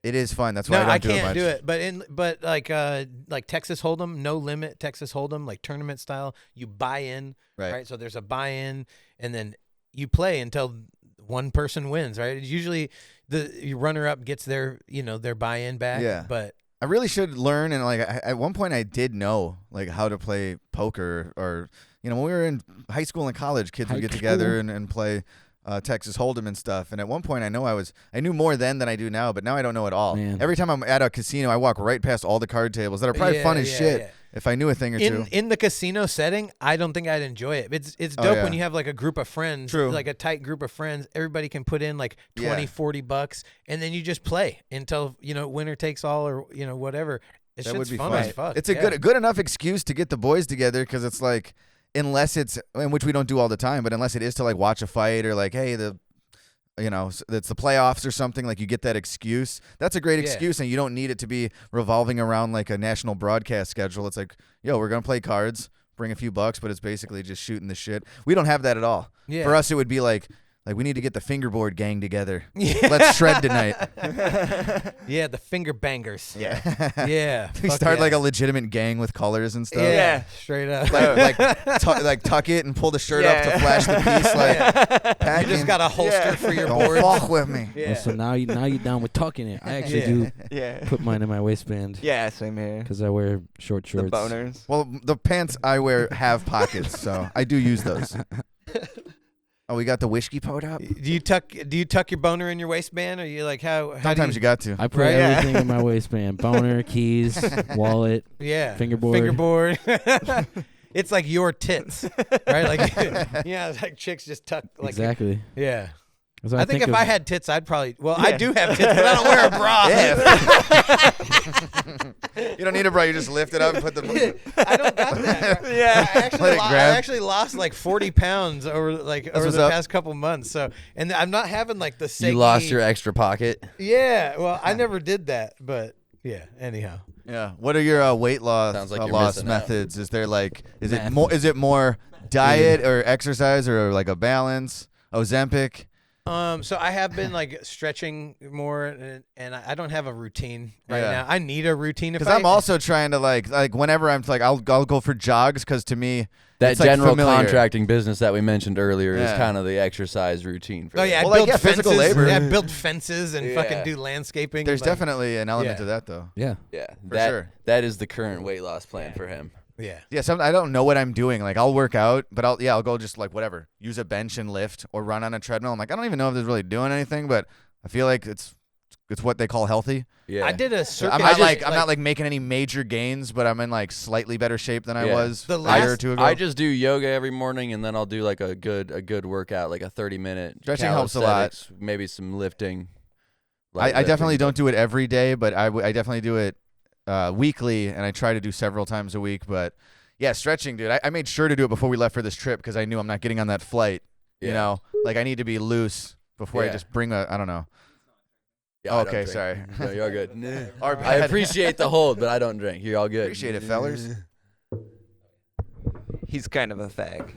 It is fun. That's why No, I I don't can't do do it it. But like Texas Hold'em, no limit Texas Hold'em, like tournament style. You buy in, much. right? So there's a buy-in, and then you play until one person wins, right? It's usually the runner-up gets their buy-in back. Yeah. But I really should learn, and like at one point I did know like how to play poker, or when we were in high school and college, kids would High get school. together and play Texas Hold'em and stuff. And at one point I knew more then than I do now, but now I don't know at all. Man. Every time I'm at a casino, I walk right past all the card tables that are probably Yeah, fun as yeah, shit. yeah. If I knew a thing or two. in the casino setting, I don't think I'd enjoy it. It's Oh, dope yeah. when you have like a group of friends, True. like a tight group of friends. Everybody can put in like 20, Yeah. $40, and then you just play until winner takes all, or whatever. It's That would be fun fun. as fuck. It's a yeah. good enough excuse to get the boys together, because it's like, unless it's, and which we don't do all the time, but unless it is to like watch a fight, or like, hey, it's the playoffs or something, like you get that excuse. That's a great Yeah. excuse, and you don't need it to be revolving around like a national broadcast schedule. It's like, yo, we're gonna play cards, bring a few bucks, but it's basically just shooting the shit. We don't have that at all. Yeah. For us, it would be like we need to get the fingerboard gang together. Yeah. Let's shred tonight. Yeah, the finger bangers. Yeah. Yeah. We fuck start yeah. like a legitimate gang with colors and stuff. Yeah, straight up. like tuck it and pull the shirt up to flash the piece. Like, You just got a holster for your don't board. fuck with me. Yeah. Well, so now you're down with tucking it. I actually Yeah. do Yeah. put mine in my waistband Yeah, same here. because I wear short The shorts. boners. Well, the pants I wear have pockets, so I do use those. Oh, we got the whiskey pot up. Do you tuck your boner in your waistband, or you like how Sometimes do you got to. I put Right? everything in my waistband: boner, keys, wallet. yeah Fingerboard. It's like your tits, right? Like like chicks just tuck like Exactly. yeah. So I think if of- I had tits, I'd probably. Well, I do have tits, but I don't wear a bra. You don't need a bra. You just lift it up and put the. I don't got that. Yeah. I actually, Let it I grab. actually lost like 40 pounds over what's the up. past couple months. So, and I'm not having like the You lost your extra pocket. Yeah. Well, I never did that, but yeah. Anyhow, Yeah. What are your weight loss Sounds like you're loss missing out. methods? Is there like is Math. it more diet or exercise or like a balance? Ozempic? So I have been like stretching more, and I don't have a routine right Yeah. now. I need a routine Because I'm also trying to like whenever I'm like I'll go for jogs because to me That it's, like, general familiar. contracting business that we mentioned earlier is Yeah. kind of the exercise routine for Oh them. yeah, I Well, like, build yeah, fences. physical labor. Yeah, I build fences and fucking Yeah. do landscaping. There's like, definitely an element Yeah. to that though. Yeah. Yeah, For that sure. that is the current weight loss plan for him. yeah. Yeah, I don't know what I'm doing. Like I'll work out, but I'll go just like whatever, use a bench and lift or run on a treadmill. I'm like I don't even know if this is really doing anything, but I feel like it's what they call healthy. Yeah, I did a So circuit. I'm not like making any major gains, but I'm in like slightly better shape than I Yeah. was The a year or last- two ago. I just do yoga every morning, and then I'll do like a good workout, like a 30-minute. Stretching helps a lot. calisthenics, Maybe some lifting. light I definitely lifting. don't do it every day, but I definitely do it weekly, and I try to do several times a week. But yeah, stretching, dude. I made sure to do it before we left for this trip because I knew I'm not getting on that flight. You Yeah. know, like I need to be loose before I Yeah. just bring I don't know. Yeah, I don't Okay, drink. sorry. No, you're good. Our I bad. appreciate the hold, but I don't drink. You're all good. Appreciate it, fellers. He's kind of a fag.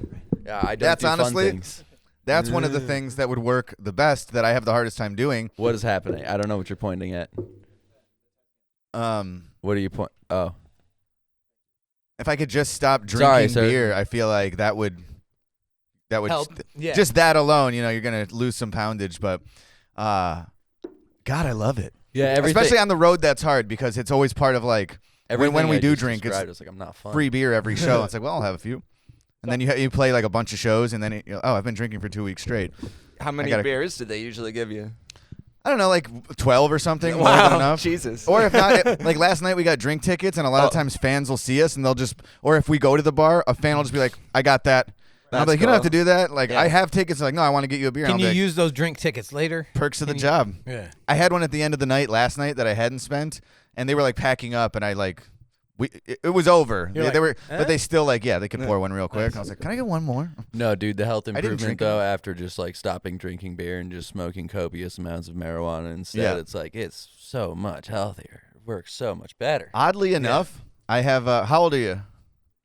Yeah, I don't That's do fun honestly- things. That's one of the things that would work the best that I have the hardest time doing. What is happening? I don't know what you're pointing at. What are you point? Oh, If I could just stop Sorry, drinking sir. beer, I feel like that would help. Yeah. just that alone, you know, you're gonna lose some poundage. But God, I love it. yeah. Everything. Especially on the road, that's hard because it's always part of like everything when we I do just drink, it's described is like I'm not fun. free beer every show. It's like, well, I'll have a few, and then you play like a bunch of shows, and then I've been drinking for 2 weeks straight. How many gotta- beers did they usually give you? I don't know, like 12 or something. More than enough. Jesus. Or if not, like last night we got drink tickets, and a lot of times fans will see us, and they'll just, or if we go to the bar, a fan will just be like, "I got that." And I'm That's like, "You don't have to cool. do that." Like, Yeah. I have tickets. Like, no, I want to get you a beer. Can And you I'll be like, use those drink tickets later? perks of the Can you- job? Yeah. I had one at the end of the night last night that I hadn't spent, and they were like packing up, and I like, it was over. You're They like, were, "Eh?" but they still like, yeah, they could pour one real quick. I was like, "Can I get one more?" No, dude, the health didn't improvement drink though, after just like stopping drinking beer and just smoking copious amounts of marijuana instead, Yeah. it's like it's so much healthier. It works so much better. Oddly enough, I have. How old are you?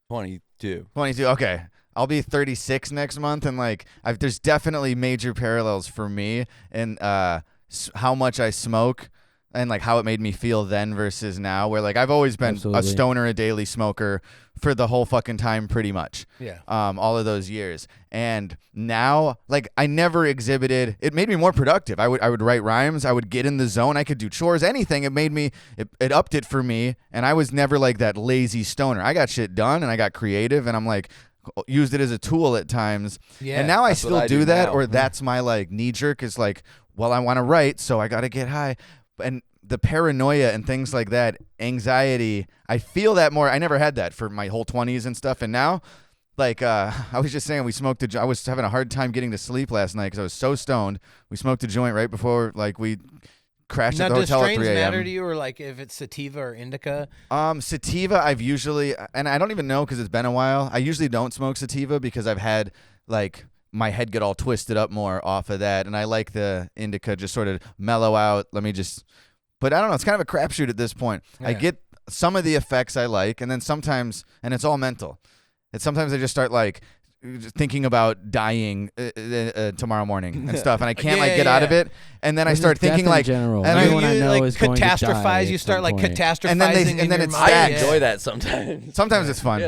22. 22. Okay. I'll be 36 next month, and like, there's definitely major parallels for me in how much I smoke and like how it made me feel then versus now. Where like I've always been Absolutely. a stoner, a daily smoker for the whole fucking time, pretty much. Yeah. All of those years, and now like I never exhibited. It made me more productive. I would write rhymes. I would get in the zone. I could do chores, anything. It made me. It upped it for me, and I was never like that lazy stoner. I got shit done, and I got creative, and I'm like. Used it as a tool at times, Yeah, and now I that's what still I do do that, now. or that's my like knee jerk is like, well, I want to write, so I got to get high, and the paranoia and things like that, anxiety, I feel that more. I never had that for my whole 20s and stuff, and now, like I was just saying, I was having a hard time getting to sleep last night because I was so stoned. We smoked a joint right before like we crashed Now, at the does hotel at strains 3 a.m. matter to you, or like if it's sativa or indica? Sativa, I've usually, and I don't even know because it's been a while. I usually don't smoke sativa because I've had like my head get all twisted up more off of that, and I like the indica just sort of mellow out. But I don't know. It's kind of a crapshoot at this point. I Yeah. get some of the effects I like, and then sometimes, and it's all mental. Sometimes I just start like thinking about dying tomorrow morning and stuff, and I can't like get out of it. And then I This is start thinking death in like, general. and Everyone I you know like is going to die catastrophize. at You start some like point. catastrophizing. And then in your it's mind. I stacks. enjoy that sometimes. sometimes it's fun.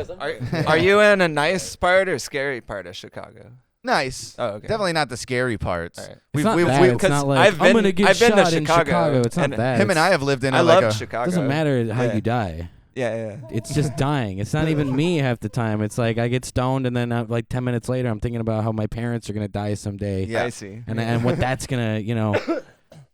Are you in a nice part or scary part of Chicago? Nice. Oh, okay. Definitely not the scary parts. All right. It's not bad. It's because not like I've I'm been- gonna get I've been to shot in Chicago, It's not and bad. Him and It's- I have lived in I a, love like a, Chicago. It doesn't matter how Yeah. you die. Yeah. It's just dying. It's not even me half the time. It's like I get stoned, and then like 10 minutes later, I'm thinking about how my parents are gonna die someday, Yeah. I see. and what that's gonna,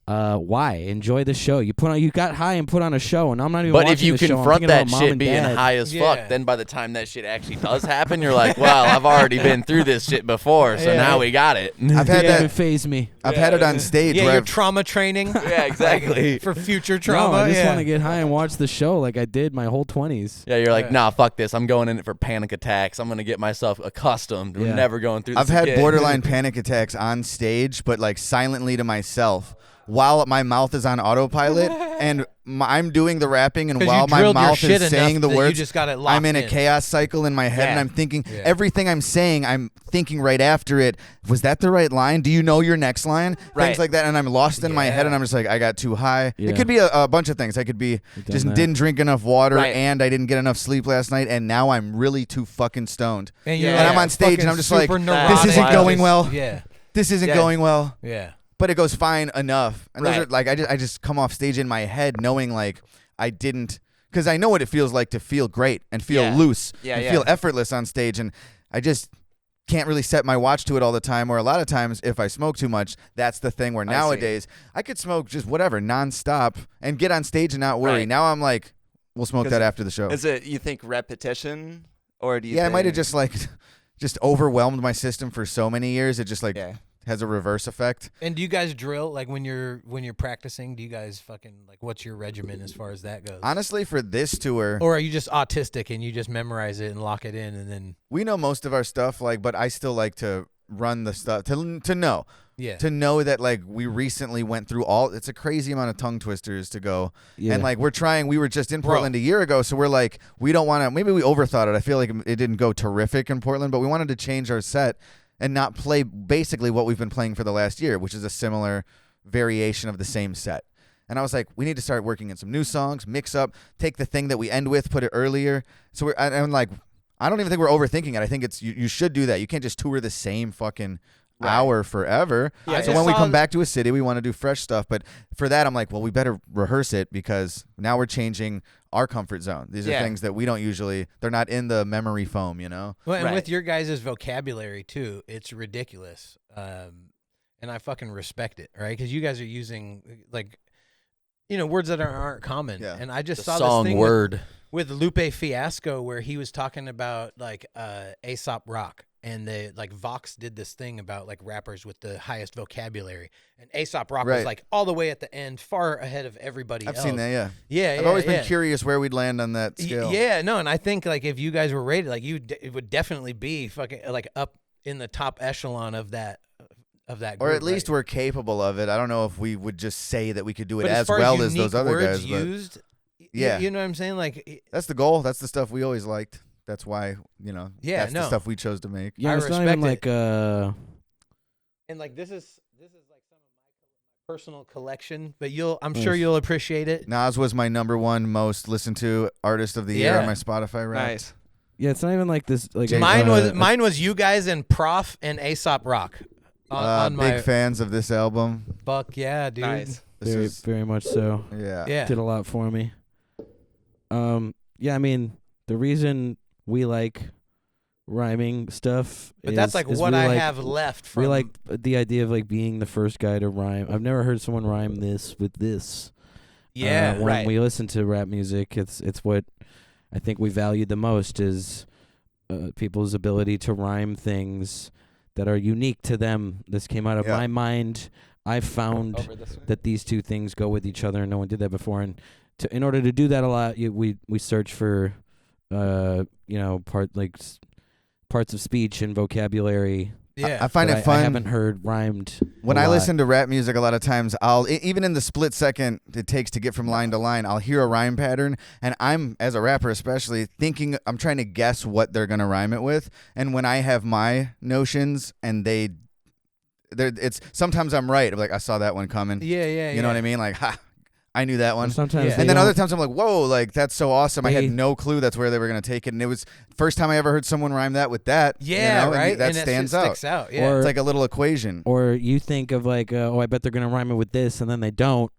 why enjoy the show? You got high and put on a show, and I'm not even. But if watching you the show. I'm confront thinking that about mom shit and being dad. high as Yeah. fuck, then by the time that shit actually does happen, you're like, well, I've already been through this shit before, so Yeah. now we got it. I've had It that. doesn't phase me. I've had it on stage Yeah, where you're I've, trauma training. Yeah, exactly. For future No, trauma. I just yeah. want to get high and watch the show like I did my whole 20s. Yeah, you're like, Yeah. nah, fuck this. I'm going in it for panic attacks. I'm gonna get myself accustomed. We're Yeah. never going through this I've had again. borderline panic attacks on stage, but like silently to myself, while my mouth is on autopilot and I'm doing the rapping, and 'Cause while you my drilled your mouth shit is saying enough the that you words, just got it locked I'm in a in. chaos cycle in my head, and I'm thinking everything I'm saying, I'm thinking right after it. Was that the right line? Do you know your next line? Right. Things like that, and I'm lost in my head, and I'm just like, I got too high. It could be a bunch of things. I could be just didn't drink enough water, Right. and I didn't get enough sleep last night, and now I'm really too fucking stoned. And, Yeah. And I'm on stage, and I'm just like, neurotic. this isn't going well. Yeah. This isn't Yeah. going well. Yeah. But it goes fine enough. And those Right. are like, I just come off stage in my head knowing like I didn't, because I know what it feels like to feel great and feel Yeah. loose Yeah, and yeah. feel effortless on stage. And I just can't really set my watch to it all the time. Or a lot of times if I smoke too much, that's the thing where see. nowadays I could smoke just whatever nonstop and get on stage and not worry. Right. Now I'm like, we'll smoke 'Cause that after the show. Is it, you think, repetition? Or do you Yeah, I think... might have just like just overwhelmed my system for so many years. It just like has a reverse effect. And do you guys drill like when you're practicing? Do you guys fucking like what's your regimen as far as that goes? Honestly, for this tour, Or are you just autistic and you just memorize it and lock it in and then we know most of our stuff, like, but I still like to run the stuff to know. yeah. To know that like we recently went through it's a crazy amount of tongue twisters to go. Yeah. And like we were just in Portland a year ago, so we're like, we don't want to, maybe we overthought it. I feel like it didn't go terrific in Portland, but we wanted to change our set and not play basically what we've been playing for the last year, which is a similar variation of the same set. And I was like, we need to start working in some new songs, mix up, take the thing that we end with, put it earlier. So I'm like, I don't even think we're overthinking it. I think it's you should do that. You can't just tour the same fucking hour forever. Yeah, So I when we saw come back to a city, we want to do fresh stuff. But for that, I'm like, well, we better rehearse it because now we're changing our comfort zone. These are things that we don't usually, they're not in the memory foam, you know? Well, and Right. with your guys' vocabulary too, it's ridiculous. And I fucking respect it, right? Because you guys are using like, words that aren't common. Yeah. And I just The saw song this thing word. with Lupe Fiasco where he was talking about like A$AP Rock. And the like Vox did this thing about like rappers with the highest vocabulary, and A$AP Rock was Right. like all the way at the end, far ahead of everybody I've else. seen that, yeah. Yeah, I've always been curious where we'd land on that scale. Yeah, no, and I think like if you guys were rated, like it would definitely be fucking like up in the top echelon of that group, Or at least right? we're capable of it. I don't know if we would just say that we could do it But as far well as unique those other words guys. But used, Yeah. you know what I'm saying? Like, that's the goal. That's the stuff we always liked. That's why, Yeah, that's the no. stuff we chose to make. Yeah, I it's not even respect like and like this is like some of my personal collection, but I'm sure you'll appreciate it. Nas was my #1 most listened to artist of the year on Yeah. my Spotify rap. Nice. yeah, it's not even like this like Mine was you guys and Prof and A$AP Rock. On Big my fans of this album. fuck yeah, dude. Nice. This very is, very much so. yeah. Yeah. Did a lot for me. Yeah, I mean, the reason we like rhyming stuff But that's like is what we I like- have left from we like the idea of like being the first guy to rhyme. I've never heard someone rhyme this with this. Yeah, when right. we listen to rap music, it's what I think we value the most is people's ability to rhyme things that are unique to them. This came out of Yeah. my mind. I found Over this way. that these two things go with each other, and no one did that before. And in order to do that a lot, we search for parts of speech and vocabulary. Yeah. I find that it fun. I haven't heard rhymed. When a I lot. listen to rap music, a lot of times even in the split second it takes to get from line to line, I'll hear a rhyme pattern, and I'm, as a rapper especially, I'm trying to guess what they're gonna rhyme it with. And when I have my notions and it's sometimes I'm right. I'm like, I saw that one coming. Yeah. You know what I mean? Like, ha, I knew that one. Sometimes Yeah. they And then don't- other times I'm like, whoa, like that's so awesome. I They- had no clue that's where they were gonna take it, and it was first time I ever heard someone rhyme that with that. Yeah, you know, and right. that and stands shit out. Sticks out. Yeah. Or- It's like a little equation. Or you think of like, I bet they're gonna rhyme it with this, and then they don't.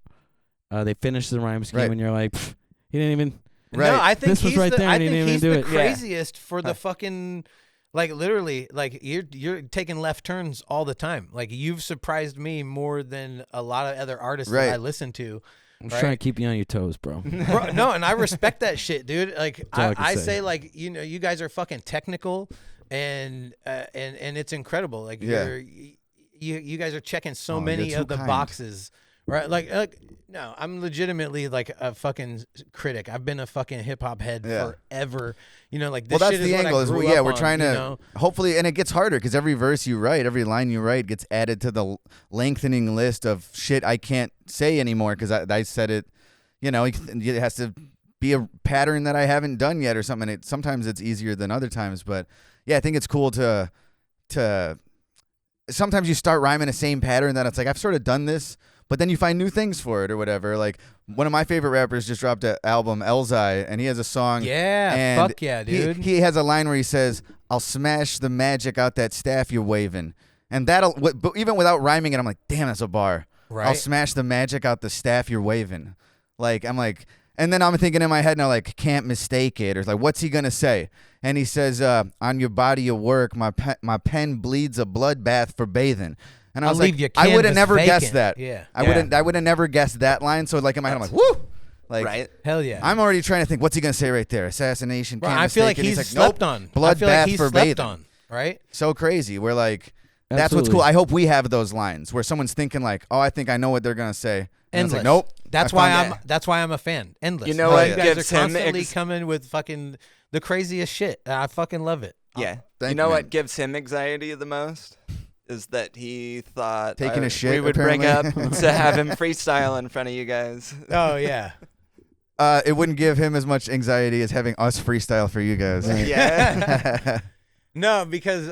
They finish the rhyme scheme, Right. and you're like, "Pff, he didn't even. Right. No, I think This was he's right the, there I and he think didn't he's even the do it. Yeah. craziest for the fucking like literally like you're taking left turns all the time. Like you've surprised me more than a lot of other artists Right. that I listen to. I'm Right. trying to keep you on your toes, bro. Bro, no, and I respect that shit, dude. Like all I can I say. say like you guys are fucking technical and it's incredible. Like Yeah. you guys are checking so Oh, many you're too of the kind. boxes. right? Like no, I'm legitimately like a fucking critic. I've been a fucking hip hop head forever. You know, like this well, that's shit is the what angle. I Is grew yeah, up we're on, trying to you know? hopefully, and it gets harder because every verse you write, every line you write, gets added to the lengthening list of shit I can't say anymore because I said it. You know, it has to be a pattern that I haven't done yet or something. Sometimes it's easier than other times, but yeah, I think it's cool to. Sometimes you start rhyming the same pattern that it's like I've sort of done this, but then you find new things for it or whatever. Like one of my favorite rappers just dropped an album, Elzai, and he has a song. Yeah, and fuck yeah, dude. He has a line where he says, "I'll smash the magic out that staff you're waving," and that'll. But even without rhyming it, I'm like, damn, that's a bar. Right. I'll smash the magic out the staff you're waving. Like I'm like, and then I'm thinking in my head now, like, can't mistake it, or like, what's he gonna say? And he says, "On your body of work, my pen bleeds a bloodbath for bathing." And I I'll was leave like, your I would have canvas never vacant. guessed that. Yeah. I would have never guessed that line. So like in my head, I'm like, woo, like, Right. Hell yeah. I'm already trying to think, what's he gonna say right there? Assassination. Bro, Can't I feel like mistake it. he's like, slept nope, on. Bloodbath I feel like he's for slept bathing. on. Right. So crazy. We're like, that's what's Absolutely. cool. I hope we have those lines where someone's thinking like, oh, I think I know what they're gonna say. And it's Endless. like, nope. That's I why found That's why I'm a fan. Endless. You know Like, what You guys gives are him constantly coming with fucking the craziest shit. I fucking love it. Yeah. Thank You know you, what man. gives him anxiety the most? Is that he thought Taking a shit, we would bring up apparently. to have him freestyle in front of you guys. Oh yeah. It wouldn't give him as much anxiety as having us freestyle for you guys. Yeah. No, because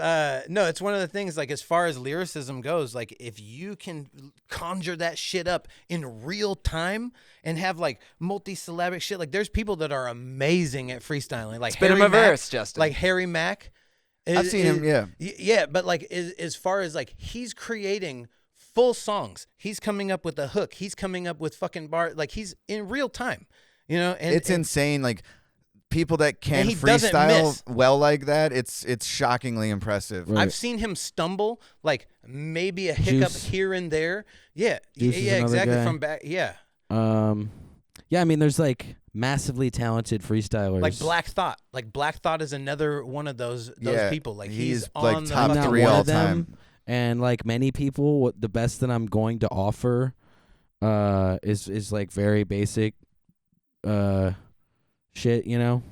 no, it's one of the things, like, as far as lyricism goes, like, if you can conjure that shit up in real time and have like multi-syllabic shit, like there's people that are amazing at freestyling, like Spit him Harry a Mack, verse, Justin. like Harry Mack. I've seen him, yeah. Yeah, but like as far as like he's creating full songs, he's coming up with a hook, he's coming up with fucking bar, like he's in real time, you know. And It's insane. Like people that can he doesn't freestyle miss. well like that, it's shockingly impressive. Right. I've seen him stumble, like maybe a hiccup Juice. here and there. Yeah, Juice is yeah, another exactly. guy. From back, yeah, Yeah, I mean, there's like massively talented freestylers. like Black Thought. Like Black Thought is another one of those Yeah, people. Like he's, on like, the top I'm not three one all of them, time. and like many people, what the best that I'm going to offer, is like very basic, shit. You know,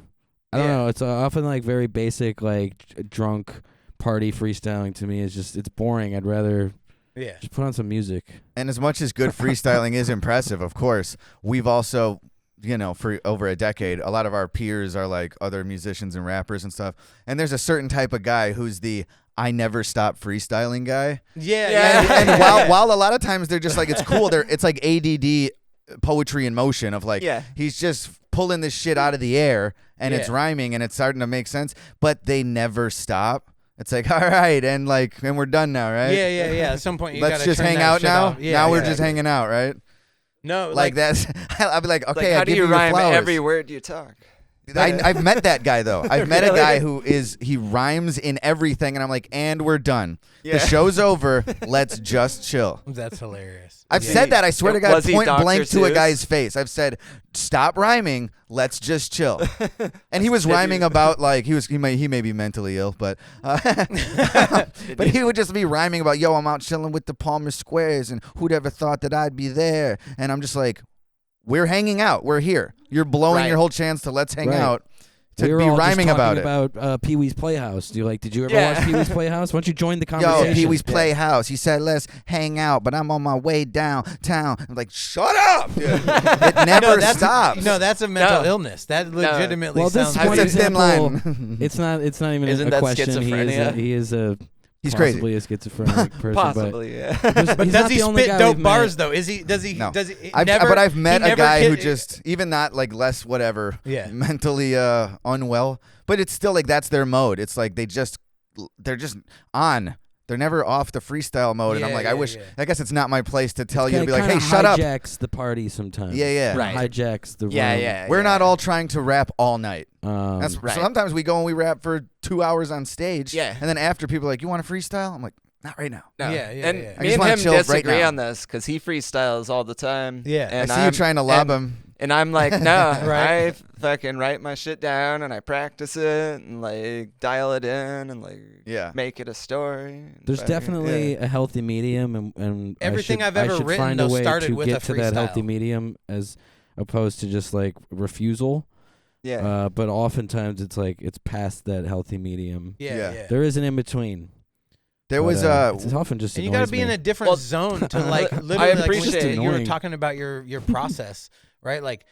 I don't Yeah. know. It's often like very basic, like drunk party freestyling. To me, is just it's boring. I'd rather Yeah, just put on some music. And as much as good freestyling is impressive, of course, we've also, you know, for over a decade, a lot of our peers are like other musicians and rappers and stuff. And there's a certain type of guy who's the I never stop freestyling guy. yeah. And while a lot of times they're just like, it's cool. It's like ADD poetry in motion of like, Yeah. he's just pulling this shit out of the air and it's Yeah. rhyming and it's starting to make sense, but they never stop. It's like, all right, and we're done now, right? Yeah. At some point, you Let's gotta just turn hang that out shit now. off. Yeah, now we're yeah. just hanging out, right? No, Like that's. I'll be like, okay, like, how I do give you your rhyme flowers. every word you talk? I've met that guy though. I've met a Really? guy who he rhymes in everything, and I'm like, and we're done. Yeah. The show's over. Let's just chill. That's hilarious. I've Yeah. said that. I swear to God, Was he point Dr. blank to a Seuss? guy's face. I've said, stop rhyming. Let's just chill. And he was rhyming about like he may be mentally ill, but he would just be rhyming about, yo, I'm out chilling with the Palmer Squares, and who'd ever thought that I'd be there? And I'm just like, we're hanging out. We're here. You're blowing Right. your whole chance to let's hang Right. out to we were be all rhyming just about talking it. about Pee Wee's Playhouse. Did you ever Yeah. watch Pee Wee's Playhouse? Why don't you join the Yo, conversation? Pee Wee's Playhouse. He said, let's hang out, but I'm on my way downtown. I'm like, shut up. It never stops. No, that's a mental No. illness. That legitimately well, this sounds. one It's a thin example, line. it's not even Isn't a that question. schizophrenia? He is a He's crazy. possibly a schizophrenic person. Possibly, yeah. But But he's does not he the only spit guy dope we've bars met. though? Is he? Does he? No. Does he? But I've met he a never guy who kid- just, even not like less whatever, Yeah. mentally unwell, but it's still like that's their mode. It's like they're just on. They're never off the freestyle mode. And I'm Yeah, like, yeah. I guess it's not my place to tell you to Kinda- be like, hey, kinda shut up. hijacks the party sometimes. Yeah. Right. Hijacks the Yeah, room. yeah. We're not all trying to rap all night. Right. Sometimes we go and we rap for 2 hours on stage. Yeah. And then after people are like, you want to freestyle? I'm like, not right now. No. Yeah, yeah, and yeah. I me just and wanna him chill right disagree now. on this because he freestyles all the time. Yeah. and I see you trying to lob and- him. And I'm like, no, Right. I fucking write my shit down and I practice it and like dial it in and like make it a story. And There's fucking- definitely a healthy medium, and Everything I I've should, ever I should written, find though, a way started to with get a to that healthy freestyle. medium as opposed to just like refusal. Yeah. But oftentimes it's like it's past that healthy medium. Yeah. There is an in between. There But, was it's often just And you got to annoys be me. in a different zone to like literally like when appreciate you were annoying. talking about your process, right? Like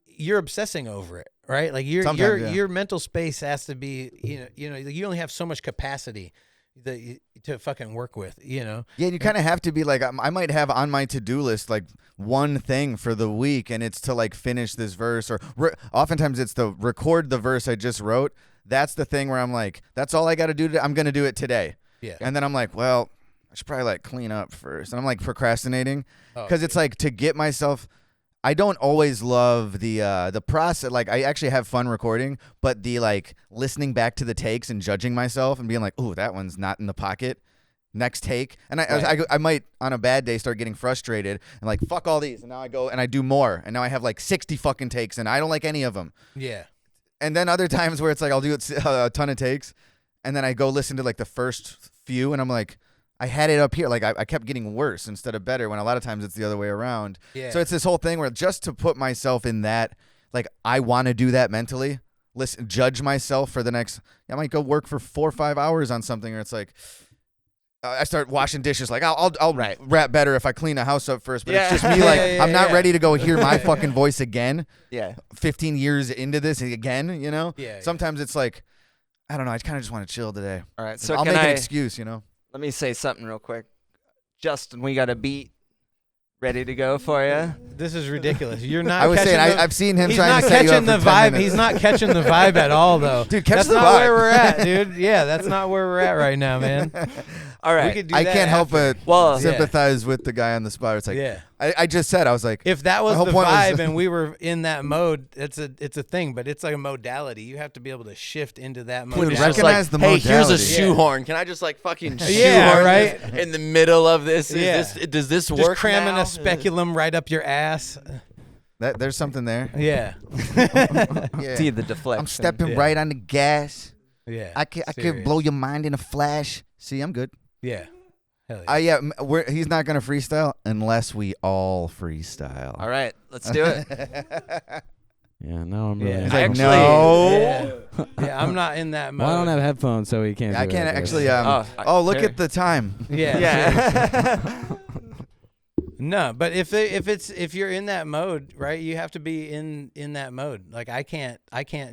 you're obsessing over it, right? Like Sometimes, your mental space has to be, you know, you only have so much capacity to fucking work with, you know. Yeah, you kind of have to be like, I might have on my to-do list like one thing for the week, and it's to like finish this verse, or oftentimes it's to record the verse I just wrote. That's the thing where I'm like, that's all I got to do. I'm going to do it today. Yeah. And then I'm like, well, I should probably like clean up first. And I'm like procrastinating because it's like to get myself. I don't always love the process. Like I actually have fun recording, but the like listening back to the takes and judging myself and being like, "Ooh, that one's not in the pocket." Next take, and I might on a bad day start getting frustrated and like fuck all these, and now I go and I do more, and now I have like 60 fucking takes, and I don't like any of them. Yeah. And then other times where it's like I'll do a ton of takes, and then I go listen to like the first few, and I'm like, I had it up here. Like I kept getting worse instead of better, when a lot of times it's the other way around. Yeah. So it's this whole thing where just to put myself in that, like I want to do that mentally, judge myself for the next, I might go work for 4 or 5 hours on something, or it's like, I start washing dishes. Like I'll rap better if I clean the house up first. But it's just me. Like I'm not ready to go hear my fucking voice again. Yeah. 15 years into this again. You know. Yeah. Sometimes it's like, I don't know. I kind of just want to chill today. All right. So I'll can make I, an excuse. You know. let me say something real quick. Justin, we got a beat ready to go for you. This is ridiculous. You're not. I was saying catching the- I've seen him He's trying not to set you up catching the for 10 vibe. minutes. He's not catching the vibe at all, though. Dude, catch that's the not vibe. where we're at, dude. Yeah, that's not where we're at right now, man. All right. We could do I that can't help after. but Well, sympathize with the guy on the spot. It's like, Yeah. I just said, I was like, If that was whole the point was- vibe and we were in that mode, it's a thing, but it's like a modality. You have to be able to shift into that Dude, modality. recognize the hey, here's a modality. shoehorn. Can I just like fucking Yeah, shoehorn right? this in the middle of this? Yeah. Does this Just work cramming now? a speculum right up your ass. There's something there. Yeah. Yeah. See the deflection. I'm stepping Yeah. right on the gas. Yeah. I can Serious. blow your mind in a flash. See, I'm good. Yeah. Hell yeah. He's not gonna freestyle unless we all freestyle. All right. Let's do it. Yeah, now I'm really. Yeah. He's I like, actually- no. Yeah, I'm not in that mode. Well, I don't have headphones, so we can't. I do can't it, actually. guess. Look here. at the time. Yeah. Yeah. No, but if you're in that mode, right, you have to be in that mode. Like I can't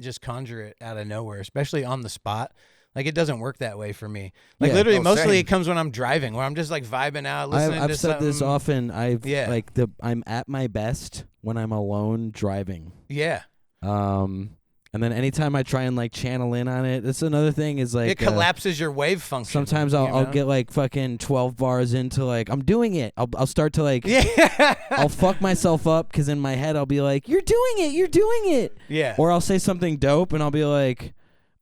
just conjure it out of nowhere, especially on the spot. Like it doesn't work that way for me. Like Yeah. literally, Oh, mostly same. it comes when I'm driving, where I'm just like vibing out, listening I've to said this something. often. Yeah. I'm at my best when I'm alone driving. Yeah, And then anytime I try and like channel in on it, that's another thing is like it collapses your wave function. sometimes you I'll know? get like fucking 12 bars into like I'm doing it. I'll start to like yeah, I'll fuck myself up because in my head I'll be like, you're doing it, yeah. or I'll say something dope and I'll be like,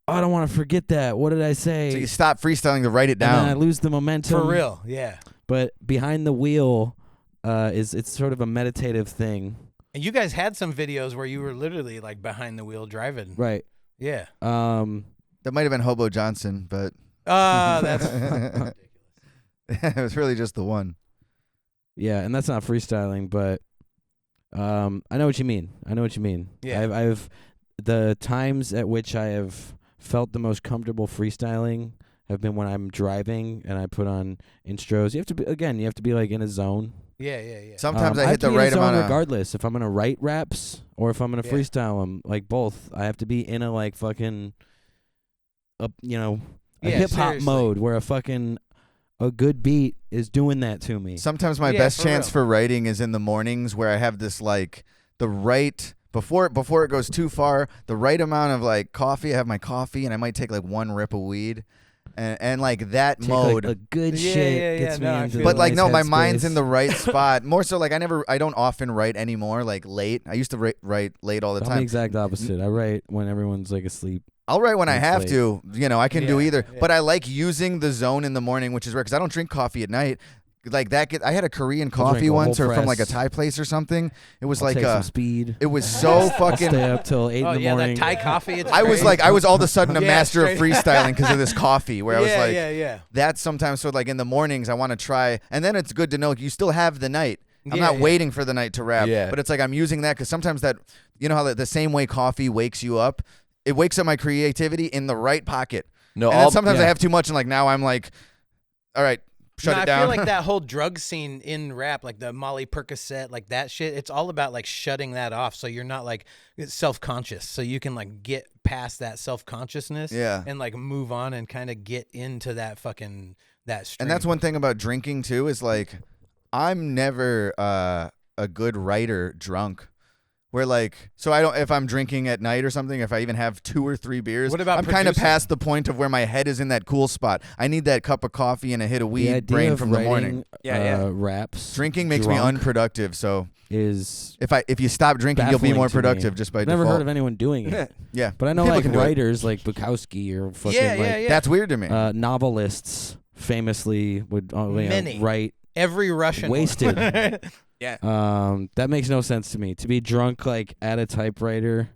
oh, I don't want to forget that. What did I say? So you stop freestyling to write it And then I down. lose the momentum. For real, yeah. But behind the wheel, it's sort of a meditative thing, And you guys had some videos where you were literally like behind the wheel driving. right? Yeah. That might have been Hobo Johnson, but That's it was really just the one. Yeah, and that's not freestyling, but I know what you mean. Yeah. I've the times at which I have felt the most comfortable freestyling have been when I'm driving and I put on intros. You have to be like in a zone. yeah. Sometimes I have hit to the be in a right zone amount of. regardless if I'm gonna write raps or if I'm gonna Yeah. freestyle them. Like both, I have to be in a like fucking, a Yeah, hip hop seriously. mode where a good beat is doing that to me. Sometimes my Yeah, best for chance real. for writing is in the mornings, where I have this like the right before it goes too far, the right amount of like coffee. I have my coffee, and I might take like one rip of weed, and like that Take, mode. like, a good Yeah, shit yeah, gets no, I me into feel the But like nice no, my mind's in headspace. the right spot. More so, like I don't often write anymore. Like late, I used to write late all the I'm the time. exact opposite. I write when everyone's like asleep. I'll write when I It's have late. to. You know, I can do Yeah, either. yeah. But I like using the zone in the morning, which is rare because I don't drink coffee at night. like that. I had a Korean I'll drink coffee a whole once, or from like a press. Thai place or something. It was I'll like take some speed. it was so fucking. Stay up till 8 Oh in the yeah, morning. that Thai coffee. It's I was great. like, I was all of a sudden a Yeah, master of straight- freestyling because of this coffee. Where I was like, yeah. that's sometimes so like in the mornings I want to try, and then it's good to know you still have the night. I'm not waiting for the night to rap, but it's like I'm using that because sometimes that, you know how the same way coffee wakes you up, it wakes up my creativity in the right pocket. No, and then sometimes I have too much and like now I'm like, all right, shut it down. I feel like that whole drug scene in rap, like the Molly Percocet, like that shit, it's all about like shutting that off so you're not like self-conscious. So you can like get past that self-consciousness and like move on and kind of get into that fucking that stream. And that's one thing about drinking too is like I'm never a good writer drunk. Where like, so I don't, if I'm drinking at night or something, if I even have 2 or 3 beers, what about I'm kind of past the point of where my head is in that cool spot. I need that cup of coffee and a hit of weed brain from the morning. Raps. Drinking makes me unproductive. So if you stop drinking, you'll be more productive just by default. Never heard of anyone doing it. Yeah. But I know People like can do it. writers like Bukowski or fucking That's weird to me. Novelists famously would write every Russian wasted. Yeah. That makes no sense to me. To be drunk like at a typewriter.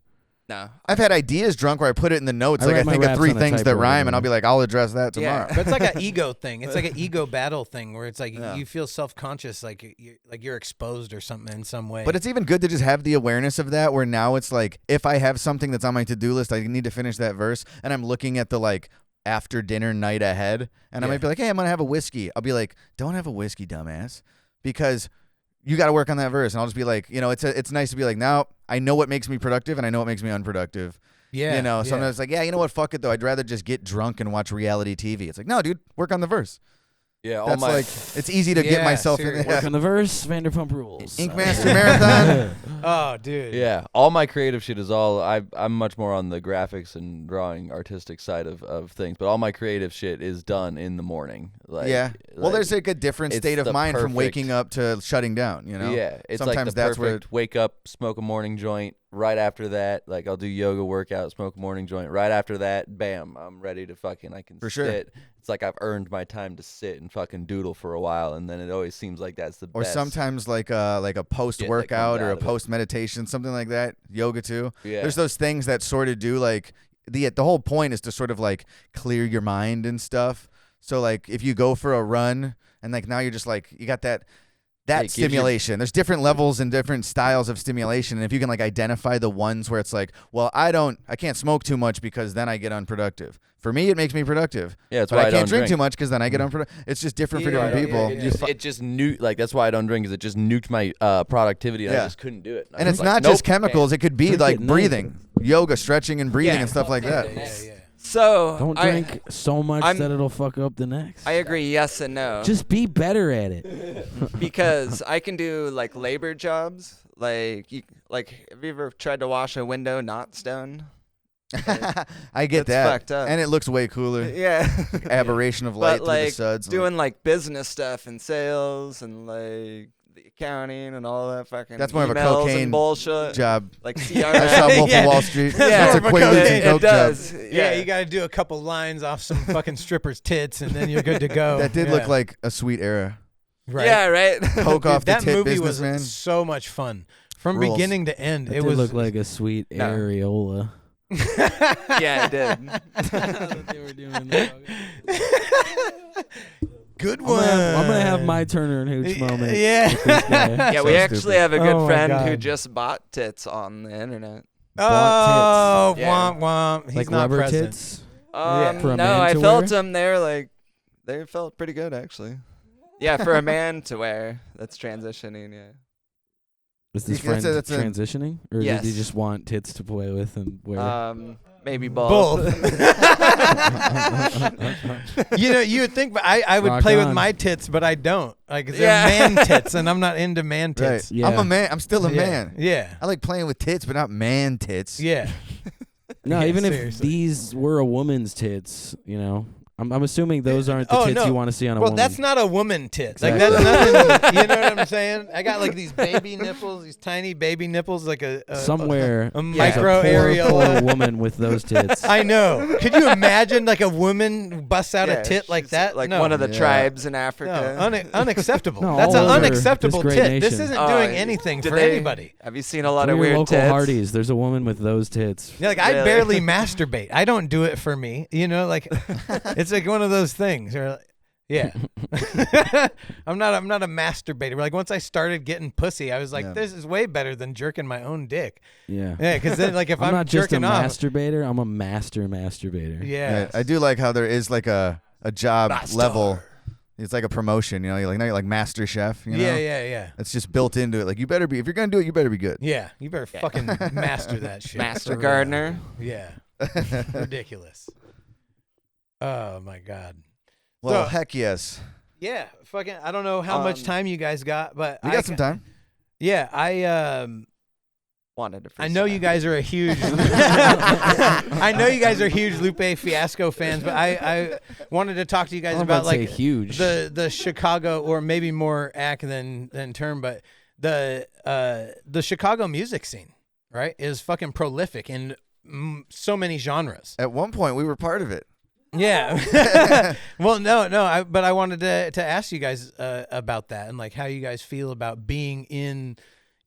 No. I've had ideas drunk where I put it in the notes. I Like I think of 3 things that rhyme, and I'll be like, I'll address that tomorrow. But it's like an ego thing. It's like an ego battle thing where it's like you feel self-conscious, like you're exposed or something in some way. But it's even good to just have the awareness of that, where now it's like, if I have something that's on my to-do list, I need to finish that verse, and I'm looking at the like after dinner night ahead, and I might be like, hey, I'm gonna have a whiskey. I'll be like, don't have a whiskey, dumbass, because you got to work on that verse. And I'll just be like, you know, it's nice to be like, now I know what makes me productive and I know what makes me unproductive. Yeah. You know, sometimes it's like, yeah, you know what? Fuck it though. I'd rather just get drunk and watch reality TV. It's like, no, dude, work on the verse. Yeah, that's like, it's easy to get myself in. Work on the verse, Vanderpump Rules. Ink Master Marathon. Oh, dude. Yeah, all my creative shit is all, I'm much more on the graphics and drawing artistic side of things, but all my creative shit is done in the morning. Like, well, there's like a different state of mind from waking up to shutting down, you know? Yeah, it's sometimes like the that's perfect wake up, smoke a morning joint. Right after that, like I'll do yoga workout, smoke a morning joint. Right after that, bam, I'm ready to I can sit. It's like I've earned my time to sit and fucking doodle for a while, and then it always seems like that's the best. Or sometimes like a post workout or a post meditation, something like that. Yoga too. Yeah. There's those things that sort of do like the whole point is to sort of like clear your mind and stuff. So like if you go for a run and like now you're just like you got that stimulation. There's different levels and different styles of stimulation, and if you can like identify the ones where it's like, well, I can't smoke too much because then I get unproductive. For me, it makes me productive. Yeah, that's but why I can't drink drink too much because then I get unproductive. It's just different for different people. It just like that's why I don't drink, because it just nuked my productivity, and I just couldn't do it. And it's not just chemicals; it could be like breathing, yoga, stretching, and breathing and stuff like that. So don't drink so much that it'll fuck up the next. I agree, yes and no. Just be better at it. Because I can do like labor jobs. Like have you ever tried to wash a window not stone? I get that. Fucked up. And it looks way cooler. Yeah. Aberration of light but through the suds. Doing like business stuff and sales and like the accounting and all that fucking that's more of a emails cocaine and bullshit job. Like CRM. I saw Wolf of Wall Street. Yeah, that's a quick coke job. Yeah, you got to do a couple lines off some fucking stripper's tits, and then you're good to go. That did look like a sweet era. Right. Yeah, right. Poke off the that tit movie businessman. was so much fun from Rules. beginning to end. It was looked like a sweet areola. Yeah, it did. They were doing that. Good one. I'm gonna have my Turner and Hooch moment. Yeah. Yeah, we actually have a good Oh my friend God. who just bought tits on the internet. Oh, Yeah. womp womp. He's Like not rubber present. tits. No, For a man I to felt wear? them. They felt pretty good actually. Yeah, for a man to wear that's transitioning. Yeah. Is this That's friend a- transitioning, or Yes. did he just want tits to play with and wear? Maybe both. You know, you would think I would Rock play with on. my tits, but I don't. Like they're man tits, and I'm not into man Right. tits. Yeah. I'm a man. I'm still a Yeah. man. Yeah. I like playing with tits, but not man tits. Yeah. No, Yeah, even if seriously. these were a woman's tits, you know, I'm assuming those aren't the Oh, tits no. you want to see on a Well, woman. that's not a woman tit. Like Exactly. that's nothing. You know what I'm saying? I got like these baby nipples, these tiny baby nipples, like a somewhere a there's micro a poor, areola. poor woman with those tits. I know. Could you imagine like a woman busts out a tit like that. Like no. one of the tribes in Africa. No, unacceptable. No, That's an all over unacceptable this great tit. This nation. isn't doing anything for anybody. Have you seen a lot Go of to your weird local tits? Hardee's. There's a woman with those tits. Yeah, like I barely masturbate. I don't do it for me. You know, like it's like one of those things. Or, yeah, I'm not a masturbator. Like once I started getting pussy, I was like, this is way better than jerking my own dick. Yeah, because then like if I'm not just a jerking off, masturbator, I'm a master masturbator. Yeah, I do like how there is like a job level. It's like a promotion, you know. Now you're like master chef. You know? Yeah. It's just built into it. Like you better be, if you're gonna do it, you better be good. Yeah, you better fucking master that shit. Master gardener. Yeah, ridiculous. Oh my god. Well, So, heck yes. Yeah, fucking. I don't know how much time you guys got, but We got some time. Yeah, I wanted to. I know you guys are a huge. I know you guys are huge Lupe Fiasco fans, but I wanted to talk to you guys about like huge the Chicago, or maybe more act than term, but the Chicago music scene, right, is fucking prolific in so many genres. At one point, we were part of it. Yeah. Well, no. But I wanted to ask you guys about that and like how you guys feel about being in,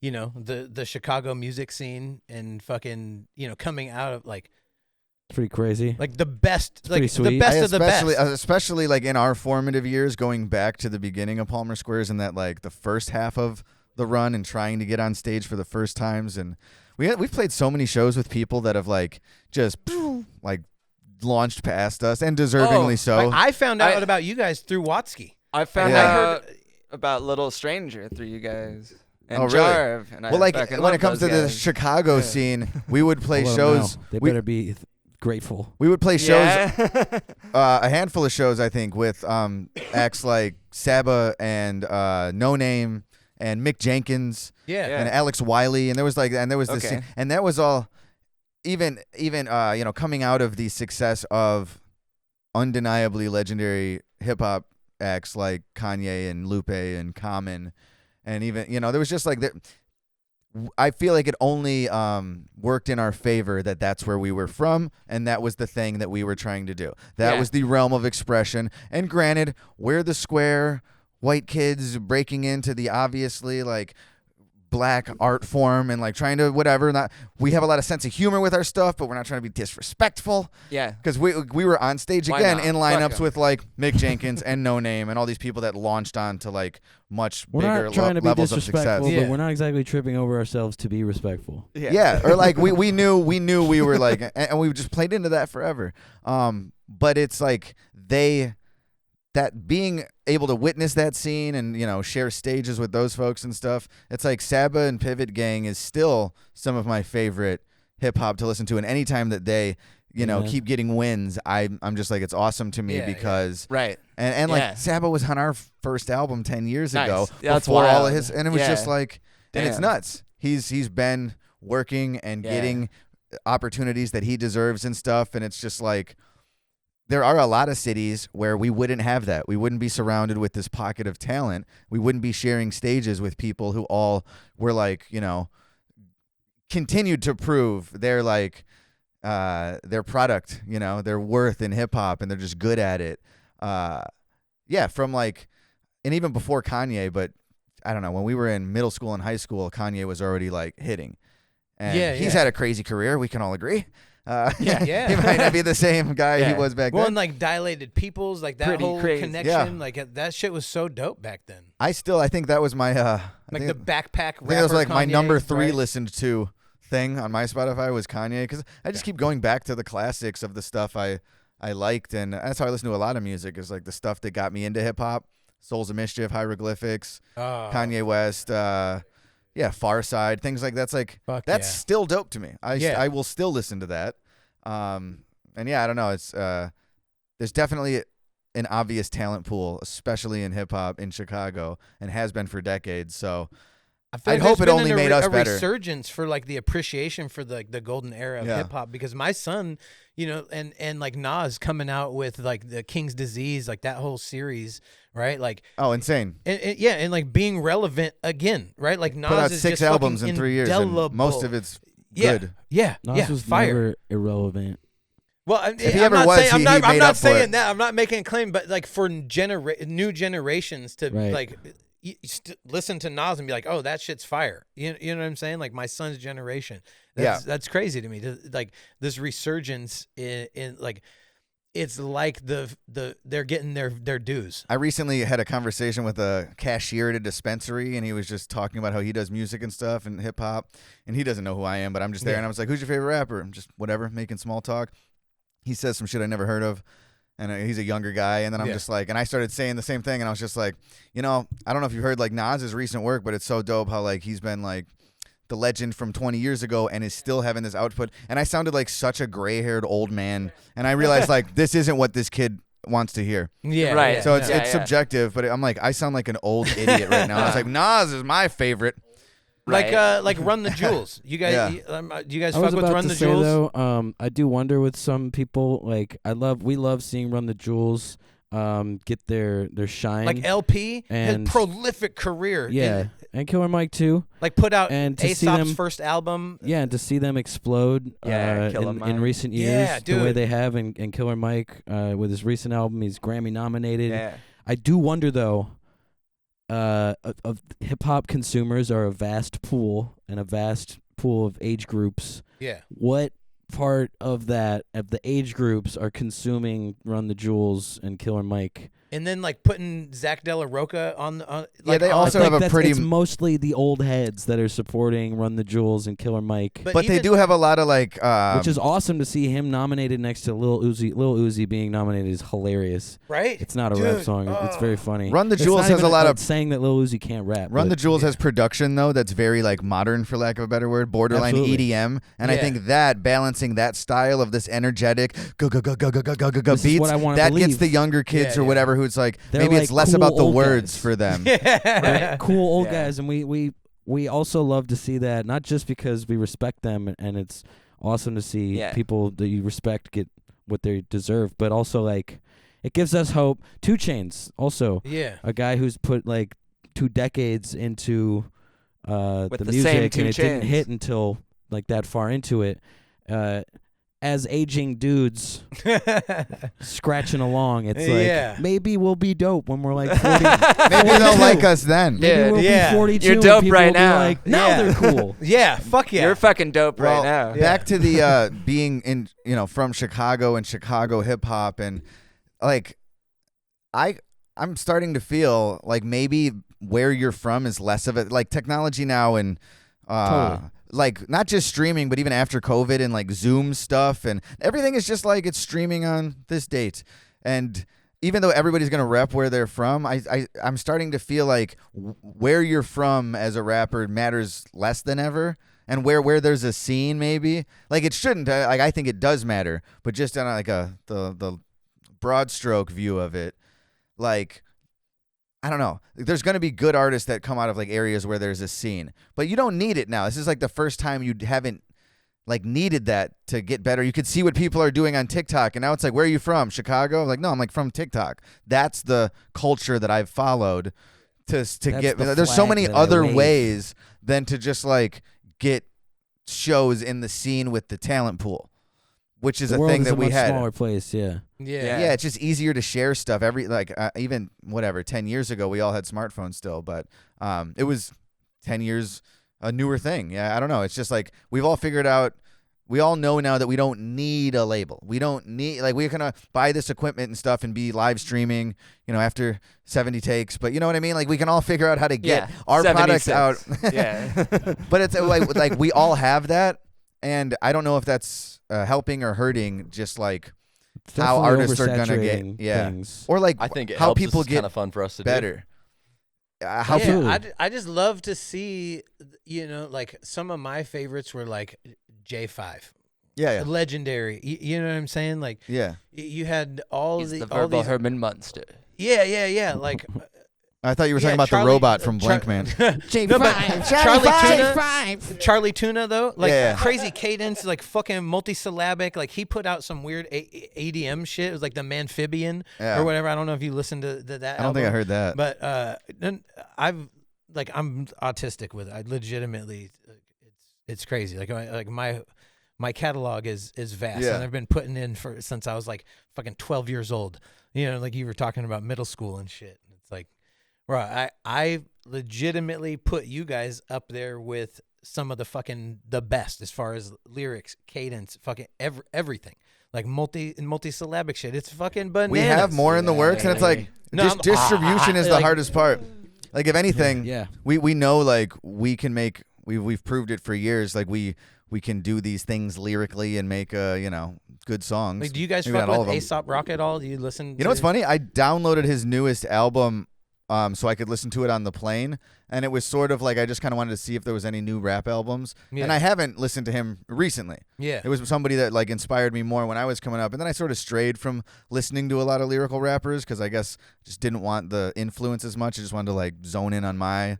you know, the Chicago music scene and fucking, you know, coming out of like. It's pretty crazy. Like the best, like sweet. the best of the best. Especially like in our formative years, going back to the beginning of Palmer Squares and that like the first half of the run and trying to get on stage for the first times, and we've played so many shows with people that have like just like launched past us, and deservingly so. I found out about you guys through Watsky. I found out about Little Stranger through you guys. And really? Jarv, and well, like when it comes to the Chicago scene, we would play shows. They better be grateful. We would play shows, a handful of shows, I think, with acts like Saba and No Name and Mick Jenkins, and Alex Wiley, and there was this, and that was all. Even you know, coming out of the success of undeniably legendary hip hop acts like Kanye and Lupe and Common, and even, you know, there was just like that. I feel like it only worked in our favor that that's where we were from, and that was the thing that we were trying to do. That was the realm of expression. And granted, we're the square white kids breaking into the obviously like black art form and like trying to whatever. Not, we have a lot of sense of humor with our stuff, but we're not trying to be disrespectful. Yeah, because we were on stage again in lineups with like Mick Jenkins and No Name and all these people that launched on to like much bigger levels of success. But we're not exactly tripping over ourselves to be respectful. Yeah, or like we knew we were like, and we just played into that forever. But it's like that being able to witness that scene and, you know, share stages with those folks and stuff, it's like Saba and Pivot Gang is still some of my favorite hip hop to listen to. And anytime that they, you know, keep getting wins, I'm just like, it's awesome to me because right. And like Saba was on our first album 10 years ago That's before wild. all of his, and it was just like, and it's nuts. He's been working and getting opportunities that he deserves and stuff, and it's just like, there are a lot of cities where we wouldn't have that. We wouldn't be surrounded with this pocket of talent. We wouldn't be sharing stages with people who all were like, you know, continued to prove their like their product, you know, their worth in hip hop, and they're just good at it. From like, and even before Kanye, but I don't know, when we were in middle school and high school, Kanye was already like hitting. And he's had a crazy career, we can all agree. He might not be the same guy he was back then. Well, and like Dilated Peoples, like that whole connection, like that shit was so dope back then. I think that was my like the backpack rapper. I think that was like my Kanye, number 3 right? listened to thing on my Spotify was Kanye, because I just keep going back to the classics of the stuff I liked, and that's how I listen to a lot of music, is like the stuff that got me into hip hop. Souls of Mischief, Hieroglyphics, Kanye West, Far Side, things like that's like that's still dope to me. I will still listen to that. And I don't know. It's there's definitely an obvious talent pool, especially in hip hop in Chicago, and has been for decades. So I hope it only made us better. A resurgence for like the appreciation for the golden era of hip hop, because my son, you know, and like Nas coming out with like the King's Disease, like that whole series, right? Like insane. And like being relevant again, right? Like Nas put out is 6 just albums in fucking 3 years, and indelible. most of it's Yeah, good. yeah, Nas was fire. never irrelevant. Well, if he ever was, I'm not saying it. that. I'm not making a claim, but like for new generations to like listen to Nas and be like, "Oh, that shit's fire." You know what I'm saying? Like my son's generation. That's crazy to me. Like this resurgence in like. It's like they're getting their dues. I recently had a conversation with a cashier at a dispensary, and he was just talking about how he does music and stuff and hip hop, and he doesn't know who I am, but I'm just there, and I was like, "Who's your favorite rapper?" I'm just whatever, making small talk. He says some shit I never heard of, and he's a younger guy, and then I'm just like, and I started saying the same thing, and I was just like, I don't know if you've heard like Nas's recent work, but it's so dope how like he's been like the legend from 20 years ago and is still having this output. And I sounded like such a gray-haired old man. And I realized like this isn't what this kid wants to hear. Yeah. Right. So it's subjective, but I'm like, I sound like an old idiot right now. I was like, Nas is my favorite. Right. Like Run the Jewels. You guys, do you guys fuck with Run the say, Jewels? Though, I do wonder with some people. Like we love seeing Run the Jewels get their shine. Like LP, and his prolific career. Yeah, and Killer Mike too. Like put out and to A$AP's first album. Yeah, and to see them explode in recent years the way they have, and Killer Mike with his recent album, he's Grammy nominated. Yeah. I do wonder though, of hip hop consumers are a vast pool of age groups. Yeah. What part of the age groups are consuming Run the Jewels and Killer Mike? And then like putting Zach De La Roca on they also have a pretty. It's mostly the old heads that are supporting Run the Jewels and Killer Mike. But they do have a lot of like, which is awesome to see him nominated next to Lil Uzi. Lil Uzi being nominated is hilarious. Right? It's not a rap song. It's very funny. Run the Jewels has a lot of saying that Lil Uzi can't rap. Run the Jewels has production though that's very like modern, for lack of a better word, borderline EDM, and I think that balancing that style of this energetic go beats that gets the younger kids or whatever who's like maybe it's less cool about the words guys. for them. Right? Cool old guys, and we also love to see that, not just because we respect them and it's awesome to see people that you respect get what they deserve, but also like it gives us hope. 2 Chainz also, a guy who's put like 2 decades into the music, and it didn't hit until like that far into it. As aging dudes scratching along, it's like maybe we'll be dope when we're like 40. Maybe they'll like us then. Maybe we'll be 42. You're dope and right will now. Be like, now they're cool. Fuck yeah. You're fucking dope right now. Back to the being in, from Chicago and Chicago hip hop, and like I'm starting to feel like maybe where you're from is less of it. Like technology now and Totally. like not just streaming, but even after COVID and like Zoom stuff and everything is just like it's streaming on this date. And even though everybody's gonna rep where they're from, I'm starting to feel like where you're from as a rapper matters less than ever. And where there's a scene, maybe like it shouldn't. Like I think it does matter, but just on like the broad stroke view of it, like. I don't know. There's going to be good artists that come out of like areas where there's a scene, but you don't need it now. This is like the first time you haven't like needed that to get better. You could see what people are doing on TikTok, and now it's like, where are you from? Chicago? Like, no, I'm like from TikTok. That's the culture that I've followed to get. There's so many other ways than to just like get shows in the scene with the talent pool. Which is a thing that we had. Smaller place, yeah. It's just easier to share stuff. Even 10 years ago, we all had smartphones still, but it was 10 years a newer thing. Yeah, I don't know. It's just like we've all figured out. We all know now that we don't need a label. We don't need we're gonna buy this equipment and stuff and be live streaming. After 70 takes, but you know what I mean. Like we can all figure out how to get our products out. But it's like we all have that, and I don't know if that's. Helping or hurting, just like how artists are gonna get, things. Or like I think how people get kind of fun for us to better. I just love to see, like some of my favorites were like J5. Yeah. Legendary. You know what I'm saying? Like, you had He's the verbal Herman Munster. Yeah. Like. I thought you were talking about the robot from Blank Man. Charlie Tuna, though, like crazy cadence, like fucking multisyllabic. Like he put out some weird ADM shit. It was like the Mamphibian or whatever. I don't know if you listened to that. I don't think I heard that. But I'm autistic with it. I legitimately, it's crazy. Like my my catalog is vast, and I've been putting in since I was like fucking 12 years old. You know, like you were talking about middle school and shit. It's like, right, I legitimately put you guys up there with some of the best as far as lyrics, cadence, fucking everything. Like multi-syllabic shit. It's fucking bananas. We have more in the works, and it's like distribution is the hardest part. Like if anything, we know like we can make. We've proved it for years. Like we can do these things lyrically and make good songs. Like, do you guys fuck with A.S.A.T. Rock at all? Do you listen? You know what's funny? I downloaded his newest album so I could listen to it on the plane, and it was sort of like I just kind of wanted to see if there was any new rap albums. And I haven't listened to him recently. Yeah, it was somebody that like inspired me more when I was coming up, and then I sort of strayed from listening to a lot of lyrical rappers because I guess just didn't want the influence as much. I just wanted to like zone in on my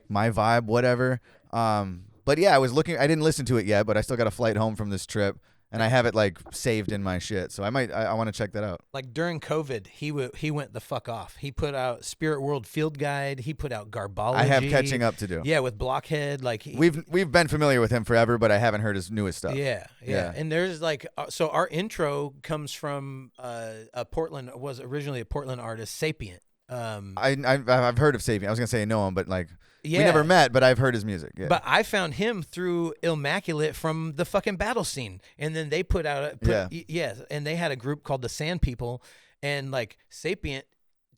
vibe, whatever. But yeah, I was looking. I didn't listen to it yet, but I still got a flight home from this trip, and I have it like saved in my shit. So I want to check that out. Like during COVID, he went the fuck off. He put out Spirit World Field Guide. He put out Garbology. I have catching up to do. Yeah, with Blockhead. Like we've been familiar with him forever, but I haven't heard his newest stuff. Yeah. And there's like so our intro comes from was originally a Portland artist, Sapient. I've heard of Sapient. I was gonna say I know him, but like. We never met, but I've heard his music. Yeah. But I found him through Immaculate from the fucking battle scene. And then they put out and they had a group called the Sand People, and like Sapient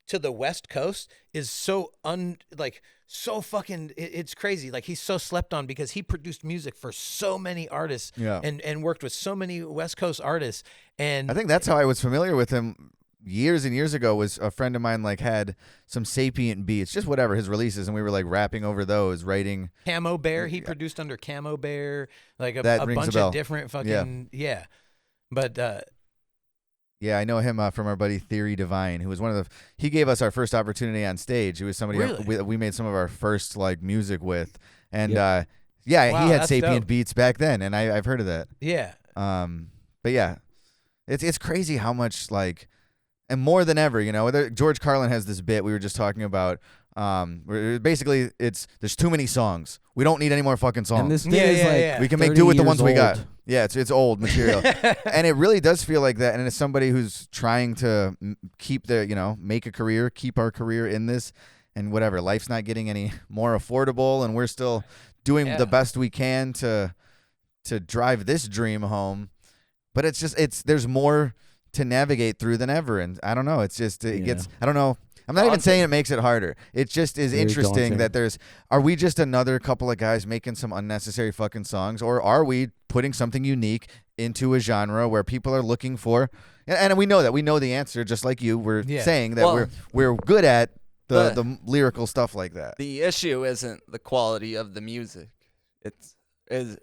to the West Coast is so fucking it's crazy. Like he's so slept on because he produced music for so many artists and worked with so many West Coast artists. And I think that's how I was familiar with him. Years and years ago was a friend of mine like had some Sapient beats, just whatever his releases, and we were like rapping over those, writing. Camo Bear, he produced under Camo Bear, like a bunch of different fucking But I know him from our buddy Theory Divine, who was he gave us our first opportunity on stage. He was somebody we made some of our first like music with, and wow, he had Sapient beats back then, and I've heard of that. Yeah. But yeah, it's crazy how much like. And more than ever, George Carlin has this bit we were just talking about. Basically, there's too many songs. We don't need any more fucking songs. And this bit is like we can make do with the ones we got. Yeah, it's old material, and it really does feel like that. And as somebody who's trying to keep make a career, keep our career in this, and whatever, life's not getting any more affordable, and we're still doing the best we can to drive this dream home. But there's more to navigate through than ever, and I don't know. It's just gets. I don't know. I'm not even saying it makes it harder. It just is interesting that are we just another couple of guys making some unnecessary fucking songs, or are we putting something unique into a genre where people are looking for? And we know that. We know the answer, just like you. We're saying that we're good at the lyrical stuff like that. The issue isn't the quality of the music.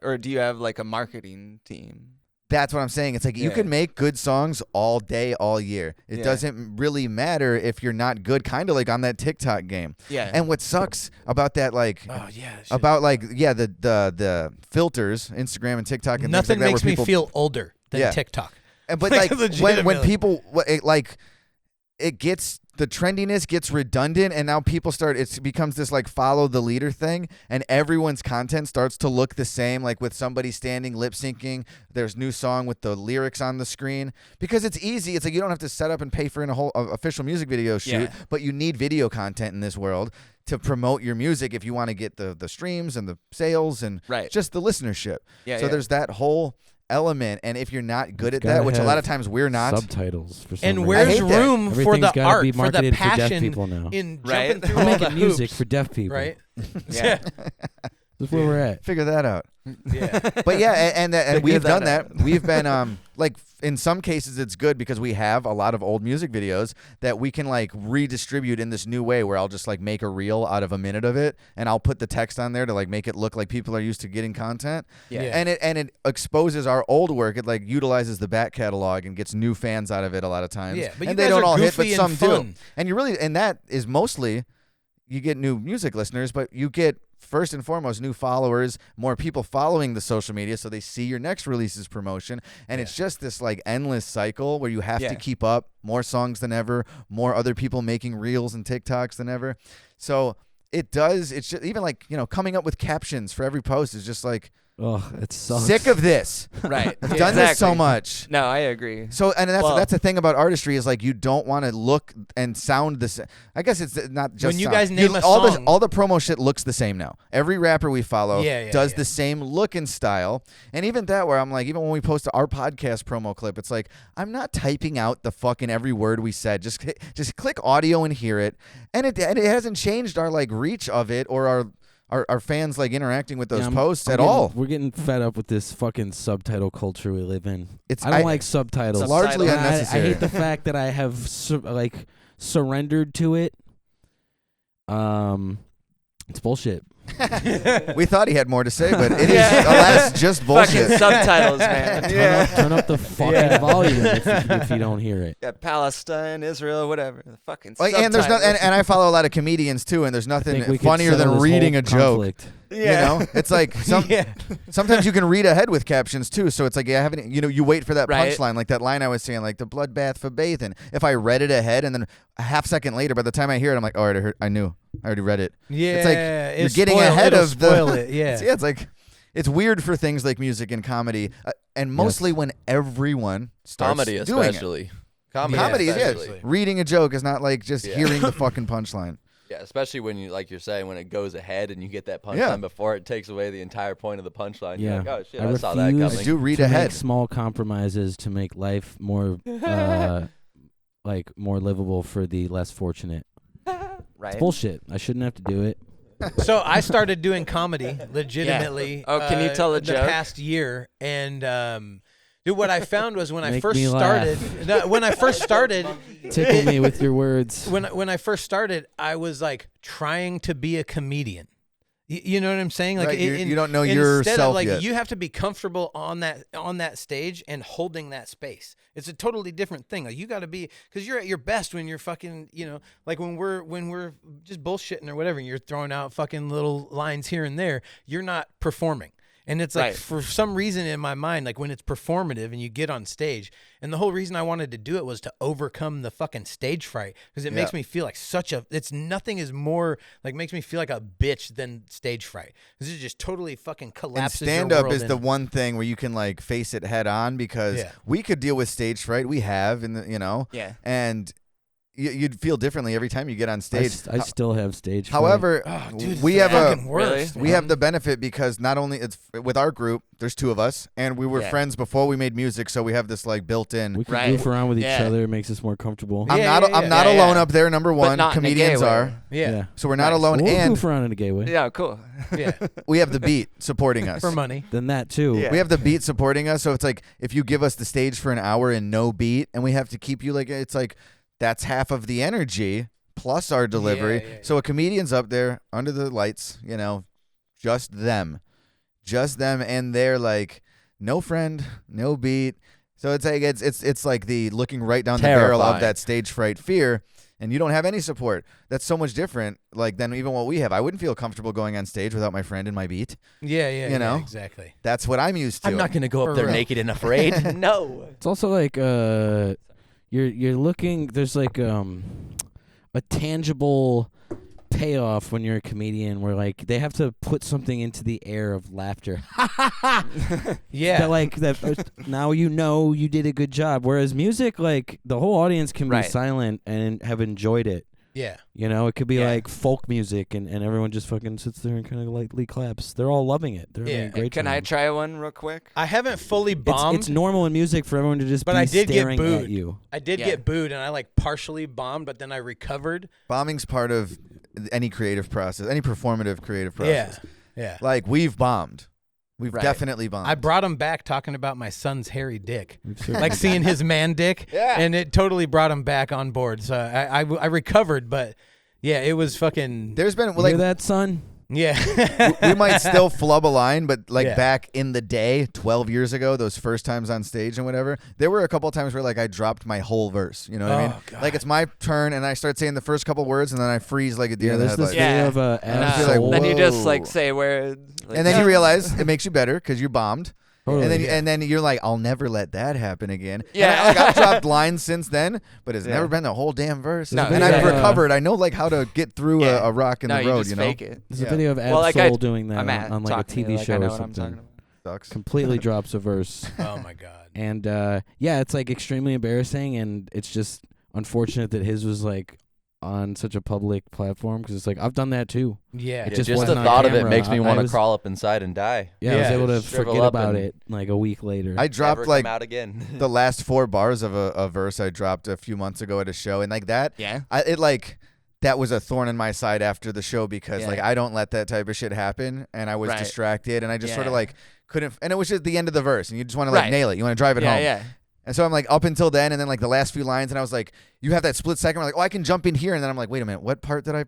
Or do you have like a marketing team? That's what I'm saying. It's like you can make good songs all day, all year. It doesn't really matter if you're not good, kind of like on that TikTok game. Yeah. And what sucks about that, like, the filters, Instagram and TikTok, and nothing things like makes that, me feel older than TikTok. But like when people it gets. The trendiness gets redundant, and now people it becomes this like follow the leader thing, and everyone's content starts to look the same, like with somebody standing lip syncing. There's new song with the lyrics on the screen because it's easy. It's like you don't have to set up and pay for a whole official music video shoot, but you need video content in this world to promote your music if you want to get the streams and the sales and just the listenership. So there's that whole element, and if you're not good at that, which a lot of times we're not, subtitles for some and where's room for the art, for the passion in jumping through I'm all making the music hoops, for deaf people, right? That's where we're at. Figure that out. But and we've done that. We've been like in some cases it's good because we have a lot of old music videos that we can like redistribute in this new way where I'll just like make a reel out of a minute of it, and I'll put the text on there to like make it look like people are used to getting content. And it exposes our old work. It like utilizes the back catalog and gets new fans out of it a lot of times. But and they don't all hit, but some do. And that is mostly you get new music listeners, but you get first and foremost new followers, more people following the social media so they see your next release's promotion, and it's just this like endless cycle where you have to keep up, more songs than ever, more other people making reels and TikToks than ever. So it's just even like coming up with captions for every post is just like Oh, it sucks. Sick of this. Right. I've done this so much. No, I agree. So, and that's the thing about artistry is like you don't want to look and sound the same. I guess it's not just when you sound. guys name a all song. all the promo shit looks the same now. Every rapper we follow does yeah. the same look and style. And even that where I'm like, even when we post our podcast promo clip, it's like I'm not typing out the fucking every word we said. Just click audio and hear it. And it hasn't changed our like reach of it or our fans like interacting with those posts at all. We're getting fed up with this fucking subtitle culture we live in. I don't like subtitles. It's largely unnecessary. I hate the fact that I have surrendered to it. It's bullshit. We thought he had more to say, but it is alas just bullshit. Fucking subtitles, man. Turn up the fucking volume if you don't hear it. Yeah, Palestine, Israel, whatever. The fucking subtitles. And there's and I follow a lot of comedians too, and there's nothing we funnier could settle than this reading whole a joke. conflict. You know, it's like sometimes you can read ahead with captions too. So it's like you wait for that punchline, like that line I was saying, like the bloodbath for bathing. If I read it ahead and then a half second later, by the time I hear it, I'm like, oh, I already read it. Yeah, it's like you're getting ahead of the. Spoil it. Yeah, it's like it's weird for things like music and comedy, and mostly when everyone starts comedy, doing especially. It. Comedy, especially. Reading a joke is not like just hearing the fucking punchline. Yeah, especially when you, like you're saying, when it goes ahead and you get that punchline before it takes away the entire point of the punchline. Yeah. You're like, oh shit, I saw that coming. I do read to ahead. Make small compromises to make life more, more livable for the less fortunate. Right. It's bullshit. I shouldn't have to do it. So I started doing comedy legitimately. Oh, can you tell a the joke? past year, and dude, what I found was when I Make first me started, Tickle me with your words. When I first started, I was like trying to be a comedian. You know what I'm saying? Like right, you don't know instead yourself of like yet. you have to be comfortable on that stage and holding that space. It's a totally different thing. Like you got to be, because you're at your best when you're fucking, like when we're just bullshitting or whatever, and you're throwing out fucking little lines here and there. You're not performing. And it's like, for some reason in my mind, like when it's performative and you get on stage, and the whole reason I wanted to do it was to overcome the fucking stage fright, because it makes me feel like nothing is more, like makes me feel like a bitch than stage fright. This is just totally fucking collapses your world. And stand-up is the one thing where you can like face it head on, because we could deal with stage fright. We have, and you'd feel differently every time you get on stage. I still have stage fright. However, we have we have the benefit because not only it's with our group, there's two of us, and we were friends before we made music, so we have this like built-in. We can goof around with each other. It makes us more comfortable. I'm not alone up there. Number one, not comedians in a gay are. way. Yeah. So we're not alone, We'll and goof around in a gay way. Yeah, cool. Yeah. we have the beat supporting us For money. Then that too. Yeah. We have the beat supporting us, so it's like if you give us the stage for an hour and no beat, and we have to keep you like it's like. That's half of the energy plus our delivery. So a comedian's up there under the lights, just them, and they're like, no friend, no beat. So it's like it's like the looking right down the barrel of that stage fright fear, and you don't have any support. That's so much different, like than even what we have. I wouldn't feel comfortable going on stage without my friend and my beat. Yeah, exactly. That's what I'm used to. I'm not gonna go up there naked and afraid. No. It's also like you're looking. There's like a tangible payoff when you're a comedian, where like they have to put something into the air of laughter. Yeah. That, like that. Now you did a good job. Whereas music, like the whole audience can be silent and have enjoyed it. Yeah. It could be like folk music, and everyone just fucking sits there and kind of lightly claps. They're all loving it. They're having a great Can time. I try one real quick? I haven't fully bombed. It's normal in music for everyone to just but be I did staring get booed. at you. I did get booed, and I like partially bombed, but then I recovered. Bombing's part of any creative process, any performative creative process. Yeah. Like we've bombed. We've definitely bombed. I brought him back talking about my son's hairy dick, like seeing his man dick, and it totally brought him back on board. So I recovered, but yeah, it was fucking. There's been You hear that, son? Yeah. we might still flub a line, but like back in the day, 12 years ago, those first times on stage and whatever, there were a couple of times where like I dropped my whole verse. You know what I mean? God. Like it's my turn, and I start saying the first couple words, and then I freeze like a deer in the There's this headlights. video of asshole. Then you just Whoa. like say words. Like, And then you realize it makes you better because you bombed. Totally. And then you're like, I'll never let that happen again. Yeah. And I've dropped lines since then, but it's never been the whole damn verse. No, and I've recovered. I know like how to get through a rock in no, the you road. just fake it. There's a video of Well, like Absol doing that I'm on like a TV show or something. Sucks. completely drops a verse. Oh my god. And yeah, it's like extremely embarrassing, and it's just unfortunate that his was like on such a public platform, because it's like I've done that too. Yeah. It Just wasn't the on thought of it camera. makes me want to was- crawl up inside and die. Yeah, I was Yeah, able to shrivel forget up about and it like a week later. I dropped Never like come out again. the last 4 bars of a verse I dropped a few months ago at a show, and like that, Yeah. that was a thorn in my side after the show, because Yeah. like I don't let that type of shit happen, and I was Right. distracted, and I just sort of Yeah. like couldn't, and it was just the end of the verse, and you just want to like Right. nail it, you want to drive it home. Yeah. And so I'm like up until then, and then like the last few lines, and I was like, you have that split second where like, oh, I can jump in here, and then I'm like, wait a minute, what part did I?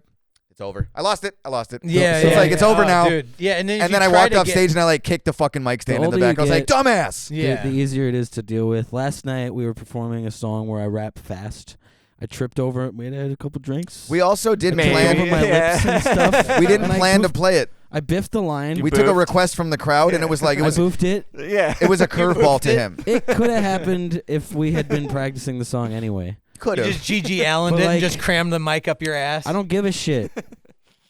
It's over. I lost it. Yeah, So it's like it's over now. dude. Yeah, and then And then I walked off stage and I like kicked the fucking mic stand in the older you back. I was like, get- dumbass. Yeah. the easier it is to deal with. Last night we were performing a song where I rap fast. I tripped over it. We had a couple drinks. We also didn't Maybe. plan. over my lips and stuff. We didn't And I plan to boofed- play it. I biffed the line. We took a request from the crowd, and it was like I boofed it. Yeah. it was a curveball to him. It could have happened if we had been practicing the song anyway. Could You have. just GG Allen But, did and like, just cram the mic up your ass. I don't give a shit.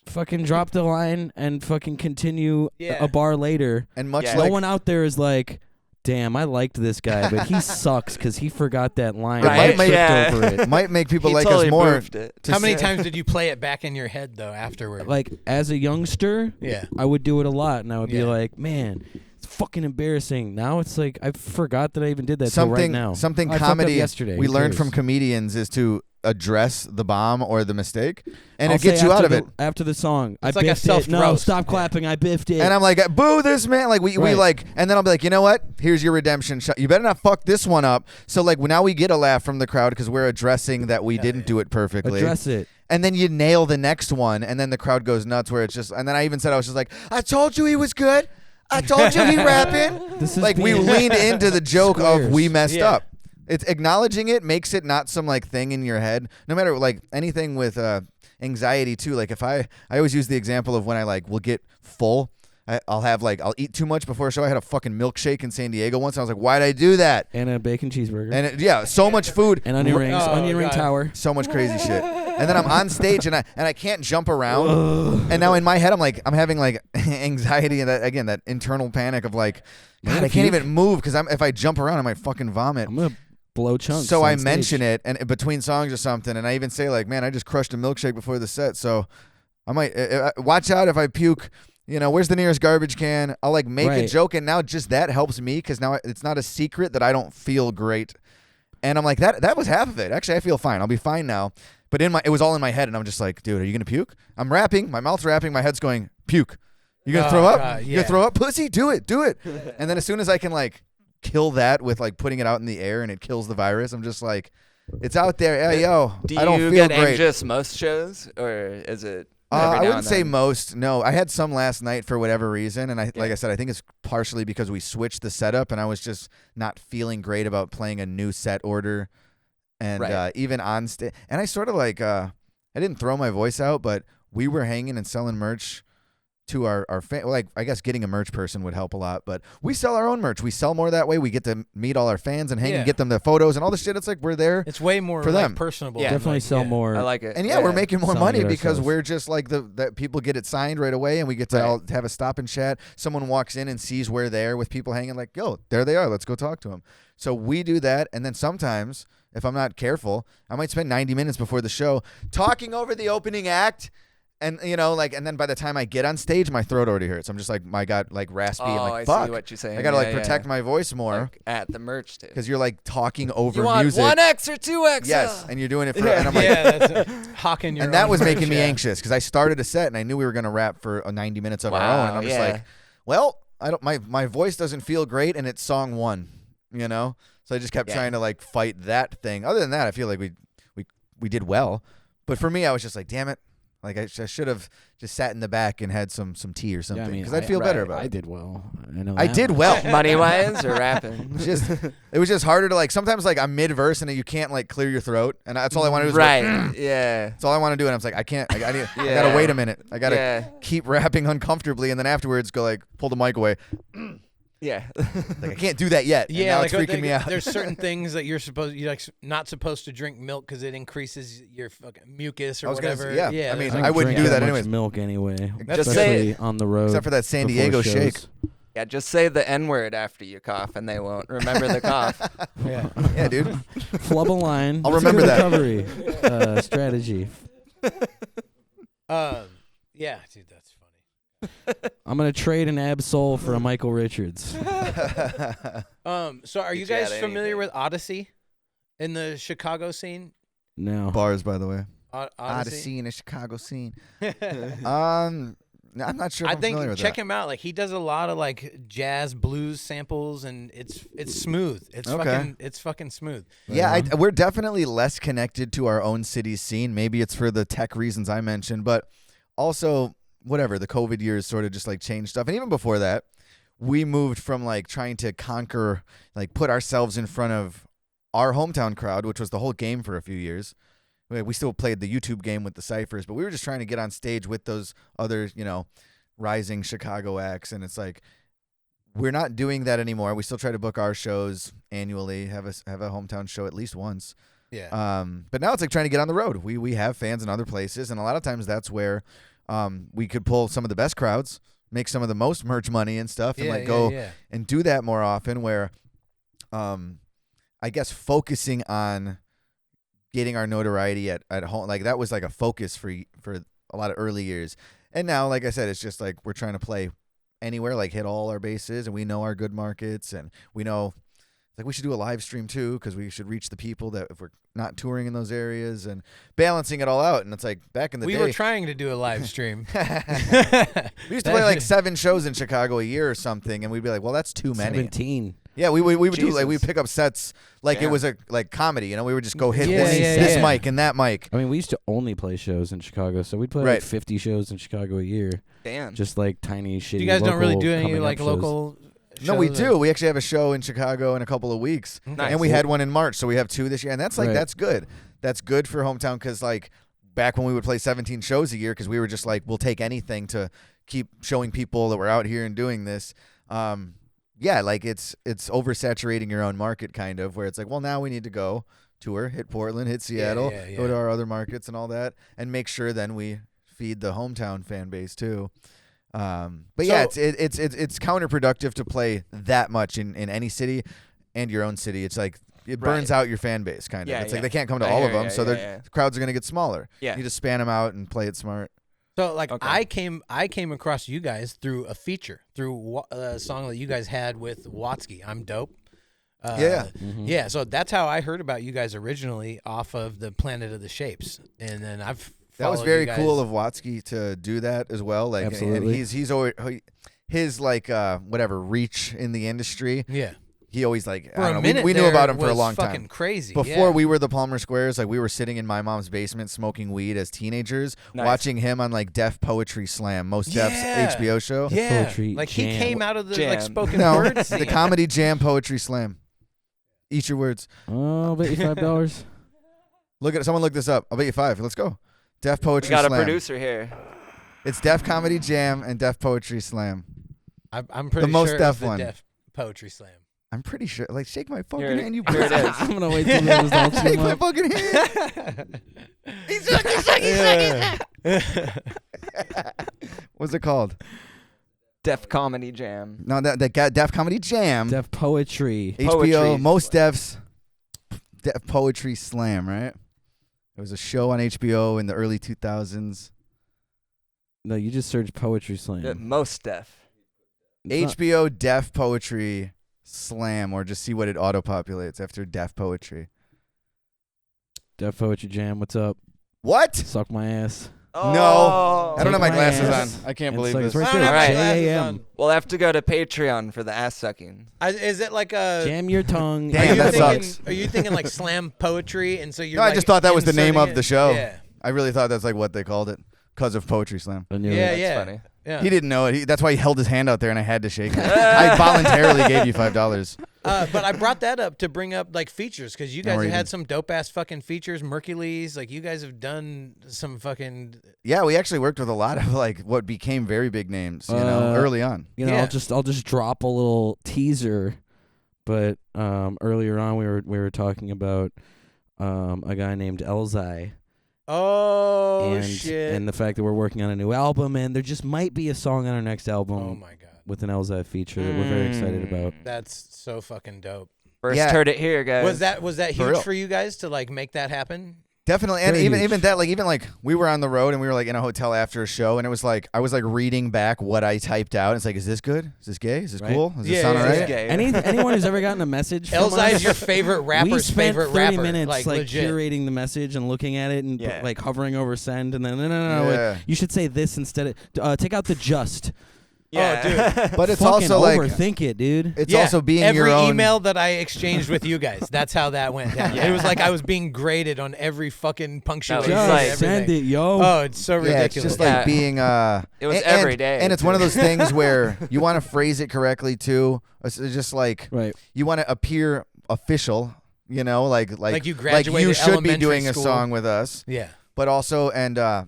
Fucking drop the line and fucking continue Yeah. a bar later. And much Yeah. No like one out there is like, damn, I liked this guy, but he sucks because he forgot that line. Right. and I It might tripped make- over it. it might make people He like totally us more. moved it. to How many say- times did you play it back in your head though afterward? Like, as a youngster, yeah. I would do it a lot, and I would be Yeah. like, man, it's fucking embarrassing. Now it's like, I forgot that I even did that till right now. Something I fucked up comedy yesterday. we Who learned cares? from comedians is to address the bomb or the mistake, and I'll it gets say you out after of it. After the song, It's I like a biffed it. No, self-roast. stop Yeah. clapping. I biffed it. And I'm like, boo this man. Like we Right. like, and then I'll be like, you know what? Here's your redemption shot. You better not fuck this one up. So like now we get a laugh from the crowd because we're addressing that we didn't do it perfectly. Address it. And then you nail the next one, and then the crowd goes nuts. Where it's just, and then I even said I was just like, I told you he was good. I told you he rapping. This is Like we being leaned into the joke of we squares. messed Yeah. up. It's acknowledging it makes it not some like thing in your head. No matter like anything with anxiety too. Like if I always use the example of when I like will get full. I'll eat too much before a show. I had a fucking milkshake in San Diego once. I was like, why'd I do that? And a bacon cheeseburger. And so much food. And onion rings. Oh, onion ring God. tower. So much crazy shit. And then I'm on stage and I can't jump around. And now in my head I'm having like anxiety and that internal panic of like, God, I can't puke? even move because if I jump around I might fucking vomit. I'm going to blow chunks. So on I stage. mention it and between songs or something, and I even say like, man, I just crushed a milkshake before the set, so I might watch out if I puke. You know, where's the nearest garbage can? I'll like make a Right. joke, and now just that helps me because now it's not a secret that I don't feel great. And I'm like, that was half of it. Actually, I feel fine. I'll be fine now. But it was all in my head, and I'm just like, dude, are you gonna puke? I'm rapping, my mouth's rapping, my head's going, puke. You gonna Oh, throw up? God, You yeah. gonna throw up, pussy? Do it. And then as soon as I can like kill that with like putting it out in the air and it kills the virus, I'm just like, it's out there. Hey, yo, Do I don't you feel get great. anxious most shows, or is it? I every now wouldn't and say then? most. No, I had some last night for whatever reason, and like Yeah. I said, I think it's partially because we switched the setup, and I was just not feeling great about playing a new set order, and Right. even on stage. And I sort of like I didn't throw my voice out, but we were hanging and selling merch to our fan. Like I guess getting a merch person would help a lot, but we sell our own merch. We sell more that way. We get to meet all our fans and hang Yeah. and get them the photos and all the shit. It's like we're there. It's way more For like, them. personable. Yeah. than, Definitely like, sell yeah. more. I like it. And yeah, we're making more Selling money it because ourselves. we're just like that people get it signed right away, and we get to Right. all have a stop and chat. Someone walks in and sees we're there with people hanging, like, yo, there they are. Let's go talk to them. So we do that, and then sometimes, if I'm not careful, I might spend 90 minutes before the show talking over the opening act. And and then by the time I get on stage, my throat already hurts. I'm just like, my God, like raspy. Oh, and I like, fuck. see what you're saying. I gotta like Yeah, protect yeah. my voice more Like at the merch too. because you're like talking over You want music. 1X or 2X? Yes, and you're doing it for. Yeah. And I'm like, Yeah, that's hawking your and that own was merch, making me yeah. anxious because I started a set and I knew we were gonna rap for 90 minutes of our own, and I'm just yeah. like, well, I don't. My voice doesn't feel great, and it's song one, So I just kept Yeah. trying to like fight that thing. Other than that, I feel like we did well, but for me, I was just like, damn it, like I should have just sat in the back and had some tea or something because I'd feel better about I it. did well. I know. I that did much. well. Money wise or rapping? It was just harder to like. Sometimes like I'm mid verse and you can't like clear your throat, and that's all I want to do. Is go, Right. Yeah. That's all I want to do, and I'm just like, I can't. I gotta Yeah. wait a minute. I gotta Yeah. keep rapping uncomfortably, and then afterwards go like pull the mic away. Yeah. Like I can't do that yet. and Yeah, now like it's freaking me out. There's certain things that you're not supposed to drink milk because it increases your fucking mucus or I was gonna whatever. say, yeah, I mean, there's I wouldn't drink do that much anyways. milk anyway. Just especially say on the road. Except for that San before Diego shows. shake. Yeah, just say the N-word after you cough, and they won't remember the cough. Yeah, dude. Flub a line. I'll It's a remember good that. recovery strategy. Yeah, dude, that's funny. I'm gonna trade an Absol for a Michael Richards. So are you guys familiar with Odyssey in the Chicago scene? No. Bars, by the way. Odyssey in the Chicago scene. I'm not sure. If I I'm think familiar with check that. him out. Like he does a lot of like jazz blues samples, and it's smooth. It's fucking smooth. Yeah, we're definitely less connected to our own city's scene. Maybe it's for the tech reasons I mentioned, but also whatever. The COVID years sort of just like changed stuff, and even before that, we moved from like trying to conquer, like put ourselves in front of our hometown crowd, which was the whole game for a few years. We still played the YouTube game with the ciphers, but we were just trying to get on stage with those other, rising Chicago acts. And it's like, we're not doing that anymore. We still try to book our shows annually, have a hometown show at least once. Yeah. But now it's like trying to get on the road. We have fans in other places, and a lot of times that's where we could pull some of the best crowds, make some of the most merch money and stuff, and go and do that more often. Where, I guess focusing on getting our notoriety at home, like that was like a focus for a lot of early years. And now, like I said, it's just like we're trying to play anywhere, like hit all our bases, and we know our good markets, and we know like we should do a live stream too, because we should reach the people that if we're not touring in those areas, and balancing it all out. And it's like back in the day, we were trying to do a live stream. We used to play like 7 shows in Chicago a year or something, and we'd be like, well, that's too many. 17. Yeah, we would do like we'd pick up sets like it was a like comedy, we would just go hit this mic and that mic. I mean, we used to only play shows in Chicago, so we'd play like 50 shows in Chicago a year. Damn. Just like tiny shitty. You guys don't really local do any coming like up local shows? No, we do. We actually have a show in Chicago in a couple of weeks, Nice. and we had one in March, so we have 2 this year, and that's like Right. that's good. That's good for hometown, because like back when we would play 17 shows a year, because we were just like, we'll take anything to keep showing people that we're out here and doing this. Yeah, like it's oversaturating your own market, kind of, where it's like, well, now we need to go tour, hit Portland, hit Seattle, go to our other markets and all that, and make sure then we feed the hometown fan base too. But yeah, it's counterproductive to play that much in any city and your own city. It's like it burns out your fan base, kind of. Yeah, it's like they can't come to all of them, so the crowds are going to get smaller. Yeah. You just span them out and play it smart. So like I came across you guys through a feature, through a song that you guys had with Watsky, I'm Dope. Yeah, so that's how I heard about you guys originally, off of the Planet of the Shapes, and then that was very cool of Watsky to do that as well. Like, absolutely. And he's always his like whatever reach in the industry. Yeah. He always like For I a don't know, minute we knew there about him for a was long fucking time. crazy. Before we were the Palmer Squares, like we were sitting in my mom's basement smoking weed as teenagers, watching him on like Def Poetry Slam, Most Def's HBO show. Yeah, Poetry like Jam. he came out of the like spoken No, word the scene. Comedy Jam Poetry Slam. Eat your words. Oh, I'll bet you $5. Someone look this up. I'll bet you 5. Let's go. Def Poetry We got Slam. a producer here. It's Def Comedy Jam and Def Poetry Slam. I'm pretty The Most sure Def it's the one. Def Poetry Slam. I'm pretty sure. Like, shake my fucking Here it- hand, you here it is. I'm gonna wait till the results Shake come my up. fucking hand. What's it called? Def Comedy Jam. No, that got Def Comedy Jam. Def Poetry. HBO, Poetry. Most Def's Def Poetry Slam, right? It was a show on HBO in the early 2000s. No, you just search Poetry Slam. Most Def. It's not- HBO Def Poetry Slam, or just see what it auto-populates after Def Poetry. Def Poetry Jam. What's up? What? Suck my ass. No. I don't have my Take my glasses ass. on. I can't And believe it's like, this. it's right I don't there. have my Alright. glasses JAM. on. We'll have to go to Patreon for the ass sucking. Is it like a? Jam your tongue. Damn, are you that thinking, sucks. Are you thinking like slam poetry, and so you're? No, I like just thought that was the name inserting of the it? show. Yeah. I really thought that's like what they called it because of Poetry Slam. I knew Yeah, it. yeah. funny. Yeah. He didn't know it. That's why he held his hand out there, and I had to shake it. I voluntarily gave you $5. But I brought that up to bring up like features, because you guys Or have even- had some dope ass fucking features. Mercules, like you guys have done some fucking. Yeah, we actually worked with a lot of like what became very big names, early on. You know, Yeah. I'll just drop a little teaser. But earlier on, we were talking about a guy named Elzai. Oh and, shit! And the fact that we're working on a new album, and there just might be a song on our next album. Oh my god! with an Elza feature that we're very excited about. That's so fucking dope. First heard it here, guys. Was that huge for you guys to like make that happen? Definitely, and even that, like we were on the road and we were like in a hotel after a show, and it was like I was like reading back what I typed out. It's like, is this good? Is this gay? Is this cool? Does this sound alright? Anyone who's ever gotten a message from Elza us, is your favorite rapper's favorite rapper. We spent 30 minutes like legit. curating the message and looking at it and like hovering over send, and then no, you should say this instead of take out the just. Yeah. Oh, dude. But it's fucking also like overthink it, dude. It's also being every your own email that I exchanged with you guys. That's how that went down. It was like I was being graded on every fucking punctuation. Just send it, yo. Oh, it's so ridiculous. Yeah, it's just like being it was every day. And it's one of those things where you want to phrase it correctly too. It's just like you want to appear official, you know, like you graduated like you should be elementary doing school. a song with us. Yeah. But also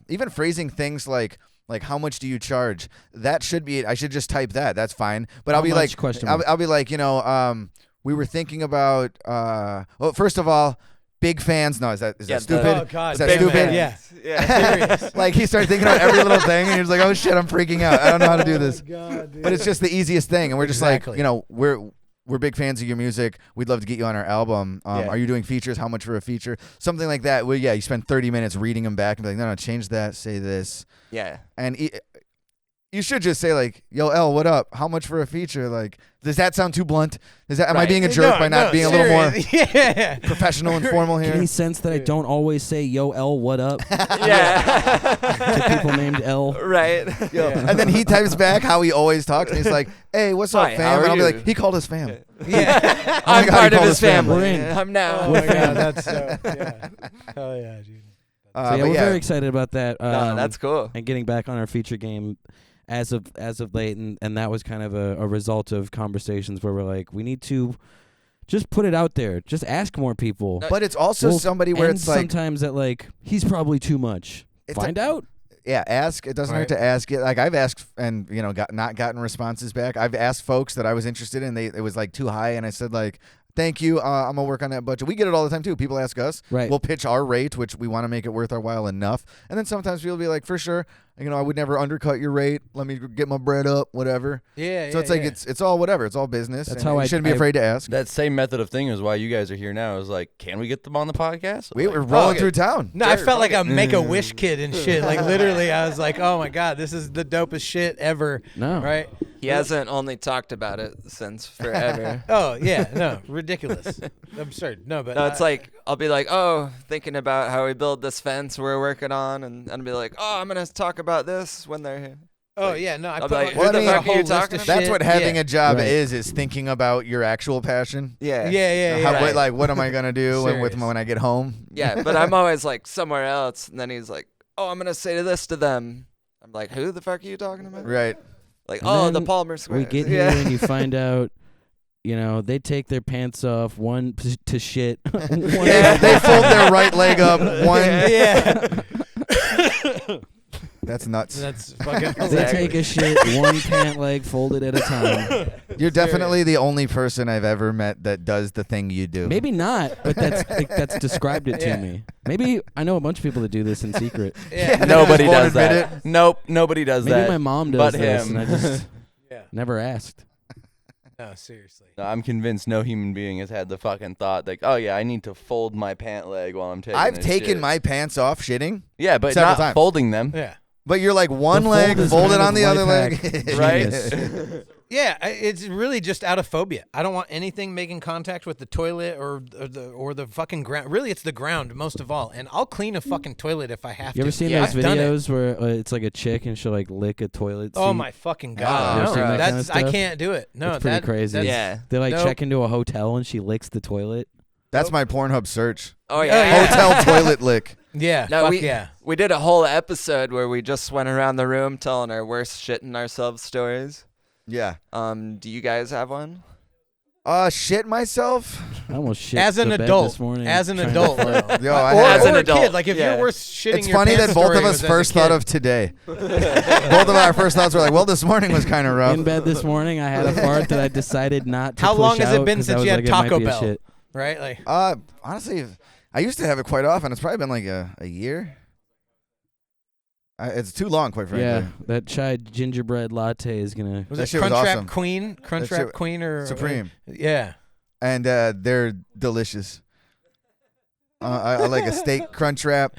even phrasing things like how much do you charge? That should be it. I should just type that. That's fine. But I'll be like, I'll be like, you know, we were thinking about. Well, first of all, big fans. No, is that stupid? Oh God, is that stupid? Yeah. Serious. Like he started thinking about every little thing, and he was like, "Oh shit, I'm freaking out. I don't know how to do this." God, dude. But it's just the easiest thing, and we're just like, you know, we're big fans of your music. We'd love to get you on our album. Are you doing features? How much for a feature? Something like that. Well, yeah, you spend 30 minutes reading them back and be like, no, change that, say this. Yeah. And you should just say like, yo, L, what up? How much for a feature? Like, does that sound too blunt? Am I being a jerk by not being a little more professional and formal here? Any sense that I don't always say, yo, L, what up? To people named L. Right. Yo. And then he types back how he always talks, and he's like, hey, what's up, fam? And I'll be like, he called us fam. Yeah. I'm part of his family. We're in. I'm now. Oh my God, that's so, yeah. Hell yeah, dude. So we're very excited about that. No, that's cool. And getting back on our feature game as of late, and that was kind of a result of conversations where we're like, we need to just put it out there, just ask more people. But it's also somebody where it's like sometimes that like he's probably too much. Find out. Yeah, ask. It doesn't hurt to ask it. Like I've asked and not gotten responses back. I've asked folks that I was interested in. It was like too high, and I said like, thank you. I'm gonna work on that budget. We get it all the time too. People ask us. Right. We'll pitch our rate, which we want to make it worth our while enough. And then sometimes people will be like, for sure, I would never undercut your rate. Let me get my bread up, whatever. Yeah. So it's like it's all whatever. It's all business. That's how you shouldn't be afraid to ask. That same method of thing is why you guys are here now. Is like, can we get them on the podcast? We were rolling through town. No, I felt like a Make-A-Wish kid and shit. Like literally, I was like, oh my God, this is the dopest shit ever. No. Right? He hasn't only talked about it since forever. Oh yeah, no, ridiculous, absurd. No, but it's like I'll be like, oh, thinking about how we build this fence we're working on, and I'll be like, oh, I'm gonna talk about this when they're here. Oh yeah, no, I I'll put be like, what the fuck a are you whole talking list of about? That's shit. what having Yeah. a job Right. is thinking about your actual passion. Yeah. What am I gonna do when I get home? Yeah, but I'm always like somewhere else, and then he's like, oh, I'm gonna say this to them. I'm like, who the fuck are you talking about? Right. Like, And the then Palmer Square. We get here and you find out, they take their pants off, one to shit. One They fold their right leg up. One. Yeah. That's nuts. That's fucking. They take a shit, one pant leg folded at a time. You're definitely the only person I've ever met that does the thing you do. Maybe not, but that's described it to me. Maybe I know a bunch of people that do this in secret. Yeah. Nobody Won't does admit that. it. Nope, nobody does Maybe that. my mom does but this, him. and I just Yeah. never asked. No, seriously. No, I'm convinced no human being has had the fucking thought like, oh yeah, I need to fold my pant leg while I'm taking. I've this taken shit. my pants off shitting. Yeah, but several not times. folding them. Yeah. But you're like one The leg fold is folded kind on of the other life leg. hack. Right? Genius. Yeah, it's really just out of phobia. I don't want anything making contact with the toilet or the fucking ground. Really, it's the ground most of all. And I'll clean a fucking toilet if I have to. You ever seen Yeah, those I've done it. videos where it's like a chick and she'll like lick a toilet seat? Oh my fucking You God! ever No, seen that kind of that's I stuff? can't do it. No, It's pretty crazy. that's- Yeah. They like Nope. check into a hotel and she licks the toilet. That's my Pornhub search. Oh yeah. yeah. Hotel toilet lick. Yeah, No, fuck we yeah. we did a whole episode where we just went around the room telling our worst shitting ourselves stories. Yeah. Do you guys have one? Shit myself. I almost shit As an the bed adult, this morning. as an trying to adult, fart. though. Yo, I or, have. As an or a adult, kid. Like if yeah. your worst shitting It's your funny pants that both of story us was as a first thought kid. of today. Both of our first thoughts were like, well, this morning was kind of rough. In bed this morning, I had a fart that I decided not to How push long has it out been 'cause I since was you had like, it might Taco be a Bell? shit. Right, like Honestly, I used to have it quite often. It's probably been like a year. It's too long, quite frankly. Yeah, that chai gingerbread latte is gonna. Was That it shit was Crunchwrap awesome. Queen? Crunchwrap Queen or Supreme. Yeah. And they're delicious. I like a steak crunch wrap.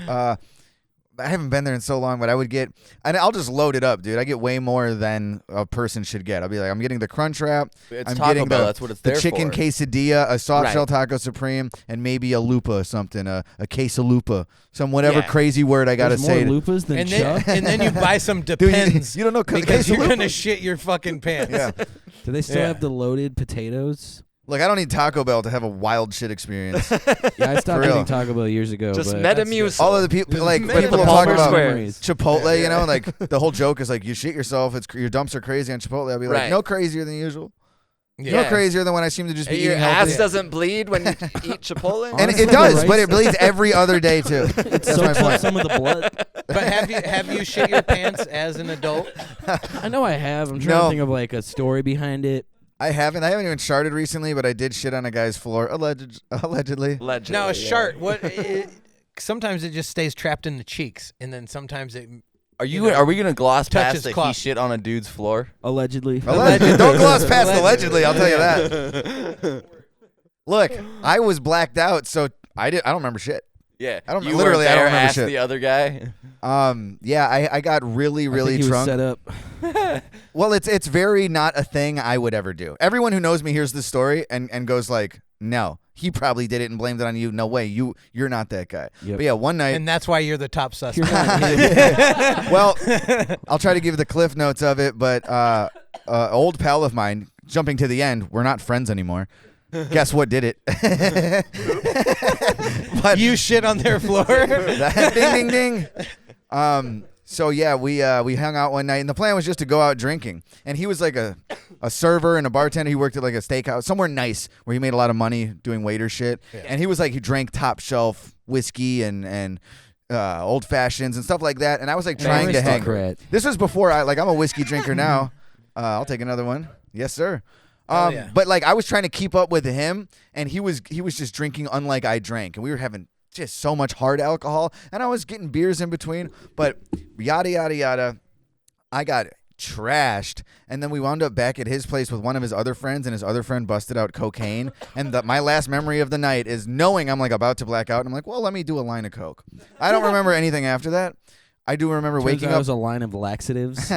I haven't been there in so long, but I would get, and I'll just load it up, dude. I get way more than a person should get. I'll be like, I'm getting the crunch wrap. It's I'm Taco getting Bell. That's what it's the there chicken for. quesadilla, a soft Right. shell taco supreme, and maybe a lupa or something, a quesalupa, some whatever Yeah. crazy word I gotta There's say. more lupas than And Chuck. then you buy some Dude, Depends you don't know because you're quesalupa? gonna shit your fucking pants. Yeah. Do they still Yeah. have the loaded potatoes? Look, I don't need Taco Bell to have a wild shit experience. Yeah, I stopped real. eating Taco Bell years ago. Just but Metamucil. All of the people, like Maybe people the talk Palmer about Square. Chipotle, you know, like the whole joke is like you shit yourself. Your dumps are crazy on Chipotle. I'll be like, Right. no crazier than usual. Yeah. No crazier than when I seem to just be Your eating ass healthy. doesn't bleed when you eat Chipotle? And Honestly, it does, the but rice- it bleeds every other day too. it That's my soaks up point. some of the blood. But have you shit your pants as an adult? I know I have. I'm trying No. to think of like a story behind it. I haven't even sharted recently, but I did shit on a guy's floor, allegedly. Allegedly. No, a yeah. shart. Sometimes it just stays trapped in the cheeks, and then sometimes it. Are you know, Are we gonna gloss touches past that he cloth. shit on a dude's floor? Allegedly. Allegedly. Don't gloss past Allegedly. allegedly. I'll tell you that. Look, I was blacked out, so I don't remember shit. Yeah. I don't- You literally, weren't I don't there, remember asked shit. the other guy. Yeah, I got really I think he was drunk. set up. Well, it's very not a thing I would ever do. Everyone who knows me hears this story and goes like, no, he probably did it and blamed it on you. No way, you're not that guy. Yep. But yeah, one night. And that's why you're the top suspect. You're not him. Well, I'll try to give the cliff notes of it, but old pal of mine, jumping to the end, we're not friends anymore. Guess what did it? But You shit on their floor. ding, ding, ding. So yeah, we hung out one night, and the plan was just to go out drinking. And he was like a server and a bartender. He worked at like a steakhouse, somewhere nice where he made a lot of money doing waiter shit. Yeah. And he was like, he drank top shelf whiskey and old fashions and stuff like that. And I was like trying to hang. Aristocrat. This was before I'm a whiskey drinker now. I'll take another one. Yes, sir. Yeah. But like I was trying to keep up with him, and he was just drinking unlike I drank, and we were having just so much hard alcohol, and I was getting beers in between. But yada yada yada, I got trashed, and then we wound up back at his place with one of his other friends, and his other friend busted out cocaine. And my last memory of the night is knowing I'm like about to black out, and I'm like, well, let me do a line of coke. I don't remember anything after that. I do remember Turns waking out it up. was a line of laxatives.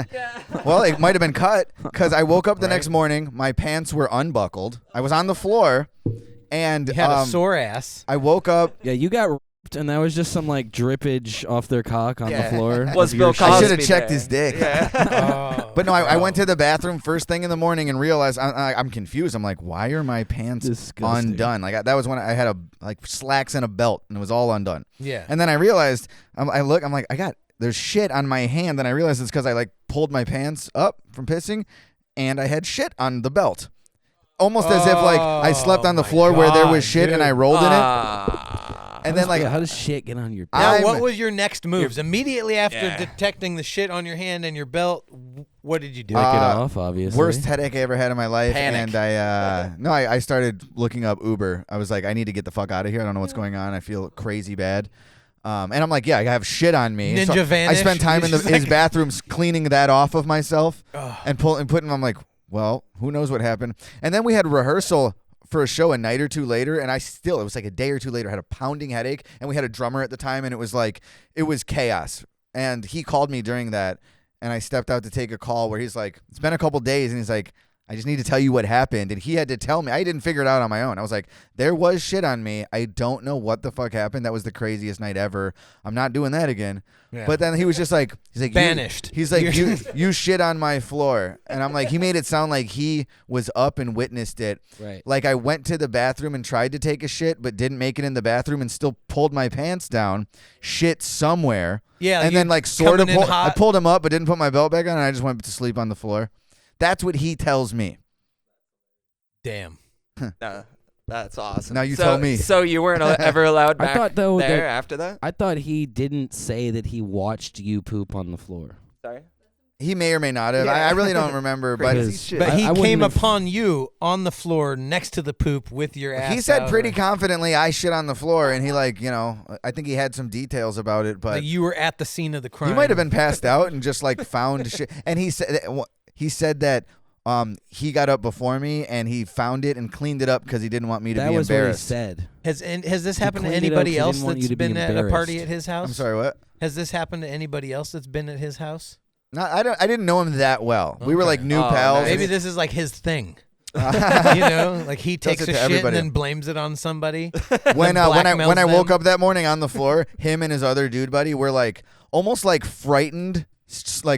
Well, it might have been cut because I woke up the next morning. My pants were unbuckled. I was on the floor, and You had a sore ass. I woke up. Yeah, you got ripped, and that was just some like drippage off their cock on Yeah. the floor. Was of your Bill shit. I Cosby should have checked there. his dick. Oh, But no, I went to the bathroom first thing in the morning and realized I'm confused. I'm like, why are my pants Disgusting. undone? Like that was when I had slacks and a belt, and it was all undone. Yeah. And then I realized, I'm like, there's shit on my hand, and I realized it's because I like pulled my pants up from pissing, and I had shit on the belt. Almost as if like I slept on the my floor where there God, was shit and I dude. rolled in it. Ah. And then like how does shit get on your? Now, I'm- what was your next moves? Immediately after Yeah. detecting the shit on your hand and your belt, what did you do? Lick it off, obviously. worst headache I ever had in my life. Panic. And I started looking up Uber. I was like, I need to get the fuck out of here. I don't know what's going on. I feel crazy bad. And I'm like, yeah, I have shit on me. Ninja So I vanish? spent time in Just his like- bathrooms cleaning that off of myself Ugh. and putting. I'm like, well, who knows what happened? And then we had rehearsal for a show a night or two later, and it was like a day or two later, I had a pounding headache, and we had a drummer at the time, and it was chaos. And he called me during that, and I stepped out to take a call where he's like, it's been a couple days, and he's like, I just need to tell you what happened. And he had to tell me. I didn't figure it out on my own. I was like, there was shit on me. I don't know what the fuck happened. That was the craziest night ever. I'm not doing that again. Yeah. But then he was just like, Banished. He's like, you shit on my floor. And I'm like, he made it sound like he was up and witnessed it. Right. Like I went to the bathroom and tried to take a shit, but didn't make it in the bathroom and still pulled my pants down, shit somewhere. Yeah, And you then like sort of coming in I hot. pulled him up, but didn't put my belt back on, and I just went to sleep on the floor. That's what he tells me. Damn. No, that's awesome. Now you tell me. So you weren't ever allowed I back thought, though, there that- after that? I thought he didn't say that he watched you poop on the floor. Sorry? He may or may not have. I really don't remember, but But he came upon you on the floor next to the poop with your ass. he said out, pretty or- confidently, "I shit on the floor," and he I think he had some details about it, but like you were at the scene of the crime. he might have been passed out and just found shit. And he said that he got up before me and he found it and cleaned it up because he didn't want me to be embarrassed. That was what he said. Has this happened to cleaned it up anybody 'cause he else didn't want you that's to be been at a party embarrassed. at his house? I'm sorry, what? Has this happened to anybody else that's been at his house? No, I didn't know him that well. We were like new pals. nice. Maybe this is like his thing. Like he takes it a to shit everybody. and then blames it on somebody. when I blackmails woke them. up that morning on the floor, him and his other dude buddy were almost frightened,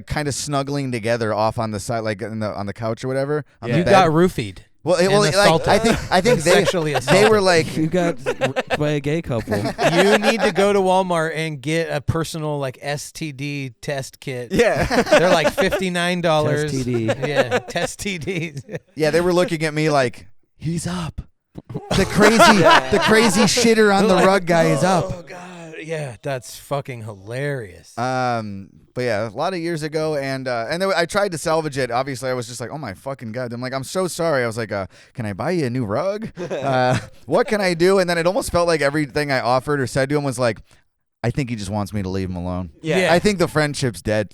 kind of snuggling together off on the side, on the couch or whatever. On the You bed. got roofied. Well, and assaulted. I think Sexually they assaulted. were like, You got raped by a gay couple. You need to go to Walmart and get a personal STD test kit. yeah, They're like $59. Test TD. Yeah, test TD. yeah. They were looking at me like, he's up. The crazy shitter on the rug guy is up. Oh god, yeah, that's fucking hilarious. But yeah, a lot of years ago, and I tried to salvage it. Obviously, I was just like, oh my fucking god. I'm like, I'm so sorry. I was like, can I buy you a new rug? What can I do? And then it almost felt like everything I offered or said to him was like, I think he just wants me to leave him alone. Yeah. I think the friendship's dead.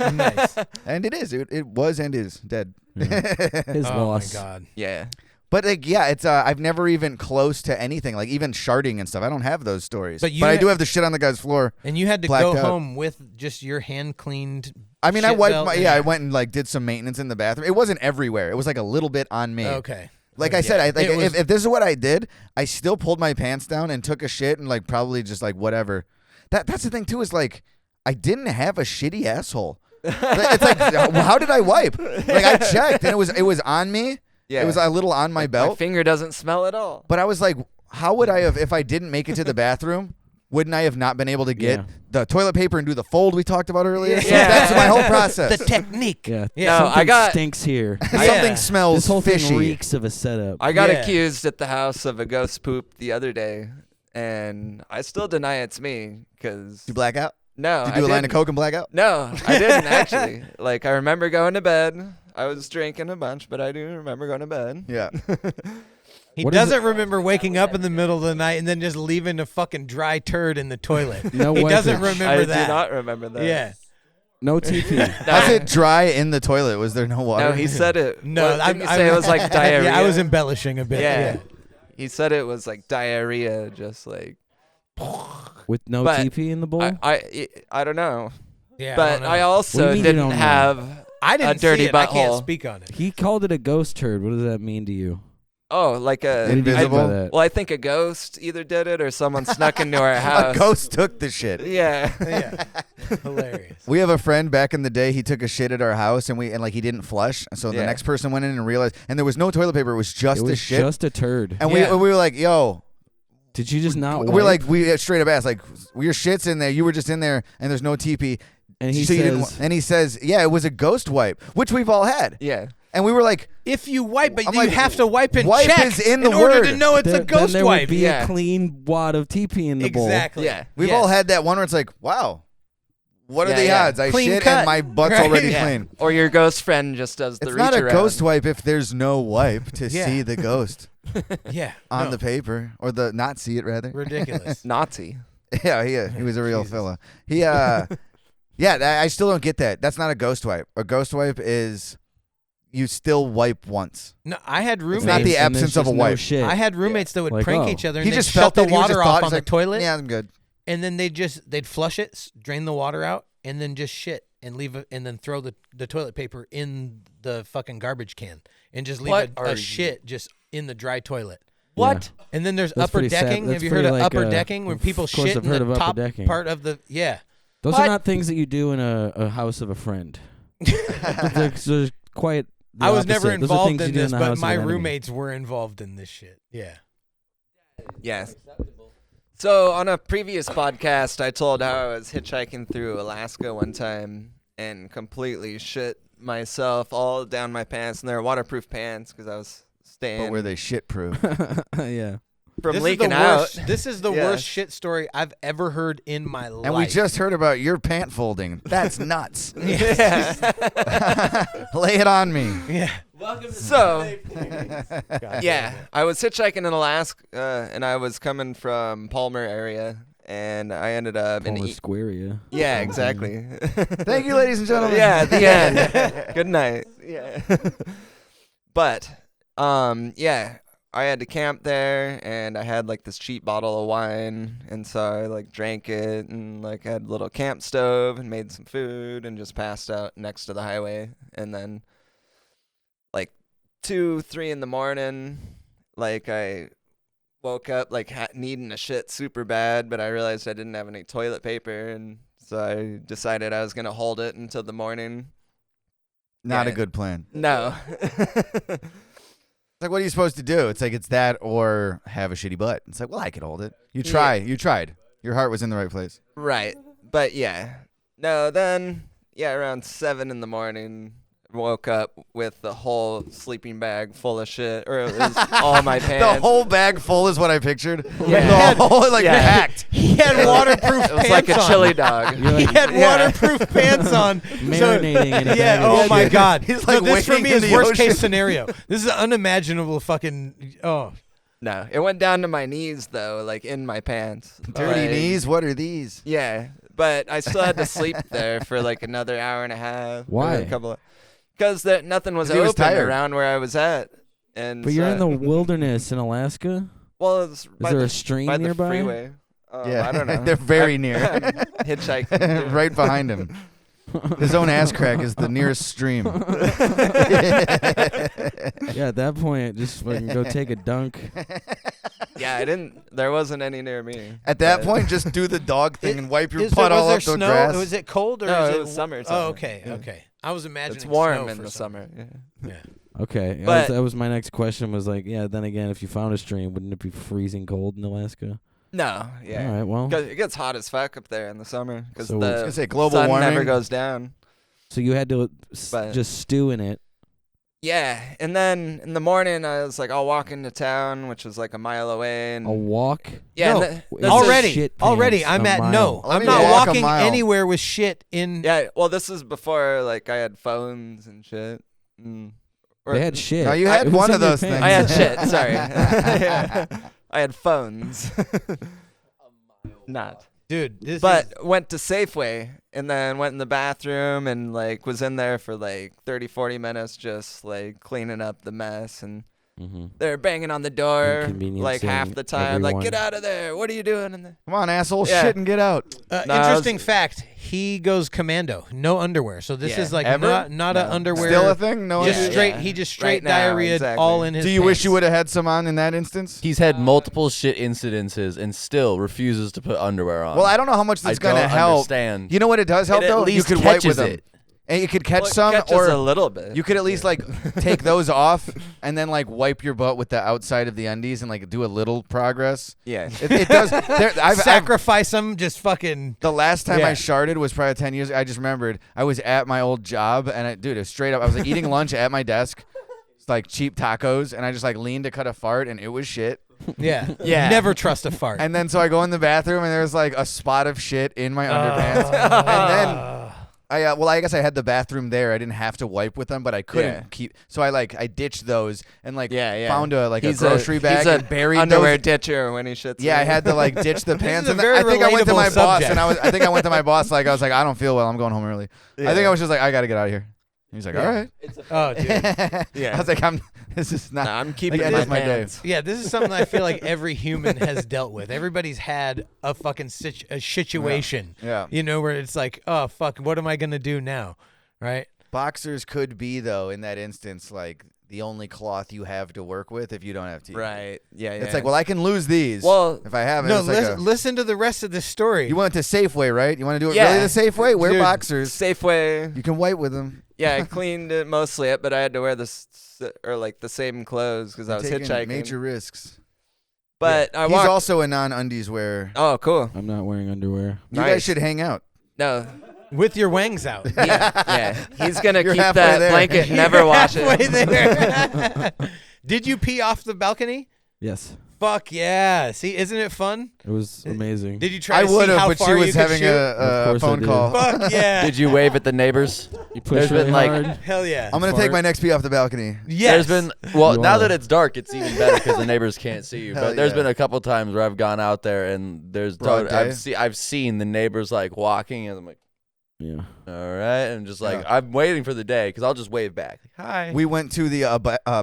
Nice. And it is. It was and is dead. His Oh loss. my god. Yeah. But it's I've never even close to anything, even sharding and stuff. I don't have those stories. But I do have the shit on the guy's floor. And you had to Blacked go out. home with just your hand cleaned. I mean, I shit wiped belt my and- I went and did some maintenance in the bathroom. It wasn't everywhere. It was a little bit on me. Okay. Like I said, It was- if this is what I did, I still pulled my pants down and took a shit and probably just whatever. That's the thing too is I didn't have a shitty asshole. It's how did I wipe? I checked and it was on me. Yeah. It was a little on my My belt. finger doesn't smell at all. But I was like, how would I have if I didn't make it to the bathroom? Wouldn't I have not been able to get the toilet paper and do the fold we talked about earlier? So Yeah. that's my whole process. the technique. Yeah. Yeah. No, Something I got- stinks here. Something smells This whole fishy. thing reeks of a setup. I got Yeah. accused at the house of a ghost poop the other day, and I still deny it's me because Did you black out? no, Did I you do a line of didn't. coke and black out? No, I didn't actually. I remember going to bed. I was drinking a bunch, but I do remember going to bed. Yeah. He What is doesn't remember waking up in the middle of the night and then just leaving a fucking dry turd in the toilet. No he doesn't wipage. remember I that. do not remember that. Yeah. No TP. How's it dry in the toilet? Was there no water? No, he said it. No, well, didn't he say it was like diarrhea? Yeah, I was embellishing a bit. Yeah. He said it was like diarrhea, just With no But TP in the bowl? I don't know. Yeah, But don't I know. What also do you mean you didn't don't know? have I didn't a dirty see it. I can't butthole. speak on it. He called it a ghost turd. What does that mean to you? like a What did he do Invisible? by that? Well, I think a ghost either did it or someone snuck into our house. A ghost took the shit. Yeah. Yeah. Hilarious. We have a friend back in the day. He took a shit at our house, and he didn't flush. So the Yeah. next person went in and realized, and there was no toilet paper. It was just It the was shit. just a turd. And Yeah. we were like, yo, Did you just not we're wipe? we straight up asked, your shit's in there. You were just in there, and there's no TP. And he So you didn't says, and he says, yeah, it was a ghost wipe, which we've all had. Yeah. And we were like, If you wipe, but I'm you like, have to wipe and wipe check is in the order word. to know it's a then ghost there wipe. would be Yeah. a clean wad of TP in the bowl. Exactly. Yeah. we've Yes. all had that one where it's like, wow, what are Yeah, the yeah. odds? I Clean shit cut, and my butt's right? already Yeah. clean. Or your ghost friend just does the It's reach not a around. ghost wipe if there's no wipe to Yeah. see the ghost Yeah. on No. the paper, or the not see it rather. Ridiculous. Nazi. Yeah, he was a real Jesus. fella. He yeah, I still don't get that. That's not a ghost wipe. A ghost wipe is you still wipe once. No, I had roommates. not the And there's absence of just a no wipe. shit. I had roommates that would Like, prank oh. each other and He they'd just shut felt the it. He was water just thought, off he's on the like, toilet, Yeah, I'm good. and then they'd flush it, drain the water out, and then just shit and leave it, and then throw the toilet paper in the fucking garbage can and just leave What a are you- shit just in the dry toilet. What? And then there's That's upper pretty sad. decking. That's Have you heard pretty of like, upper decking where people of course shit I've in heard the of upper top decking. part of the Those What? are not things that you do in a house of a friend. They're quite. the I was never opposite. Those are involved things you in do this, the but house of my an enemy. roommates were involved in this shit. Yeah. Yes. So on a previous podcast, I told how I was hitchhiking through Alaska one time and completely shit myself all down my pants, and they're waterproof pants because I was staying. But were they shit proof? Yeah. from leaking out. This is the worst shit story I've ever heard in my life. And we just heard about your pant folding. That's nuts. Lay it on me. Yeah. So, I was hitchhiking in Alaska, and I was coming from Palmer area, and I ended up in Squarea. Yeah, exactly. Thank you, ladies and gentlemen. Yeah, at the end. Good night. Yeah. But, I had to camp there, and I had like this cheap bottle of wine, and so I like drank it, and like had a little camp stove, and made some food, and just passed out next to the highway, and then like 2-3 in the morning, like I woke up like needing a shit super bad, but I realized I didn't have any toilet paper, and so I decided I was gonna hold it until the morning. Not a good plan. No. It's like, what are you supposed to do? It's like, it's that or have a shitty butt. It's like, well, I could hold it. You tried. Your heart was in the right place. Right. But then around 7 in the morning, woke up with the whole sleeping bag full of shit, or it was all my pants. The whole bag full is what I pictured. Yeah. The whole, packed. He had waterproof It was pants like a on. chili dog. He had waterproof pants on. Marinating in a bag of oh shit. my God. He's like this for wading me in is the worst ocean. case scenario. This is unimaginable fucking, No, it went down to my knees though, like in my pants. Dirty Like, knees? What are these? Yeah, but I still had to sleep there for like another hour and a half. Why? Because nothing was 'Cause he was open tired. around where I was at. And But you're in the wilderness in Alaska? well, it was by there the, a stream by nearby? The freeway. Yeah, I don't know. they're very near. Hitchhiking. Right behind him. His own ass crack is the nearest stream. Yeah, at that point, just fucking go take a dunk. Yeah, there wasn't any near me. At that but- point, just do the dog thing and wipe your was butt all there up the snow? grass. Was it cold or No, is it was summer. Oh, okay, okay. I was imagining It's warm snow in for the some- summer. Yeah. Yeah. Okay, But- that was my next question. Was like, then again, if you found a stream, wouldn't it be freezing cold in Alaska? No, yeah. All right, well, 'Cause it gets hot as fuck up there in the summer because So- I was the gonna say, global sun never warming. goes down. so you had to But- just stew in it. Yeah, and then in the morning I was like, I'll walk into town, which was like a mile away, and A walk. yeah, No, and It's already, shit already, pants, I'm a at mile. no. Let I'm me not walk a walking mile. anywhere with shit in. yeah. Well, this is before like I had phones and shit. Or- They had shit. No, you had It was one in of your those pants. I had shit. Sorry, Yeah. I had phones. Not. Dude, this But went to Safeway and then went in the bathroom and like was in there for like 30-40 minutes just like cleaning up the mess, and Mm-hmm. they're banging on the door like half Inconveniencing the time, like, everyone. get out of there, what are you doing in there? Come on, asshole, Yeah. shit and get out. No, I was- interesting fact. He goes commando, no underwear. So this Yeah. is like Ever? not No. a underwear. Still a thing? No Just idea. straight. Yeah. He just straight Right now, diarrhea exactly. all in his. Do you wish pants. you would have had some on in that instance? He's had multiple shit incidences and still refuses to put underwear on. Well, I don't know how much I that's going to don't help. understand. You know what it does help It at though? least you could wipe catches with them. it. And you could catch Well, it some, catches or a little bit. you could at least like take those off and then like wipe your butt with the outside of the undies and like do a little progress. Yeah. It does. I've sacrifice him? Just fucking. The last time Yeah. I sharted was probably 10 years ago. I just remembered I was at my old job and dude, it was straight up. I was like eating lunch at my desk. It's like cheap tacos, and I just like leaned to cut a fart, and it was shit. Yeah. Yeah. Never trust a fart. And then so I go in the bathroom, and there's like a spot of shit in my underpants. And then I guess I had the bathroom there. I didn't have to wipe with them, but I couldn't Yeah. keep. So I ditched those and like Yeah. found a He's grocery bag he's a and buried underwear those. ditcher when he shits. Yeah, I in it. had to like ditch the pants. a And very I think I went to my relatable boss, subject. and I think I went to my boss like I was like, I don't feel well. I'm going home early. I think I was just like, I got to get out of here. He's like, all right. Oh, dude. Yeah. I was like, this is not. Nah, I'm keeping Like, my it's my day. pants. Yeah, this is something I feel like every human has dealt with. Everybody's had a fucking a situation. Yeah. You know, where it's like, oh fuck, what am I gonna do now? Right? Boxers could be though in that instance like the only cloth you have to work with if you don't have teeth. Right. Yeah. It's like, well, I can lose these. Well, if I have it. No, It's like listen to the rest of the story. you went to Safeway, right? You want to do it Yeah. really the safe way? Wear Dude, boxers. Safeway. You can wipe with them. Yeah, I cleaned it mostly up, but I had to wear the same clothes because I was Taking hitchhiking. major risks. But I He's walked. also a non-undies wearer. Oh, cool. I'm not wearing underwear. You guys Nice. should hang out. No. with your wangs out. Yeah. He's gonna You're keep halfway that there. blanket, never wash Halfway it. there. Did you pee off the balcony? Yes. Fuck yeah! See, isn't it fun? It was amazing. Did you try? I to see would have, how but far she you was could having shoot? a phone call. Fuck yeah! Did you wave at the neighbors? You pushed There's been, really like- hard. Hell yeah! I'm gonna take my next pee off the balcony. Yes. There's been well You now are. that it's dark, it's even better because the neighbors can't see you. Hell But there's yeah. been a couple times where I've gone out there and there's Broad day? I've seen the neighbors like walking and I'm like, Yeah. all right, and just like Yeah. I'm waiting for the day because I'll just wave back. Hi. We went to the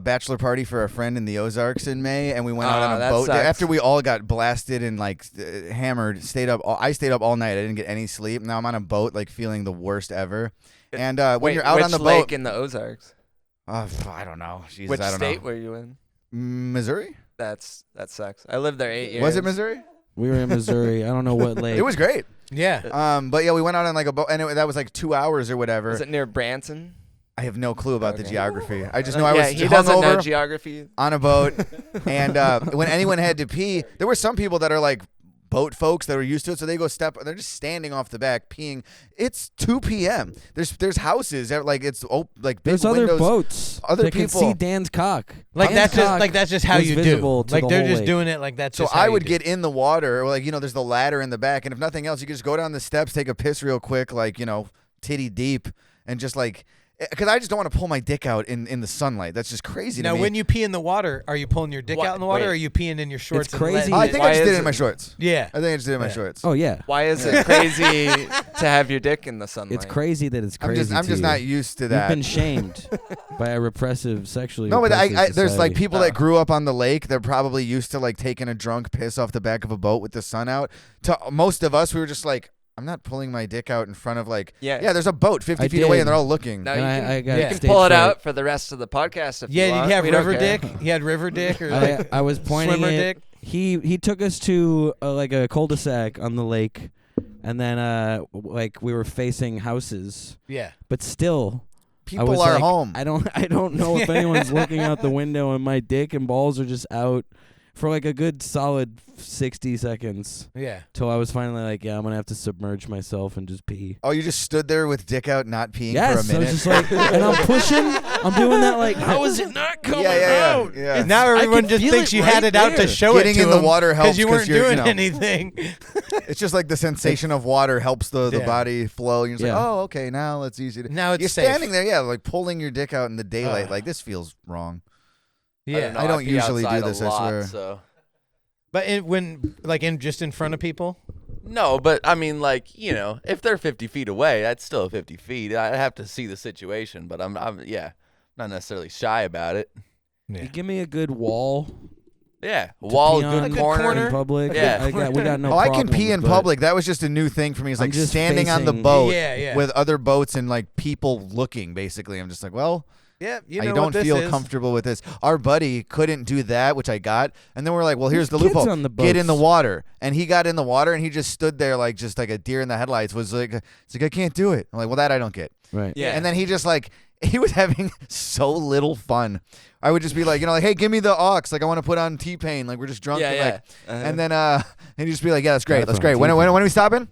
bachelor party for a friend in the Ozarks in May, and we went out on a that boat. sucks. After we all got blasted and like hammered, I stayed up all night. I didn't get any sleep. Now I'm on a boat, like feeling the worst ever. And when Wait, you're out which on the lake boat, in the Ozarks? I don't know. Jesus, Which I don't state know. were you in? Missouri? That sucks. I lived there 8 years. Was it Missouri? We were in Missouri. I don't know what lake. It was great. Yeah. But yeah, we went out on like a boat, and that was like 2 hours or whatever. Was it near Branson? I have no clue about the Okay. geography. I just know I was he doesn't know hungover geography. on a boat, and when anyone had to pee, there were some people that are like boat folks that are used to it, so they go they're just standing off the back peeing. It's 2 p.m. There's houses that, like like big There's other windows. boats. Other that can people- see Dan's cock. Like Dan's that's just how was you do. visible to Like the they're whole just lake. doing it like that's So just how I you would do. get in the water, or like there's the ladder in the back, and if nothing else, you could just go down the steps, take a piss real quick, like titty deep, and just like. Because I just don't want to pull my dick out in the sunlight. That's just crazy Now, to me. when you pee in the water, are you pulling your dick What? out in the water, Wait. or are you peeing in your shorts? It's and crazy. letting I it- think Why I just did is it in my it- shorts. Yeah. I think I just did it in my Yeah. shorts. Oh yeah. Why is it crazy to have your dick in the sunlight? It's crazy that it's crazy. I'm just to not you. used to You've that. been shamed by a repressive, sexually. No, but repressive there's like society. people that grew up on the lake. They're probably used to like taking a drunk piss off the back of a boat with the sun out. To most of us, we were just like, I'm not pulling my dick out in front of like, Yeah. there's a boat 50 I feet away did. and they're all looking. No, And you I can, got you you can stage pull it fright. out for the rest of the podcast if Yeah, you want. did you have We don't river care. dick? You had river dick, or like I was pointing swimmer it. dick? He took us to like a cul-de-sac on the lake, and then like we were facing houses, Yeah. but still. I People was are like, home. I don't know if anyone's looking out the window, and my dick and balls are just out for like a good solid 60 seconds Yeah. till I was finally like, yeah, I'm gonna have to submerge myself and just pee. Oh, you just stood there with dick out, not peeing Yes, for a I was minute. just like, and I'm pushing, I'm doing that like, how is it not coming out? yeah. Now everyone can just feel thinks it you had right it out to there. show Getting it to in the him water helps you weren't 'cause you're, doing you know. anything. It's just like the sensation of water helps the Yeah. body flow. You're just Yeah. like, oh, okay, now it's easy to. Now it's You're safe. standing there, like pulling your dick out in the daylight. Ugh. Like this feels wrong. Yeah. I don't pee usually do outside a this, I lot, swear. So. But just in front of people. No, but I mean, like, if they're 50 feet away, that's still 50 feet. I have to see the situation, but I'm not necessarily shy about it. Yeah. You give me a good wall. Yeah, to wall, pee on good good corner. corner. in public. Yeah. We got no I can pee problems, in but public. That was just a new thing for me. It's I'm like just standing on the facing- boat Yeah. with other boats and like people looking. Basically, I'm just like, well, Yeah. You know I what don't this feel is. comfortable with this. Our buddy couldn't do that, which I got, and then we're like, well, here's the There's kids loophole: on the get in the boats. water. And he got in the water, and he just stood there like just like a deer in the headlights. Was like, it's like I can't do it. I'm like, well, that I don't get. Right. Yeah. And then he just like he was having so little fun. I would just be like, like, hey, give me the aux. Like I want to put on T-Pain. Like we're just drunk. Yeah, and, yeah. like, and then and he'd just be like, yeah, that's great. Gotta That's put on great. When T-Pain. are we stopping?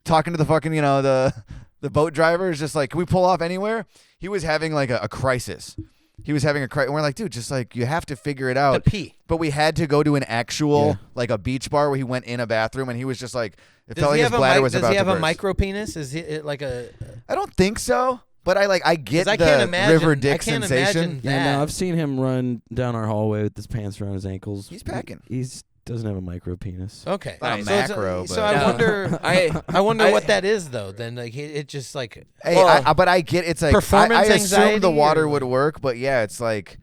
Talking to the fucking the boat driver is just like, can we pull off anywhere? He was having like a crisis. He was having a crisis. We're like, dude, just like you have to figure it The out. pee. But we had to go to an actual Yeah. like a beach bar where he went in a bathroom and he was just like, it Does felt like he his have bladder a was about Does he to have a burst. micro penis? Is it like a? I don't think so. But I get 'Cause I the can't imagine- river I dick can't sensation. imagine Yeah, that. no, I've seen him run down our hallway with his pants around his ankles. He's packing. He's doesn't have a micro penis. Okay. Not a So it's macro, so but- I No. wonder. I wonder what that is though. Then like it just like. Hey, Well, but I get it's like performance I assumed anxiety the water or would work, but yeah, it's like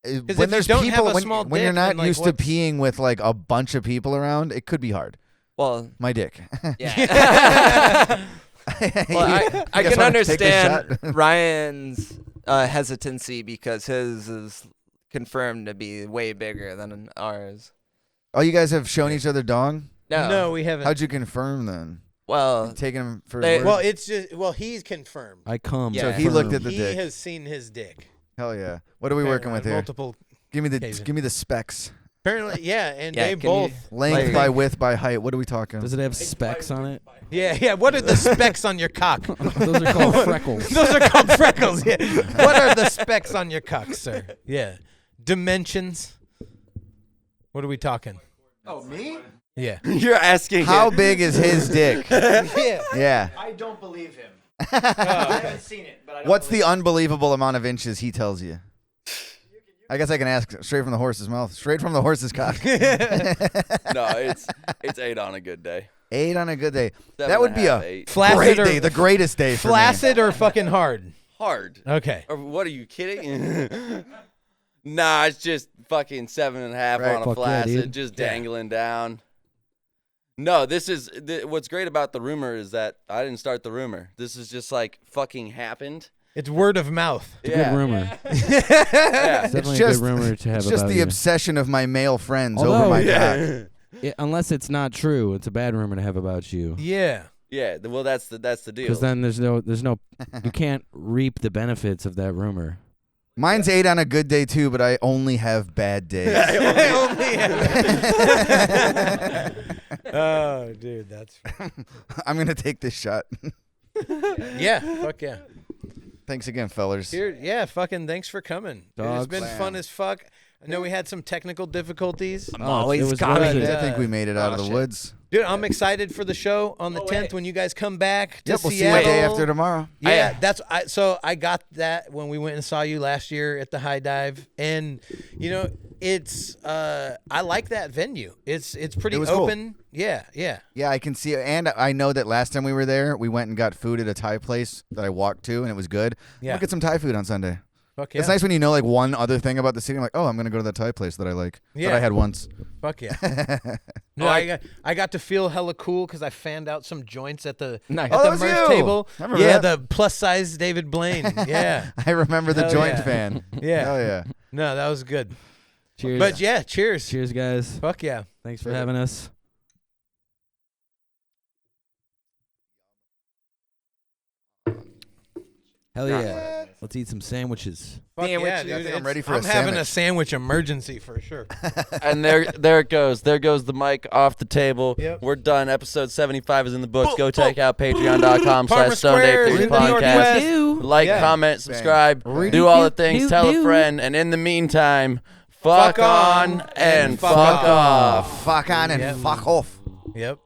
if when you there's don't people have a when, small when you're dick, not then, like, used to what's- peeing with like a bunch of people around, it could be hard. well, My dick. yeah. Well, I You can guys wanna take this understand shot? Ryan's hesitancy because his is confirmed to be way bigger than ours. Oh, you guys have shown each other dong? No, we haven't. How'd you confirm then? Well, Taking him for They- his word? Well, it's just he's confirmed. I come. Yeah. So he looked at the He dick. has seen his dick. Hell yeah! What are we working with here? Multiple. Give me occasion. the specs. Apparently, yeah, and Yeah, they can you- both. Length Like- by width by height. What are we talking? Does it have specs on it? Yeah. What are the specs on your cock? Those are called freckles. Those are called freckles. Yeah. What are the specs on your cock, sir? Yeah. Dimensions. What are we talking? Oh, me? Yeah. You're asking How him. big is his dick? Yeah. Yeah. I don't believe him. Oh. I haven't seen it, but I don't What's the believe unbelievable amount of inches he tells you? I guess I can ask straight from the horse's mouth, straight from the horse's cock. No, it's 8 on a good day. 8 on a good day. 7 That would be and a 8. Flaccid great or day, the greatest day for me. flaccid or fucking hard? Hard. Okay. Or what are you kidding? Nah, it's just fucking 7.5 Right. on a Fuck yeah, flaccid, dude. just Yeah. dangling down. No, this is what's great about the rumor is that I didn't start the rumor. This is just like fucking happened. It's word of mouth. It's a good rumor. Yeah. It's definitely just- a good rumor to have It's just about the you. obsession of my male friends over Although- my Yeah. cock. Unless it's not true, it's a bad rumor to have about you. Yeah. Yeah. Well, that's the deal. Because then there's no, you can't reap the benefits of that rumor. Mine's 8 on a good day too, but I only have bad days. Oh, dude, that's I'm gonna take this shot. yeah. Fuck yeah. Thanks again, fellers. Here, yeah. Fucking thanks for coming. It's Dogs. been fun as fuck. I know we had some technical difficulties. It was coming. worth it. I think we made it out of the shit. woods. Dude, I'm excited for the show on the 10th when you guys come back to Yep, we'll see you Seattle. the day after tomorrow. Yeah, so I got that when we went and saw you last year at the High Dive, and you know it's I like that venue. It's pretty It was cool. open. Yeah. Yeah, I can see it. And I know that last time we were there, we went and got food at a Thai place that I walked to, and it was good. Yeah. We'll get some Thai food on Sunday. Fuck yeah. It's nice when you know like one other thing about the city. I'm like, oh, I'm gonna go to that Thai place that I like. Yeah. That I had once. Fuck yeah. No, I got to feel hella cool because I fanned out some joints at the Nice. at Oh, the that was merch you. table. I remember Yeah, that. the plus size David Blaine. Yeah. I remember the Hell joint yeah. fan. Yeah. Hell yeah. No, that was good. Cheers. But yeah, cheers. Cheers, guys. Fuck yeah. Thanks for having us. Hell yeah. Let's eat some sandwiches. Fuck yeah, Sandwiches. dude. I think I'm It's- ready for I'm a having a sandwich. sandwich emergency for sure. And there it goes. There goes the mic off the table. Yep. We're done. Episode 75 is in the books. Go Boom, check out Palmer patreon.com/Stone Squares Day in the Northwest. Podcast. Like, Yeah. comment, Bang. subscribe, Bang. do all the things, tell a friend, and in the meantime, fuck on and fuck off. Fuck on and Yep. fuck off. Yep.